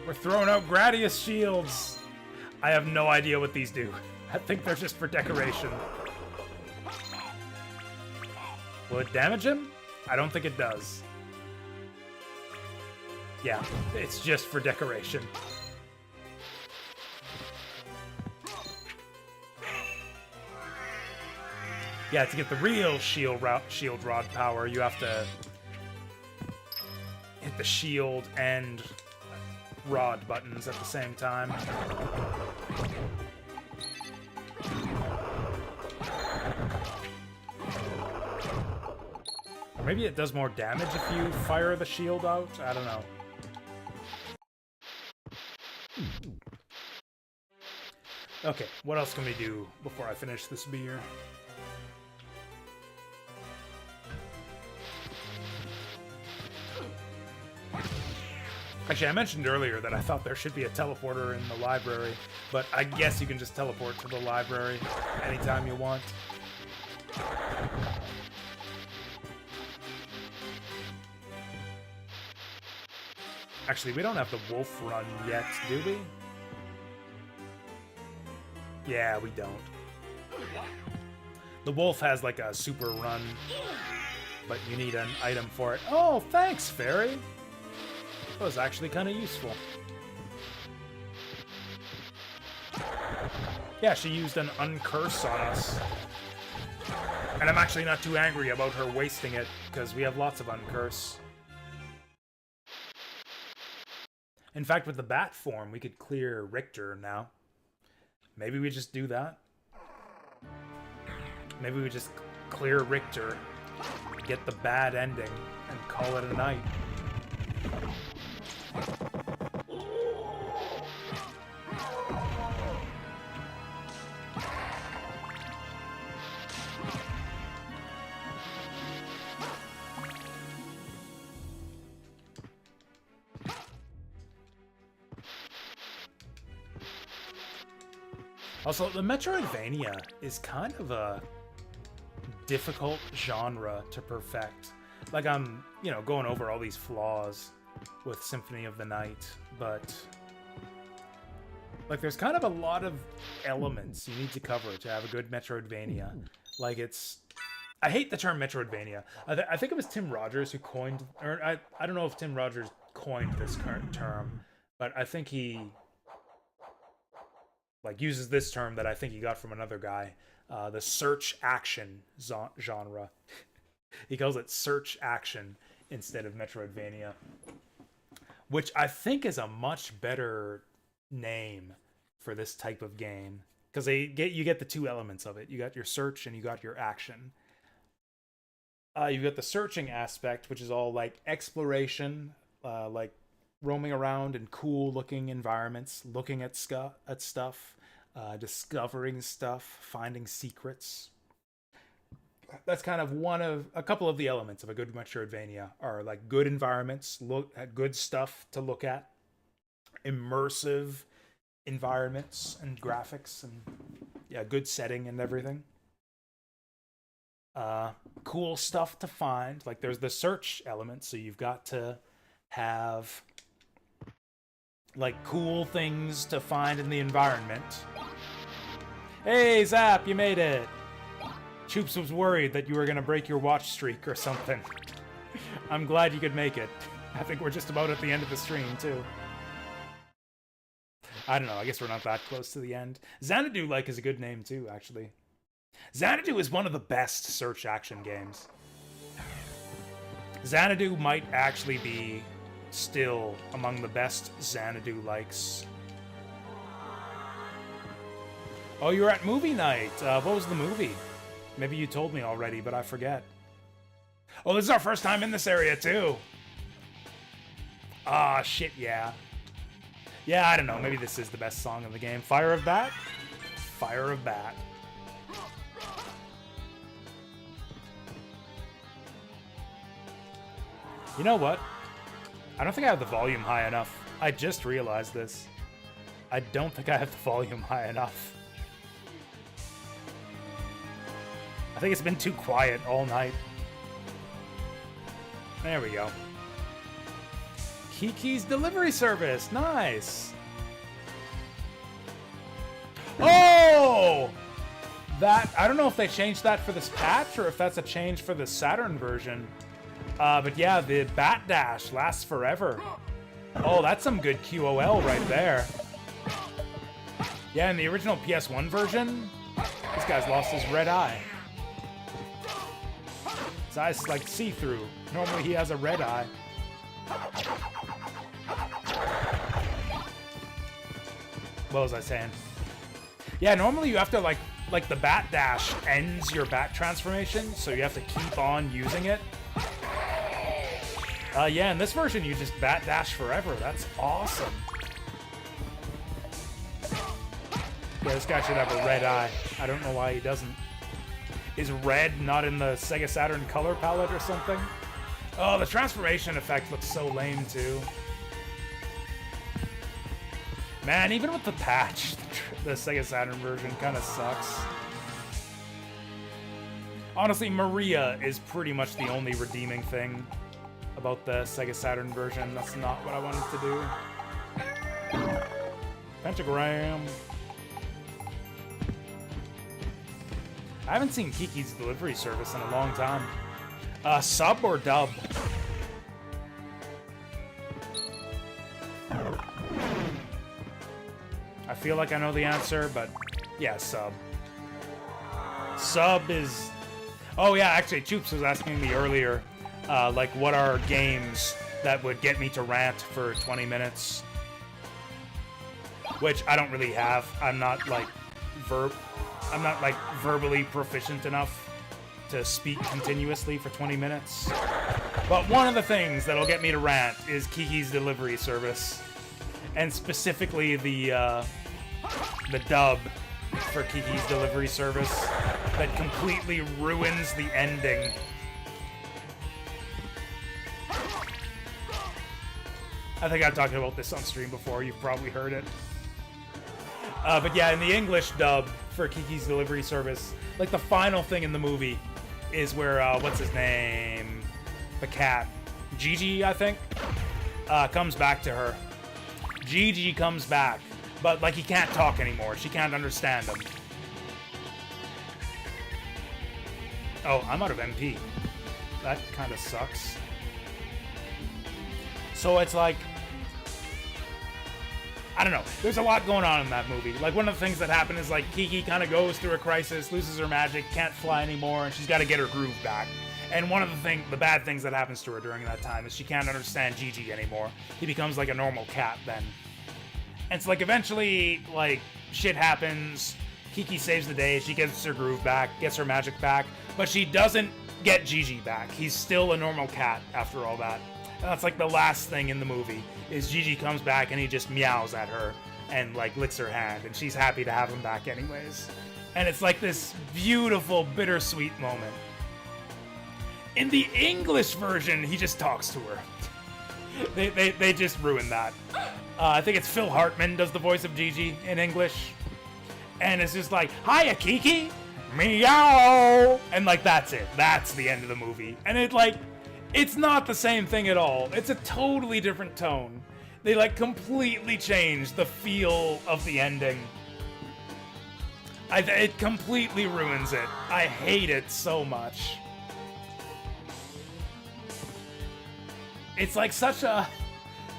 We're throwing out Gradius shields. I have no idea what these do. I think they're just for decoration. Will it damage him? I don't think it does. Yeah, it's just for decoration. Yeah, to get the real shield rod power, you have to hit the shield and rod buttons at the same time. Or maybe it does more damage if you fire the shield out? I don't know. Okay, what else can we do before I finish this beer? Actually, I mentioned earlier that I thought there should be a teleporter in the library, but I guess you can just teleport to the library anytime you want. Actually, we don't have the wolf run yet, do we? Yeah, we don't. The wolf has like a super run, but you need an item for it. Oh, thanks, fairy! That was actually kind of useful. Yeah, she used an uncurse on us. And I'm actually not too angry about her wasting it, because we have lots of uncurse. In fact, with the bat form, we could clear Richter now. Maybe we just do that. Maybe we just clear Richter, get the bad ending, and call it a night. Also, the Metroidvania is kind of a difficult genre to perfect. Like, I'm, going over all these flaws with Symphony of the Night, but like, there's kind of a lot of elements you need to cover to have a good Metroidvania. Like, I hate the term Metroidvania. I think it was Tim Rogers who coined, or I don't know if Tim Rogers coined this current term, but I think he uses this term that I think he got from another guy, the search action genre. He calls it search action instead of Metroidvania, which I think is a much better name for this type of game, because you get the two elements of it. You got your search and you got your action. You've got the searching aspect, which is all like exploration, like roaming around in cool looking environments, looking at stuff, discovering stuff, finding secrets. That's kind of a couple of the elements of a good Metroidvania are like good environments, look at good stuff to look at, immersive environments and graphics, and good setting and everything. Cool stuff to find. Like, there's the search element, so you've got to have like cool things to find in the environment. Hey, Zap, you made it. Choops was worried that you were gonna break your watch streak or something. I'm glad you could make it. I think we're just about at the end of the stream, too. I don't know, I guess we're not that close to the end. Xanadu like is a good name, too, actually. Xanadu is one of the best search action games. Xanadu might actually be still among the best Xanadu likes. Oh, you were at movie night. What was the movie? Maybe you told me already, but I forget. Oh, this is our first time in this area, too. Ah, shit, yeah. Yeah, I don't know. Maybe this is the best song of the game. Fire of Bat? Fire of Bat. You know what? I don't think I have the volume high enough. I just realized this. I don't think I have the volume high enough. I think it's been too quiet all night. There we go. Kiki's delivery service. Nice. Oh! That, I don't know if they changed that for this patch or if that's a change for the Saturn version. But yeah, the Bat Dash lasts forever. Oh, that's some good QOL right there. Yeah, in the original PS1 version, this guy's lost his red eye. His eye's like see-through. Normally he has a red eye. What was I saying? Yeah, normally you have to like the Bat Dash ends your Bat transformation, so you have to keep on using it. Yeah, in this version you just Bat Dash forever. That's awesome. Yeah, this guy should have a red eye. I don't know why he doesn't. Is red not in the Sega Saturn color palette or something? Oh, the transformation effect looks so lame too. Man, even with the patch, the Sega Saturn version kind of sucks. Honestly, Maria is pretty much the only redeeming thing about the Sega Saturn version. That's not what I wanted to do. Pentagram. I haven't seen Kiki's delivery service in a long time. Sub or dub? I feel like I know the answer, but yeah, sub. Sub is... Oh yeah, actually, Choops was asking me earlier, like, what are games that would get me to rant for 20 minutes? Which I don't really have. I'm not like verbally proficient enough to speak continuously for 20 minutes. But one of the things that'll get me to rant is Kiki's delivery service, and specifically the dub for Kiki's delivery service that completely ruins the ending. I think I've talked about this on stream before. You've probably heard it. But yeah, in the English dub for Kiki's delivery service, like the final thing in the movie is where, what's his name? The cat. Gigi, I think, comes back to her. Gigi comes back, but like he can't talk anymore. She can't understand him. Oh, I'm out of MP. That kind of sucks. So it's like, I don't know. There's a lot going on in that movie. Like, one of the things that happen is, like, Kiki kind of goes through a crisis, loses her magic, can't fly anymore, and she's got to get her groove back. And one of the bad things that happens to her during that time is she can't understand Gigi anymore. He becomes, like, a normal cat then. And it's, like, eventually, like, shit happens. Kiki saves the day. She gets her groove back, gets her magic back. But she doesn't get Gigi back. He's still a normal cat after all that. And that's, like, the last thing in the movie, is Gigi comes back and he just meows at her and, like, licks her hand, and she's happy to have him back anyways. And it's, like, this beautiful, bittersweet moment. In the English version, he just talks to her. They just ruined that. I think it's Phil Hartman does the voice of Gigi in English. And it's just like, hiya, Kiki! Meow! And, like, that's it. That's the end of the movie. And it, like... It's not the same thing at all. It's a totally different tone. They like completely changed the feel of the ending. It completely ruins it. I hate it so much. It's like such a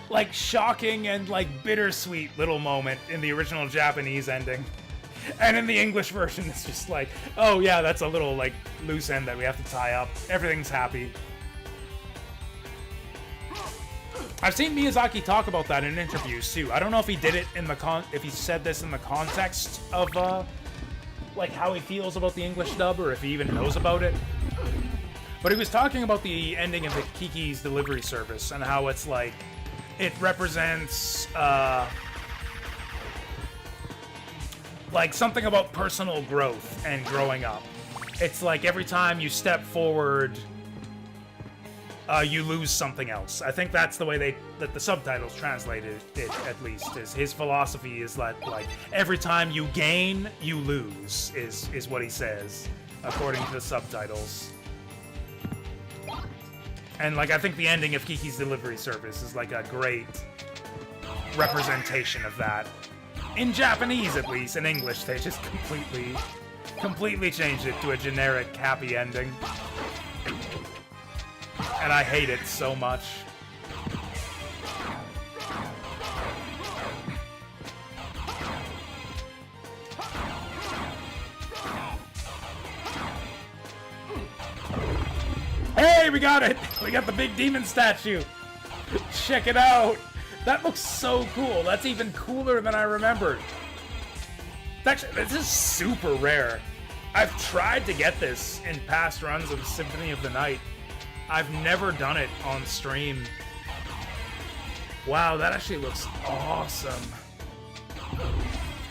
like shocking and like bittersweet little moment in the original Japanese ending. And in the English version, it's just like, oh yeah, that's a little like loose end that we have to tie up. Everything's happy. I've seen Miyazaki talk about that in interviews too. I don't know if he did it in the if he said this in the context of like how he feels about the English dub, or if he even knows about it. But he was talking about the ending of the Kiki's Delivery Service and how it's like it represents like something about personal growth and growing up. It's like every time you step forward, you lose something else. I think that's the way that the subtitles translated it, at least. Is his philosophy is that like every time you gain, you lose is what he says, according to the subtitles. And like I think the ending of Kiki's Delivery Service is like a great representation of that. In Japanese, at least. In English, they just completely changed it to a generic happy ending. And I hate it so much. Hey, we got it! We got the big demon statue! Check it out! That looks so cool. That's even cooler than I remembered. Actually, this is super rare. I've tried to get this in past runs of Symphony of the Night. I've never done it on stream. Wow, that actually looks awesome.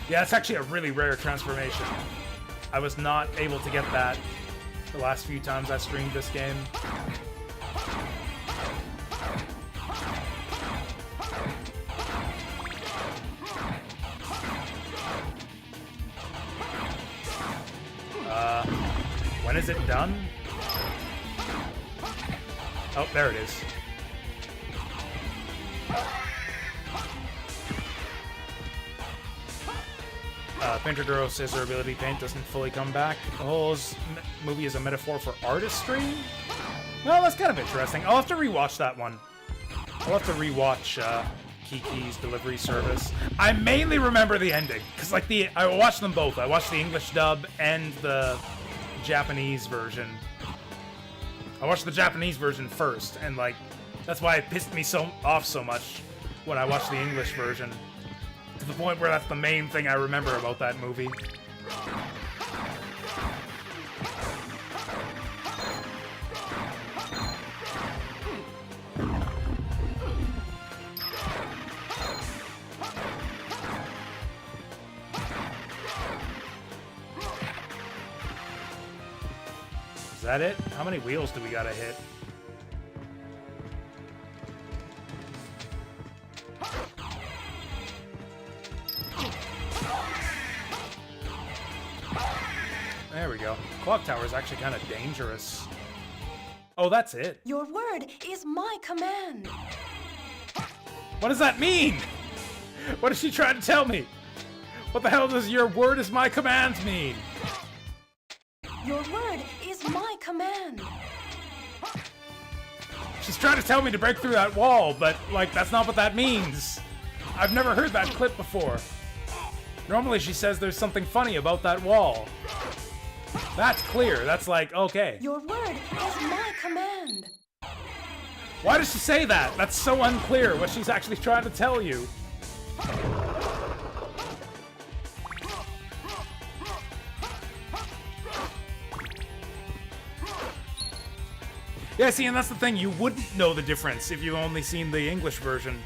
Yeah, it's actually a really rare transformation. I was not able to get that the last few times I streamed this game. When is it done? Oh, there it is. Pinterduro says her ability paint doesn't fully come back. The whole movie is a metaphor for artistry? Well, that's kind of interesting. I'll have to rewatch that one. I'll have to rewatch Kiki's Delivery Service. I mainly remember the ending, because like I watched them both. I watched the English dub and the Japanese version. I watched the Japanese version first, and like that's why it pissed me off so much when I watched the English version. To the point where that's the main thing I remember about that movie. Is that it? How many wheels do we gotta hit? There we go. Clock tower is actually kind of dangerous. Oh, that's it. Your word is my command. What does that mean? What is she trying to tell me? What the hell does your word is my command mean? Your word is my command. She's trying to tell me to break through that wall, but, like, that's not what that means. I've never heard that clip before. Normally she says there's something funny about that wall. That's clear. That's like, okay. Your word is my command. Why does she say that? That's so unclear what she's actually trying to tell you. Yeah, see, and that's the thing. You wouldn't know the difference if you've only seen the English version.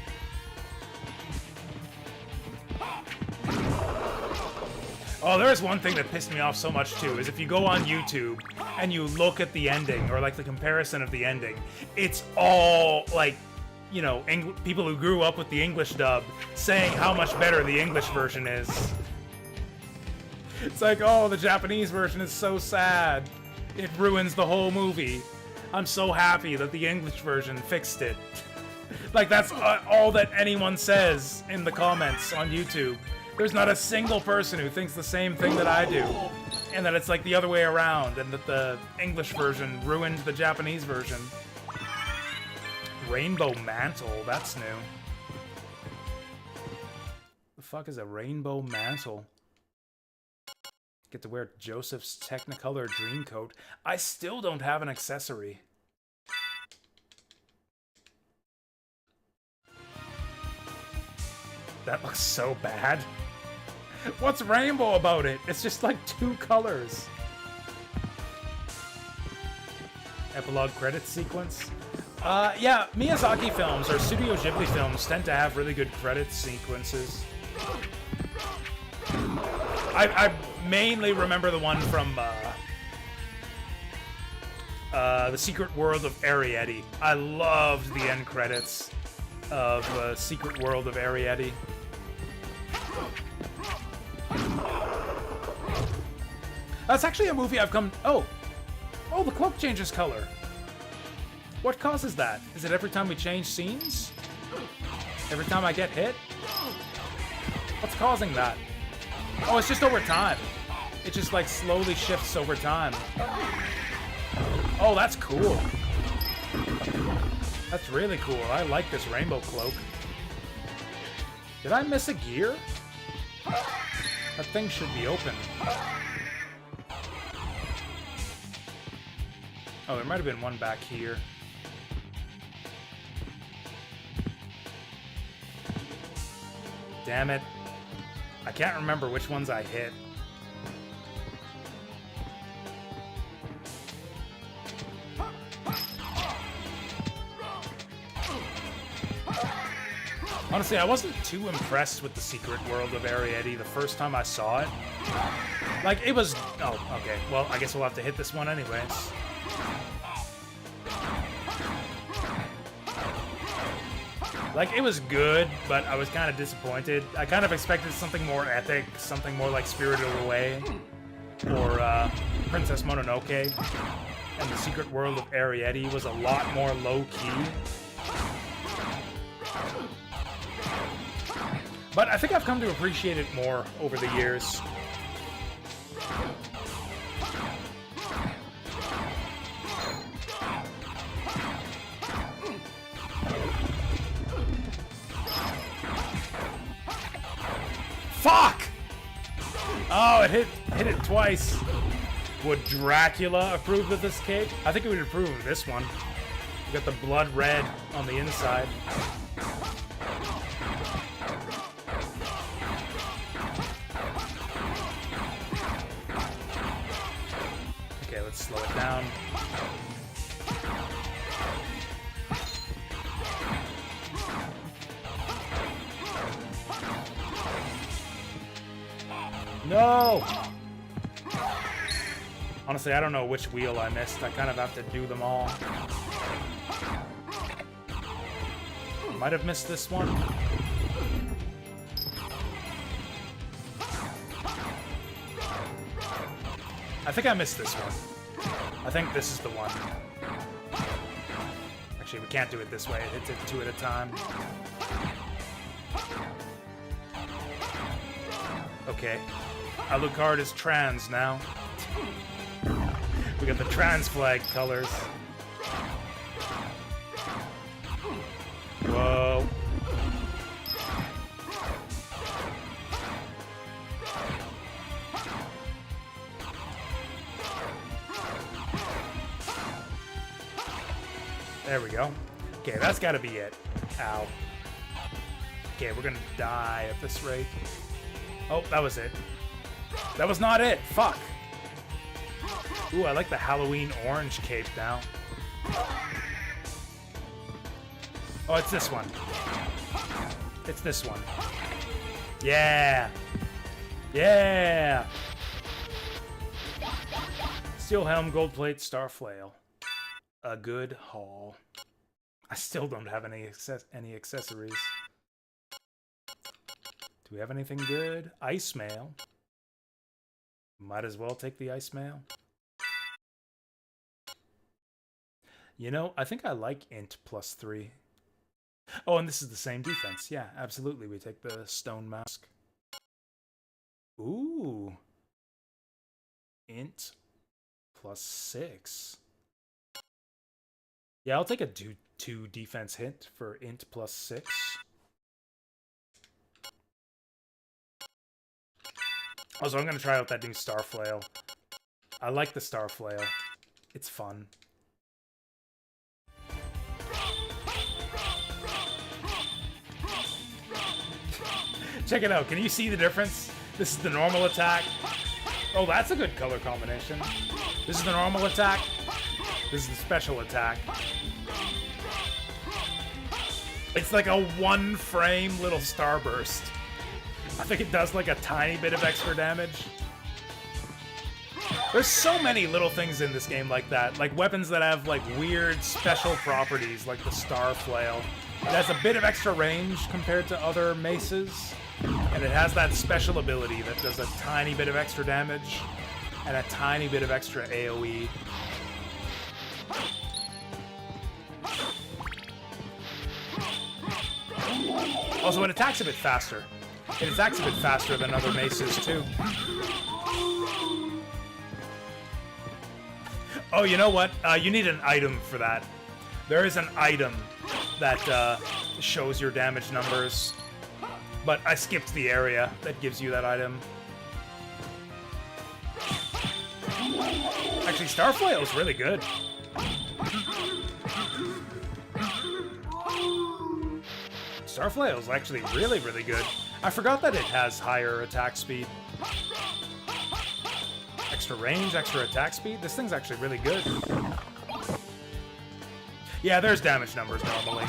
Oh, there's one thing that pissed me off so much, too, is if you go on YouTube and you look at the ending, or, like, the comparison of the ending, it's all, like, you know, people who grew up with the English dub saying how much better the English version is. It's like, oh, the Japanese version is so sad. It ruins the whole movie. I'm so happy that the English version fixed it. Like, that's all that anyone says in the comments on YouTube. There's not a single person who thinks the same thing that I do. And that it's like the other way around, and that the English version ruined the Japanese version. Rainbow mantle, that's new. The fuck is a rainbow mantle? Get to wear Joseph's Technicolor dream coat. I still don't have an accessory. That looks so bad. What's rainbow about it? It's just like 2 colors. Epilogue credits sequence. Yeah, Miyazaki films or Studio Ghibli films tend to have really good credit sequences. I mainly remember the one from The Secret World of Arrietty. I loved the end credits of Secret World of Arrietty. That's actually a movie I've come... Oh, the cloak changes color. What causes that? Is it every time we change scenes? Every time I get hit? What's causing that? Oh, it's just over time. It just, like, slowly shifts over time. Oh, that's cool. That's really cool. I like this rainbow cloak. Did I miss a gear? That thing should be open. Oh, there might have been one back here. Damn it. I can't remember which ones I hit. Honestly, I wasn't too impressed with The Secret World of Arrietty the first time I saw it. Like, it was... Oh, okay. Well, I guess we'll have to hit this one anyways. Like, it was good, but I was kind of disappointed. I kind of expected something more epic, something more like Spirited Away, or Princess Mononoke. And The Secret World of Arrietty was a lot more low-key. But I think I've come to appreciate it more over the years. Fuck! Oh, it hit it twice. Would Dracula approve of this cake? I think he would approve of this one. We got the blood red on the inside. Okay, let's slow it down. No! Honestly, I don't know which wheel I missed. I kind of have to do them all. Might have missed this one. I think I missed this one. I think this is the one. Actually, we can't do it this way. It hits it 2 at a time. Okay. Alucard is trans now. We got the trans flag colors. Whoa. There we go. Okay, that's gotta be it. Ow. Okay, we're gonna die at this rate. Oh, that was it. That was not it. Fuck. Ooh, I like the Halloween orange cape now. Oh, it's this one. It's this one. Yeah. Yeah. Steel helm, gold plate, star flail. A good haul. I still don't have any accessories. Do we have anything good? Ice mail. Might as well take the ice mail. You know, I think I like int +3. Oh, and this is the same defense. Yeah, absolutely. We take the stone mask. Ooh. Int +6. Yeah, I'll take a 2 defense hit for int +6. Also, I'm going to try out that new Star Flail. I like the Star Flail. It's fun. Check it out. Can you see the difference? This is the normal attack. Oh, that's a good color combination. This is the normal attack. This is the special attack. It's like a 1-frame little starburst. I think it does like a tiny bit of extra damage. There's so many little things in this game like that. Like weapons that have like weird special properties, like the Star Flail. It has a bit of extra range compared to other maces. And it has that special ability that does a tiny bit of extra damage and a tiny bit of extra AoE. Also, it attacks a bit faster. It attacks a bit faster than other maces, too. Oh, you know what? You need an item for that. There is an item that shows your damage numbers. But I skipped the area that gives you that item. Actually, Starflail is really good. Starflail is actually really, really good. I forgot that it has higher attack speed. Extra range, extra attack speed. This thing's actually really good. Yeah, there's damage numbers normally.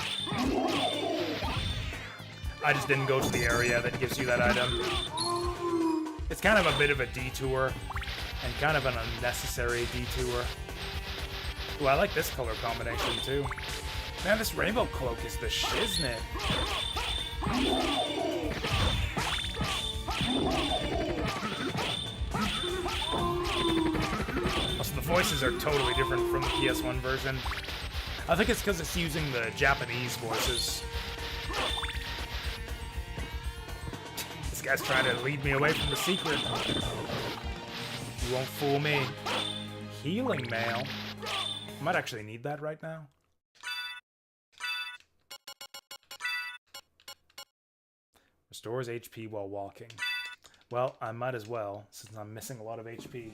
I just didn't go to the area that gives you that item. It's kind of a bit of a detour, and kind of an unnecessary detour. Ooh, I like this color combination too. Man, this rainbow cloak is the shiznit. Also, the voices are totally different from the PS1 version. I think it's because it's using the Japanese voices. This guy's trying to lead me away from the secret. You won't fool me. Healing mail. I might actually need that right now. Restores HP while walking. Well, I might as well, since I'm missing a lot of HP.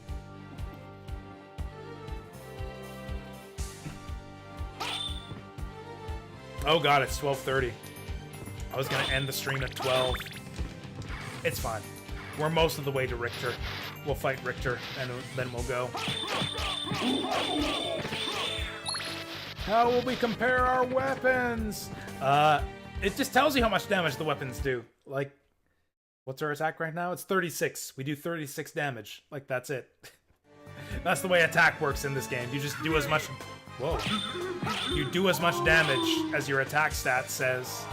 Oh god, it's 12:30. I was gonna end the stream at 12. It's fine. We're most of the way to Richter. We'll fight Richter, and then we'll go. How will we compare our weapons? It just tells you how much damage the weapons do. Like, what's our attack right now? It's 36. We do 36 damage. Like, that's it. That's the way attack works in this game. You just do as much... Whoa. You do as much damage as your attack stat says.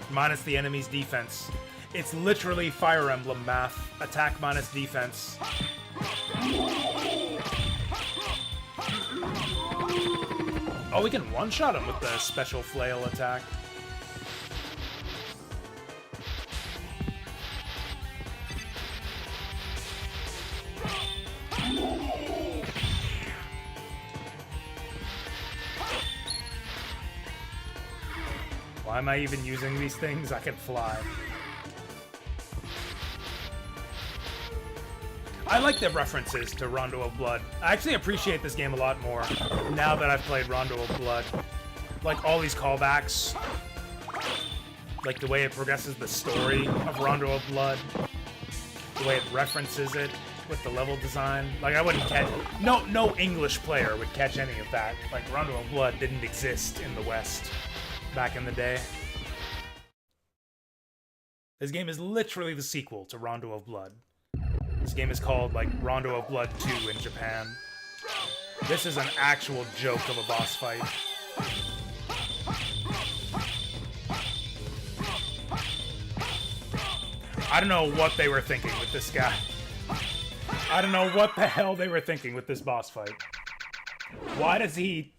Minus the enemy's defense. It's literally Fire Emblem math. Attack minus defense. Oh, we can one-shot him with the special flail attack. Why am I even using these things? I can fly. I like the references to Rondo of Blood. I actually appreciate this game a lot more now that I've played Rondo of Blood. Like, all these callbacks. Like, the way it progresses the story of Rondo of Blood. The way it references it with the level design. Like, I wouldn't catch... No English player would catch any of that. Like, Rondo of Blood didn't exist in the West back in the day. This game is literally the sequel to Rondo of Blood. This game is called, like, Rondo of Blood 2 in Japan. This is an actual joke of a boss fight. I don't know what they were thinking with this guy. I don't know what the hell they were thinking with this boss fight. Why does he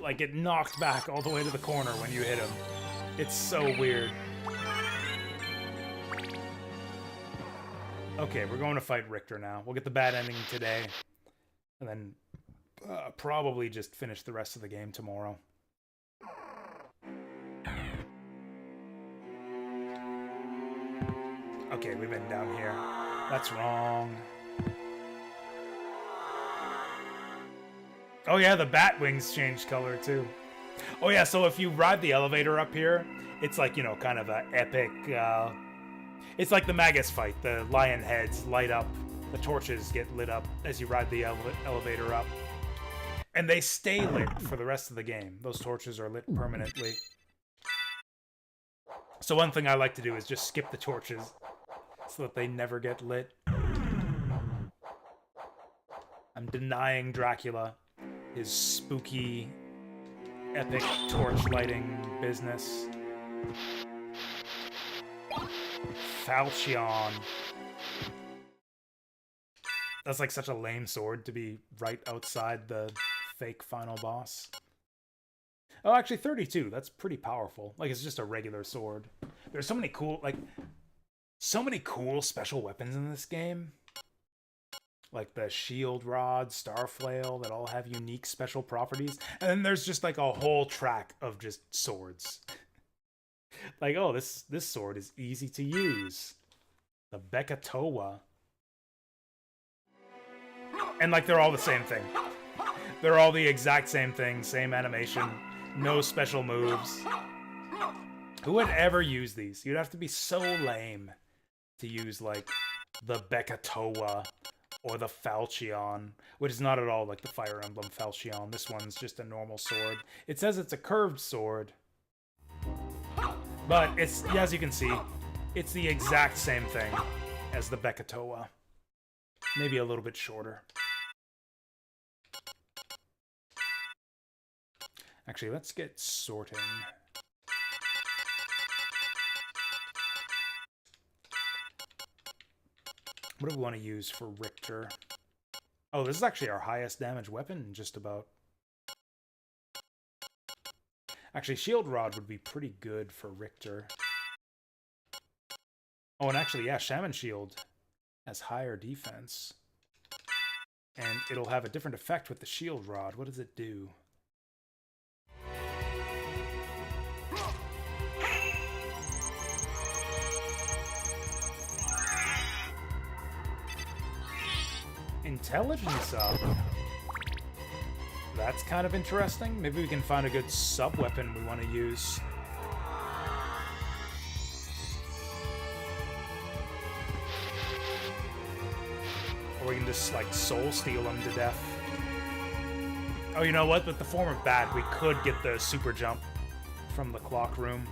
like get knocked back all the way to the corner when you hit him. It's so weird. Okay, we're going to fight Richter now. We'll get the bad ending today, and then probably just finish the rest of the game tomorrow. Okay, we've been down here. That's wrong. Oh yeah, the bat wings changed color too. Oh yeah, so if you ride the elevator up here, it's like, you know, kind of a epic, it's like the Magus fight. The lion heads light up, the torches get lit up as you ride the elevator up. And they stay lit for the rest of the game. Those torches are lit permanently. So one thing I like to do is just skip the torches so that they never get lit. I'm denying Dracula his spooky, epic torch lighting business. Falchion. That's like such a lame sword to be right outside the fake final boss. Oh, actually 32. That's pretty powerful. Like, it's just a regular sword. There's so many cool, like, so many cool special weapons in this game. Like the shield rod, star flail, that all have unique special properties. And then there's just like a whole track of just swords. Like, oh, this sword is easy to use. The Bekatowa. And like, they're all the same thing. They're all the exact same thing, same animation, no special moves. Who would ever use these? You'd have to be so lame to use like the Bekatowa or the Falchion, which is not at all like the Fire Emblem Falchion. This one's just a normal sword. It says it's a curved sword, but it's, as you can see, it's the exact same thing as the Bekatowa. Maybe a little bit shorter. Actually, let's get sorting. What do we want to use for Richter? Oh, this is actually our highest damage weapon, just about. Actually, Shield Rod would be pretty good for Richter. Oh, and actually, yeah, Shaman Shield has higher defense. And it'll have a different effect with the Shield Rod. What does it do? Intelligence up. That's kind of interesting. Maybe we can find a good sub-weapon we want to use. Or we can just, like, soul steal them to death. Oh, you know what? With the form of bat, we could get the super jump from the clock room.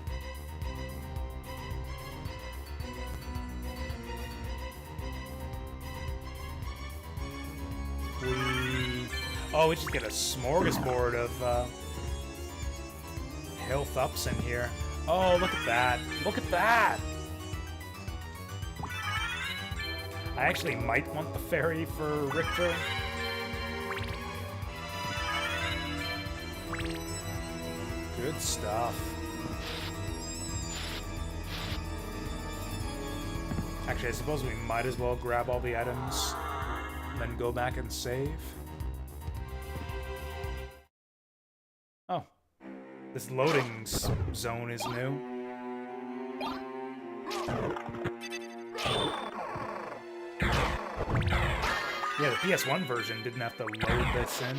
Oh, we just get a smorgasbord of health ups in here. Oh, look at that. Look at that! I actually might want the fairy for Richter. Good stuff. Actually, I suppose we might as well grab all the items and then go back and save. Oh, this loading zone is new. Yeah, the PS1 version didn't have to load this in.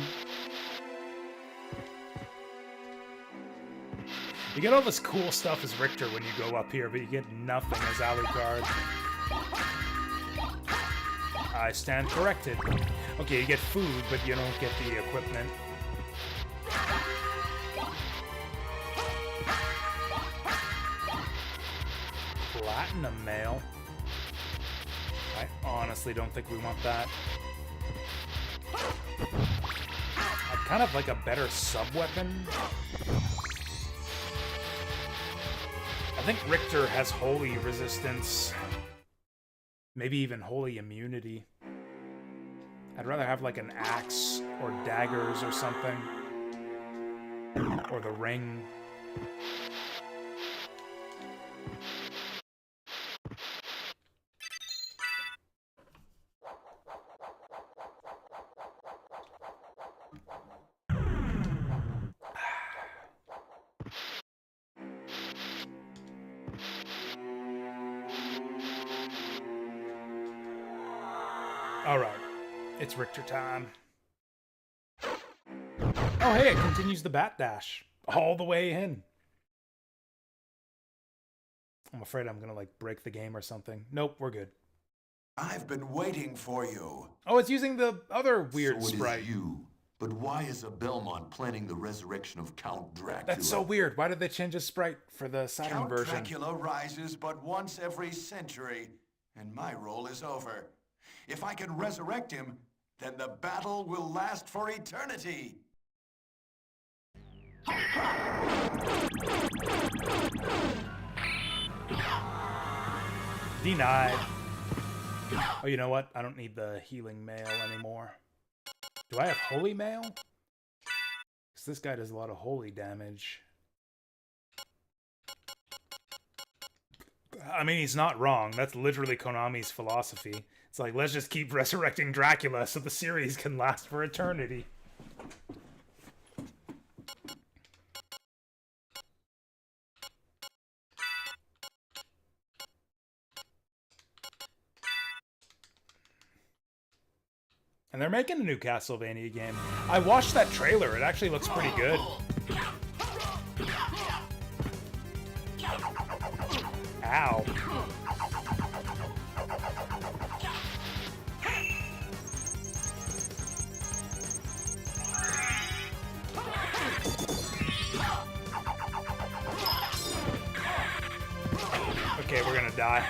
You get all this cool stuff as Richter when you go up here, but you get nothing as Alucard. I stand corrected. Okay, you get food, but you don't get the equipment. Platinum mail. I honestly don't think we want that. I'd kind of like a better sub-weapon. I think Richter has holy resistance. Maybe even holy immunity. I'd rather have like an axe or daggers or something. Or the ring. All right, it's Richter time. Oh, hey, it continues the bat dash all the way in. I'm afraid I'm gonna like break the game or something. Nope, we're good. I've been waiting for you. Oh, it's using the other weird So it sprite. is you. But why is a Belmont planning the resurrection of Count Dracula? That's so weird. Why did they change his sprite for the Saturn Count version? Dracula rises but once every century, and my role is over. If I can resurrect him, then the battle will last for eternity. Denied. Oh, you know what? I don't need the healing mail anymore. Do I have holy mail? Because this guy does a lot of holy damage. I mean, he's not wrong. That's literally Konami's philosophy. It's like, let's just keep resurrecting Dracula so the series can last for eternity. And they're making a new Castlevania game. I watched that trailer. It actually looks pretty good. Ow. Okay, we're gonna die.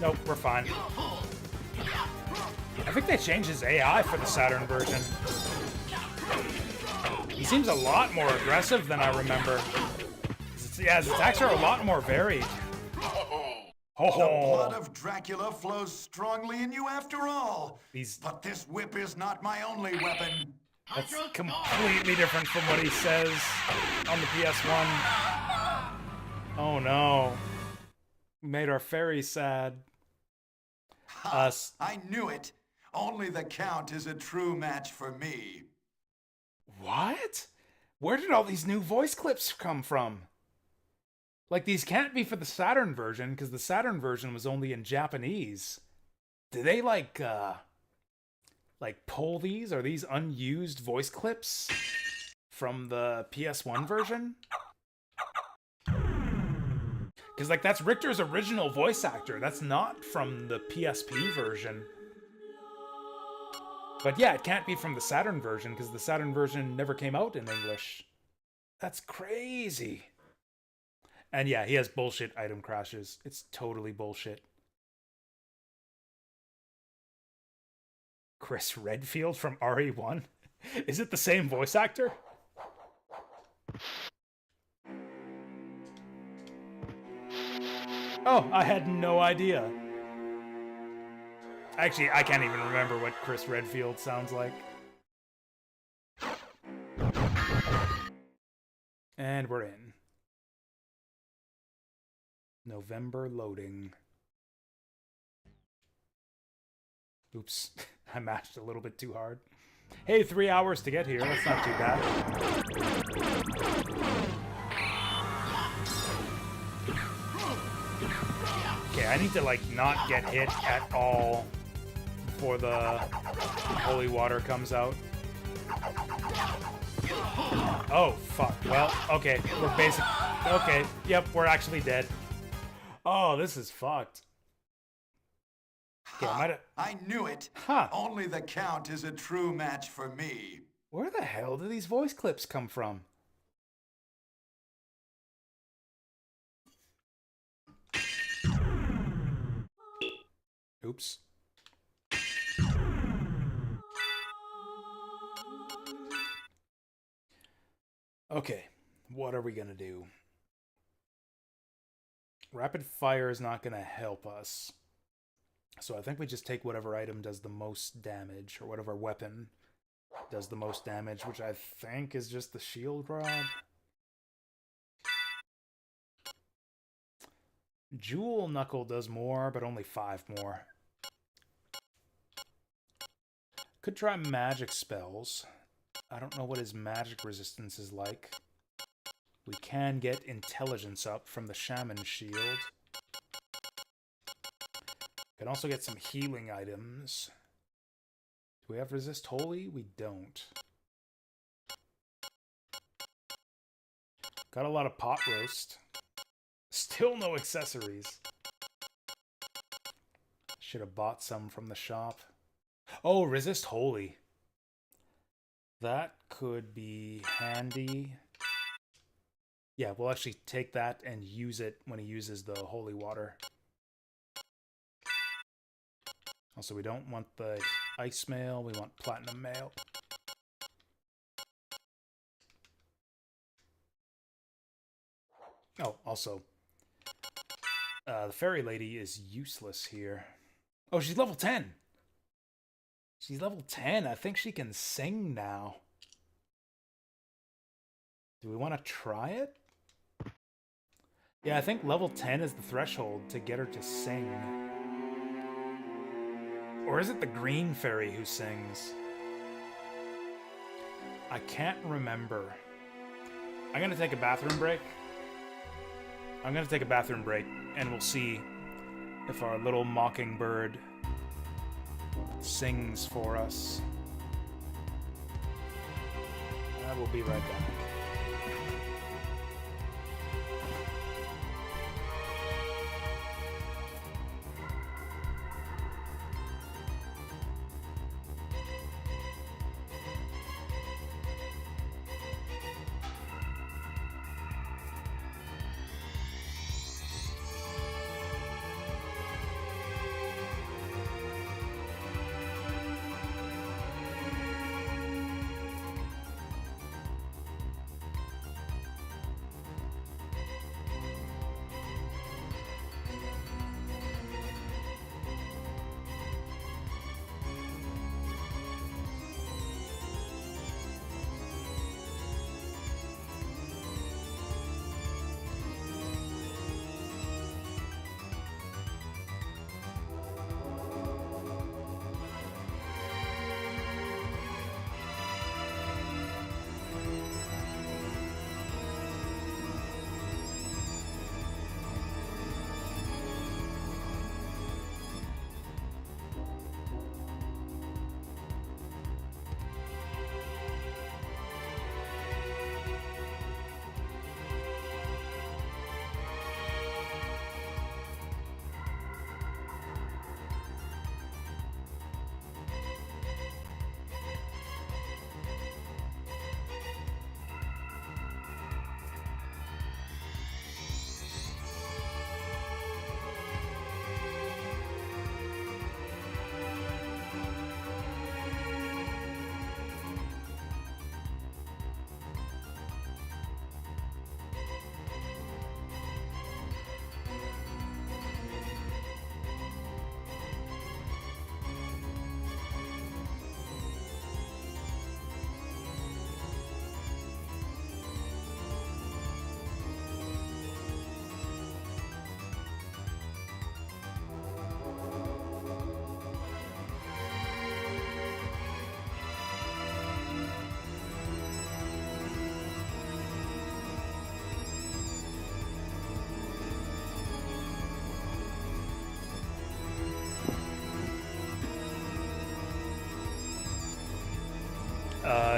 Nope, we're fine. I think they changed his AI for the Saturn version. He seems a lot more aggressive than I remember. Yeah, his attacks are a lot more varied. The blood of Dracula flows strongly in you after all. But this whip is not my only weapon. That's completely different from what he says on the PS1. Oh no. We made our fairy sad. Us. I knew it. Only the Count is a true match for me. What? Where did all these new voice clips come from? Like, these can't be for the Saturn version, because the Saturn version was only in Japanese. Did they, like pull these? Are these unused voice clips from the PS1 version? Because, like, that's Richter's original voice actor. That's not from the PSP version. But yeah, it can't be from the Saturn version, because the Saturn version never came out in English. That's crazy. And yeah, he has bullshit item crashes. It's totally bullshit. Chris Redfield from RE1? Is it the same voice actor? Oh, I had no idea. Actually, I can't even remember what Chris Redfield sounds like. And we're in. November loading. Oops, I matched a little bit too hard. Hey, 3 hours to get here. That's not too bad. Okay, I need to, like, not get hit at all before the holy water comes out. Oh, fuck. Well, okay, we're basic. Okay, yep, we're actually dead. Oh, this is fucked. Okay, I knew it. Huh. Only the Count is a true match for me. Where the hell do these voice clips come from? Oops. Okay, what are we gonna do? Rapid fire is not gonna help us. So I think we just take whatever item does the most damage, or whatever weapon does the most damage, which I think is just the shield rod. Jewel Knuckle does more, but only 5 more. Could try magic spells. I don't know what his magic resistance is like. We can get intelligence up from the shaman shield. Can also get some healing items. Do we have resist holy? We don't. Got a lot of pot roast. Still no accessories. Should have bought some from the shop. Oh, resist holy. That could be handy. Yeah, we'll actually take that and use it when he uses the holy water. Also, we don't want the ice mail, we want platinum mail. Oh, also, the fairy lady is useless here. Oh, she's level 10! She's level 10. I think she can sing now. Do we want to try it? Yeah, I think level 10 is the threshold to get her to sing. Or is it the green fairy who sings? I can't remember. I'm going to take a bathroom break. And we'll see if our little mockingbird sings for us. I will be right back.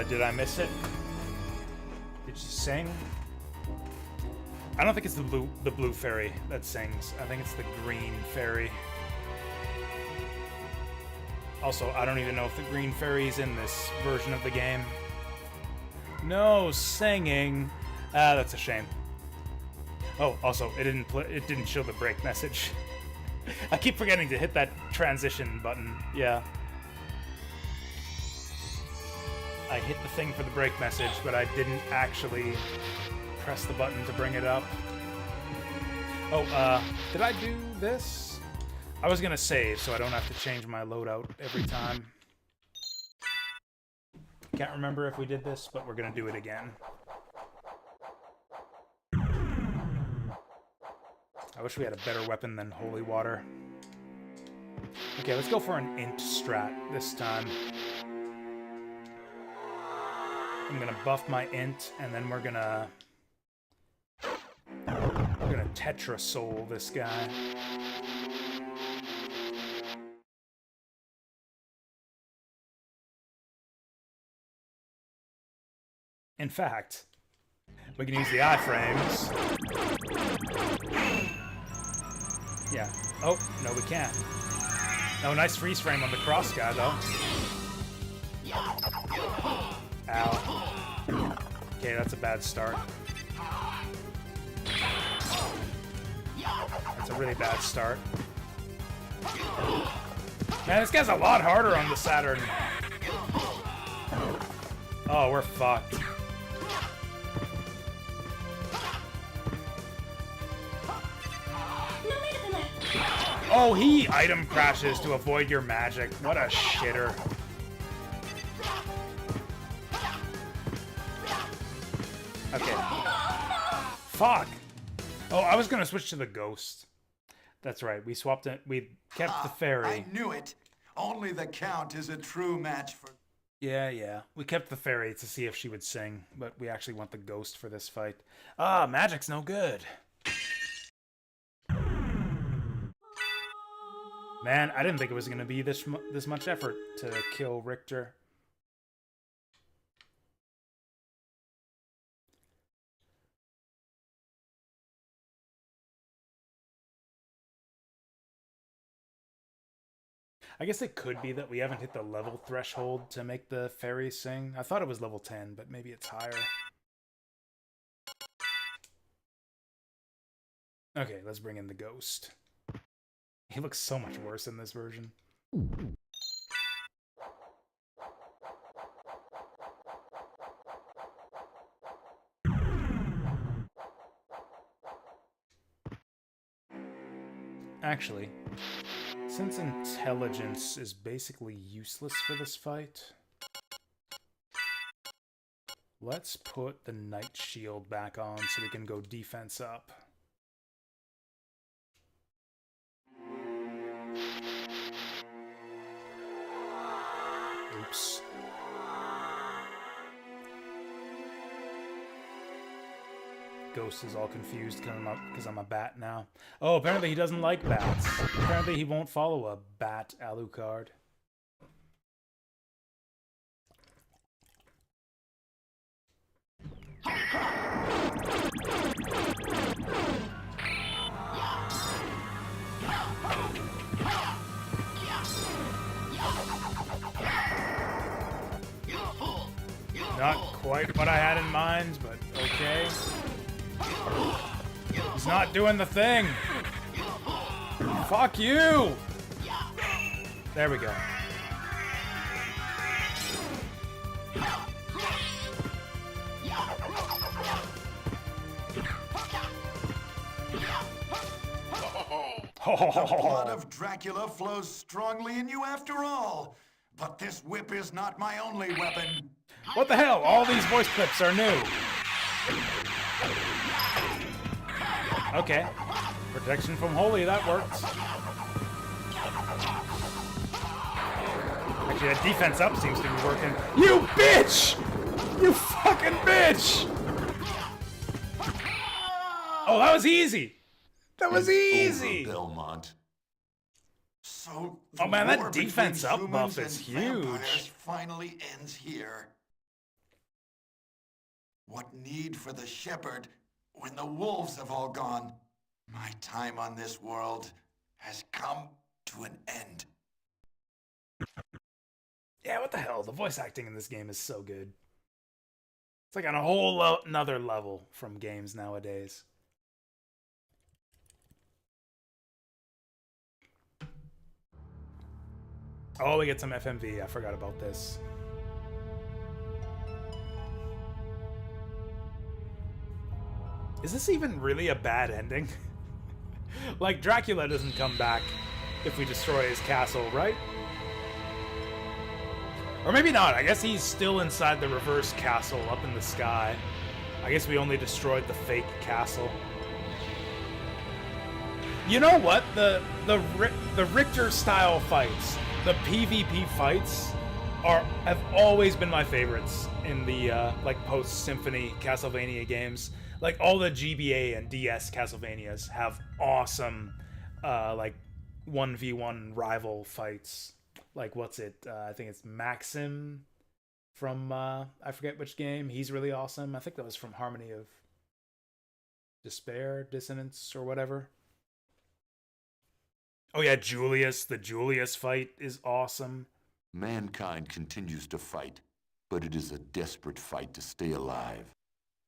Did I miss it? Did she sing? I don't think it's the blue fairy that sings. I think it's the green fairy. Also, I don't even know if the green fairy's in this version of the game. No singing. Ah, that's a shame. Oh, also, it didn't show the break message. I keep forgetting to hit that transition button. Yeah. I hit the thing for the break message, but I didn't actually press the button to bring it up. Oh, did I do this? I was gonna save so I don't have to change my loadout every time. Can't remember if we did this, but we're gonna do it again. I wish we had a better weapon than holy water. Okay, let's go for an int strat this time. I'm gonna buff my int, and then we're gonna Tetra Soul this guy. In fact, we can use the iframes. Yeah. Oh, no, we can't. No, nice freeze frame on the cross guy, though. Ow. Okay, that's a bad start. That's a really bad start. Man, this guy's a lot harder on the Saturn. Oh, we're fucked. Oh, he item crashes to avoid your magic. What a shitter. Okay. Fuck. Oh, I was gonna switch to the ghost. That's right. We swapped it. We kept the fairy. I knew it. Only the Count is a true match for... Yeah. We kept the fairy to see if she would sing, but we actually want the ghost for this fight. Ah, magic's no good. Man, I didn't think it was going to be this much effort to kill Richter. I guess it could be that we haven't hit the level threshold to make the fairy sing. I thought it was level 10, but maybe it's higher. Okay, let's bring in the ghost. He looks so much worse in this version. Actually, since intelligence is basically useless for this fight, let's put the Knight Shield back on so we can go defense up. Oops. Ghost is all confused because I'm a bat now. Oh, apparently he doesn't like bats. Apparently he won't follow a bat Alucard. Not quite what I had in mind, but okay. He's not doing the thing. Fuck you! There we go. The blood of Dracula flows strongly in you after all. But this whip is not my only weapon. What the hell? All these voice clips are new. Okay. Protection from Holy, that works. Actually, that defense up seems to be working. You bitch! You fucking bitch! Oh, that was easy! That was easy! Over, Belmont. So Oh man, that war defense between up buff humans is and vampires huge. finally ends here. What need for the shepherd when the wolves have all gone? My time on this world has come to an end. Yeah, what the hell? The voice acting in this game is so good. It's like on a whole another level from games nowadays. Oh, we get some FMV. I forgot about this. Is this even really a bad ending? Like, Dracula doesn't come back if we destroy his castle, right? Or maybe not. I guess he's still inside the reverse castle up in the sky. I guess we only destroyed the fake castle. You know what? The Richter style fights, the PvP fights, have always been my favorites in the like post Symphony Castlevania games. Like all the GBA and DS Castlevanias have awesome like 1v1 rival fights. Like what's it? I think it's Maxim from I forget which game. He's really awesome. I think that was from Harmony of Despair, Dissonance, or whatever. Oh yeah, Julius. The Julius fight is awesome. Mankind continues to fight, but it is a desperate fight to stay alive.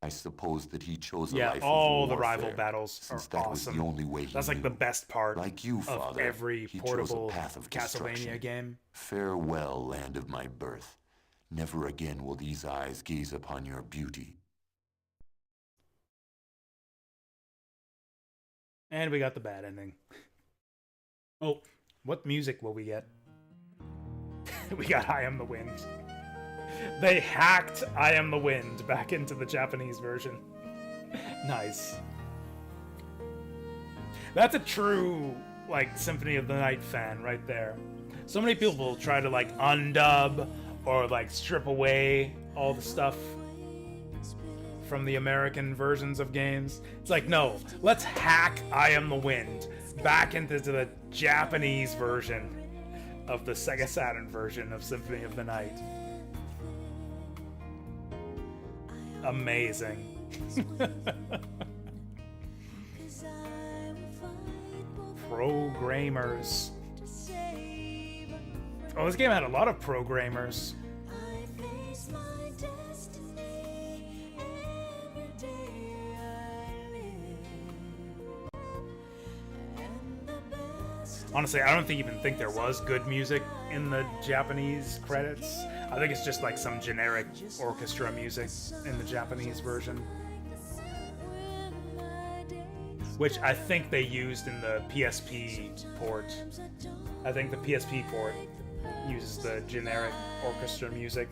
I suppose that he chose a life of all the warfare, rival battles are since that was awesome. the only way he That's like knew. the best part Like you, of Father, every he chose a portable path of Castlevania destruction. game. Farewell, land of my birth. Never again will these eyes gaze upon your beauty. And we got the bad ending. Oh, what music will we get? We got I Am the Wind. They hacked I Am the Wind back into the Japanese version. Nice. That's a true, like, Symphony of the Night fan right there. So many people try to, like, undub or, like, strip away all the stuff from the American versions of games. It's like, no, let's hack I Am the Wind back into the Japanese version of the Sega Saturn version of Symphony of the Night. Amazing. Programmers. Oh, this game had a lot of programmers. Honestly, I don't even think there was good music in the Japanese credits. I think it's just like some generic orchestra music in the Japanese version. Which I think they used in the PSP port. I think the PSP port uses the generic orchestra music.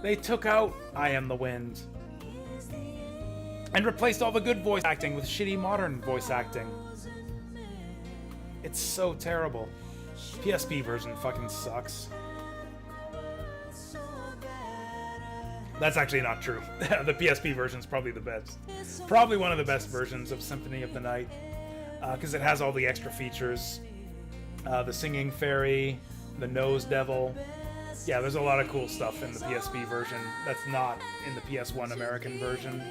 They took out I Am the Wind and replaced all the good voice acting with shitty modern voice acting. It's so terrible. PSP version fucking sucks. That's actually not true. The PSP version is probably the best. Probably one of the best versions of Symphony of the Night. Because it has all the extra features. The Singing Fairy, the Nose Devil. Yeah, there's a lot of cool stuff in the PSP version that's not in the PS1 American version.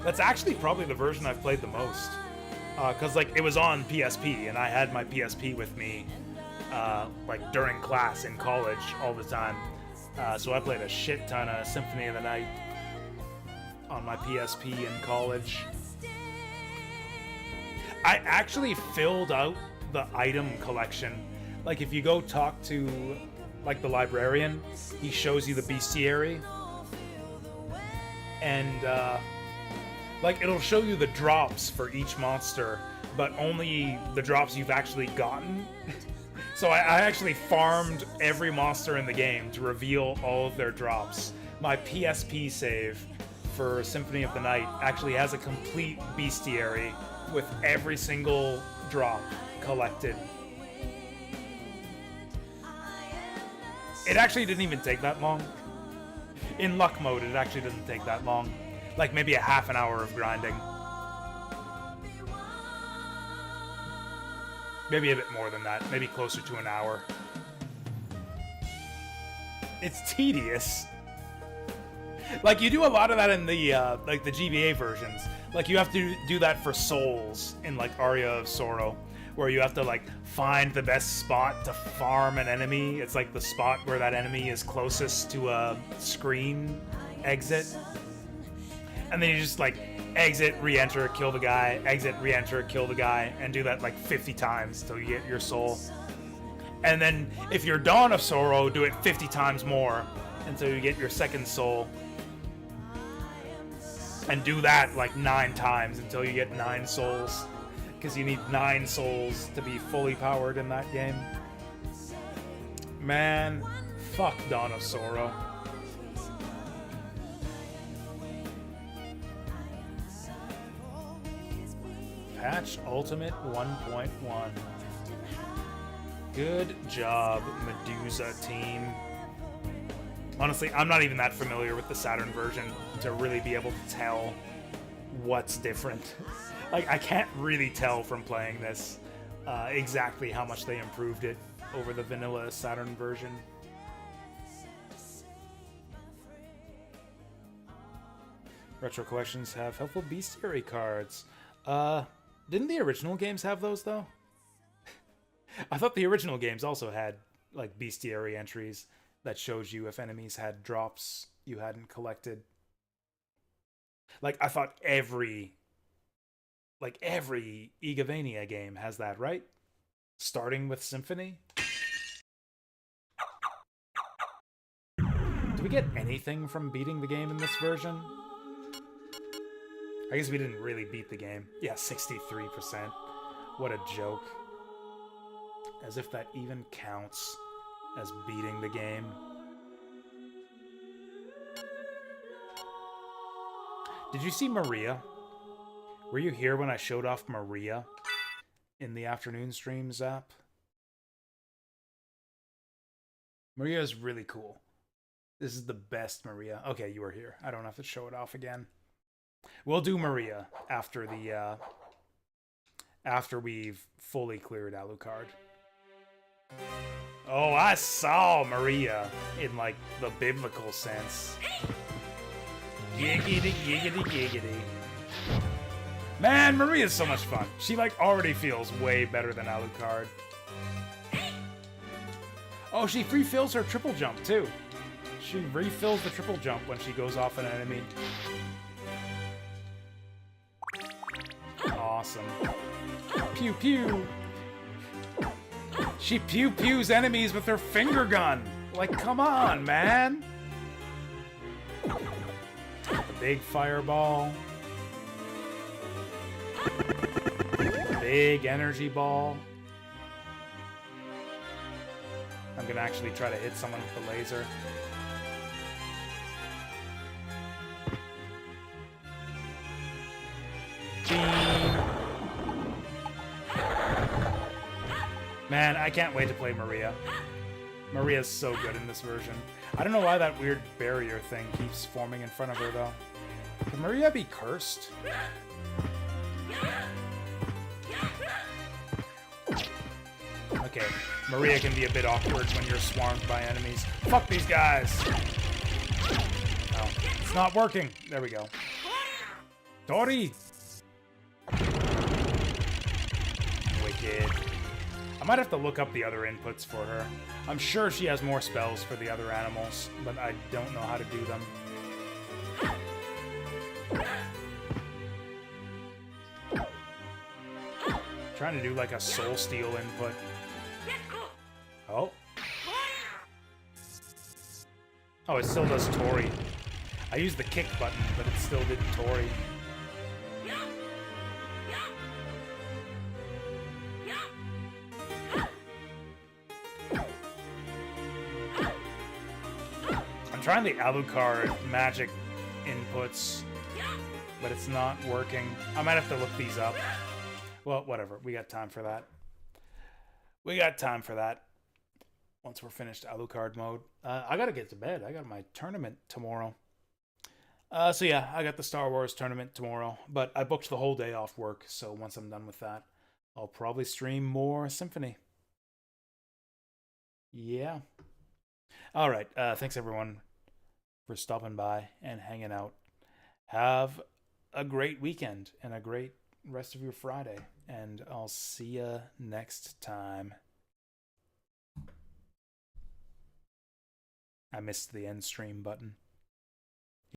That's actually probably the version I've played the most. Because like it was on PSP and I had my PSP with me like during class in college all the time. So I played a shit ton of Symphony of the Night on my PSP in college. I actually filled out the item collection. Like if you go talk to like the librarian, he shows you the bestiary. And like it'll show you the drops for each monster, but only the drops you've actually gotten. So I actually farmed every monster in the game to reveal all of their drops. My PSP save for Symphony of the Night actually has a complete bestiary with every single drop collected. It actually didn't even take that long. In luck mode, it actually didn't take that long. Like maybe a half an hour of grinding. Maybe a bit more than that. Maybe closer to an hour. It's tedious. Like you do a lot of that in the like the GBA versions. Like you have to do that for souls in like Aria of Sorrow, where you have to like find the best spot to farm an enemy. It's like the spot where that enemy is closest to a screen exit. And then you just like exit, re-enter, kill the guy, exit, re-enter, kill the guy, and do that like 50 times till you get your soul. And then if you're Dawn of Sorrow, do it 50 times more until you get your second soul. And do that like 9 times until you get 9 souls. because you need 9 souls to be fully powered in that game. Man, fuck Dawn of Sorrow. Patch Ultimate 1.1. Good job, Medusa team. Honestly, I'm not even that familiar with the Saturn version to really be able to tell what's different. Like, I can't really tell from playing this exactly how much they improved it over the vanilla Saturn version. Retro collections have helpful bestiary cards. Didn't the original games have those, though? I thought the original games also had, like, bestiary entries that shows you if enemies had drops you hadn't collected. Like, I thought every Igavania game has that, right? Starting with Symphony? Do we get anything from beating the game in this version? I guess we didn't really beat the game. Yeah, 63%. What a joke. As if that even counts as beating the game. Did you see Maria? Were you here when I showed off Maria in the afternoon streams app? Maria is really cool. This is the best Maria. Okay, you were here. I don't have to show it off again. We'll do Maria after the after we've fully cleared Alucard. Oh, I saw Maria in like the biblical sense. Giggity, giggity, giggity. Man, Maria's so much fun. She like already feels way better than Alucard. Oh, she refills her triple jump too. She refills the triple jump when she goes off an enemy. Awesome. Pew pew. She pew pews enemies with her finger gun. Like, come on, man. The big fireball. Big energy ball. I'm gonna actually try to hit someone with the laser. Man, I can't wait to play Maria. Maria's so good in this version. I don't know why that weird barrier thing keeps forming in front of her, though. Can Maria be cursed? Okay, Maria can be a bit awkward when you're swarmed by enemies. Fuck these guys! Oh, it's not working. There we go. Tori! Wicked. I might have to look up the other inputs for her. I'm sure she has more spells for the other animals, but I don't know how to do them. Trying to do like a soul steal input. Oh. Oh, it still does Tori. I used the kick button, but it still did Tori. I'm trying the Alucard magic inputs, but it's not working. I might have to look these up. Well, whatever. We got time for that. We got time for that. Once we're finished Alucard mode. I gotta get to bed. I got my tournament tomorrow. So yeah, I got the Star Wars tournament tomorrow. But I booked the whole day off work, so once I'm done with that, I'll probably stream more Symphony. Yeah. Alright, thanks everyone for stopping by and hanging out. Have a great weekend and a great rest of your Friday, and I'll see ya next time. I missed the end stream button.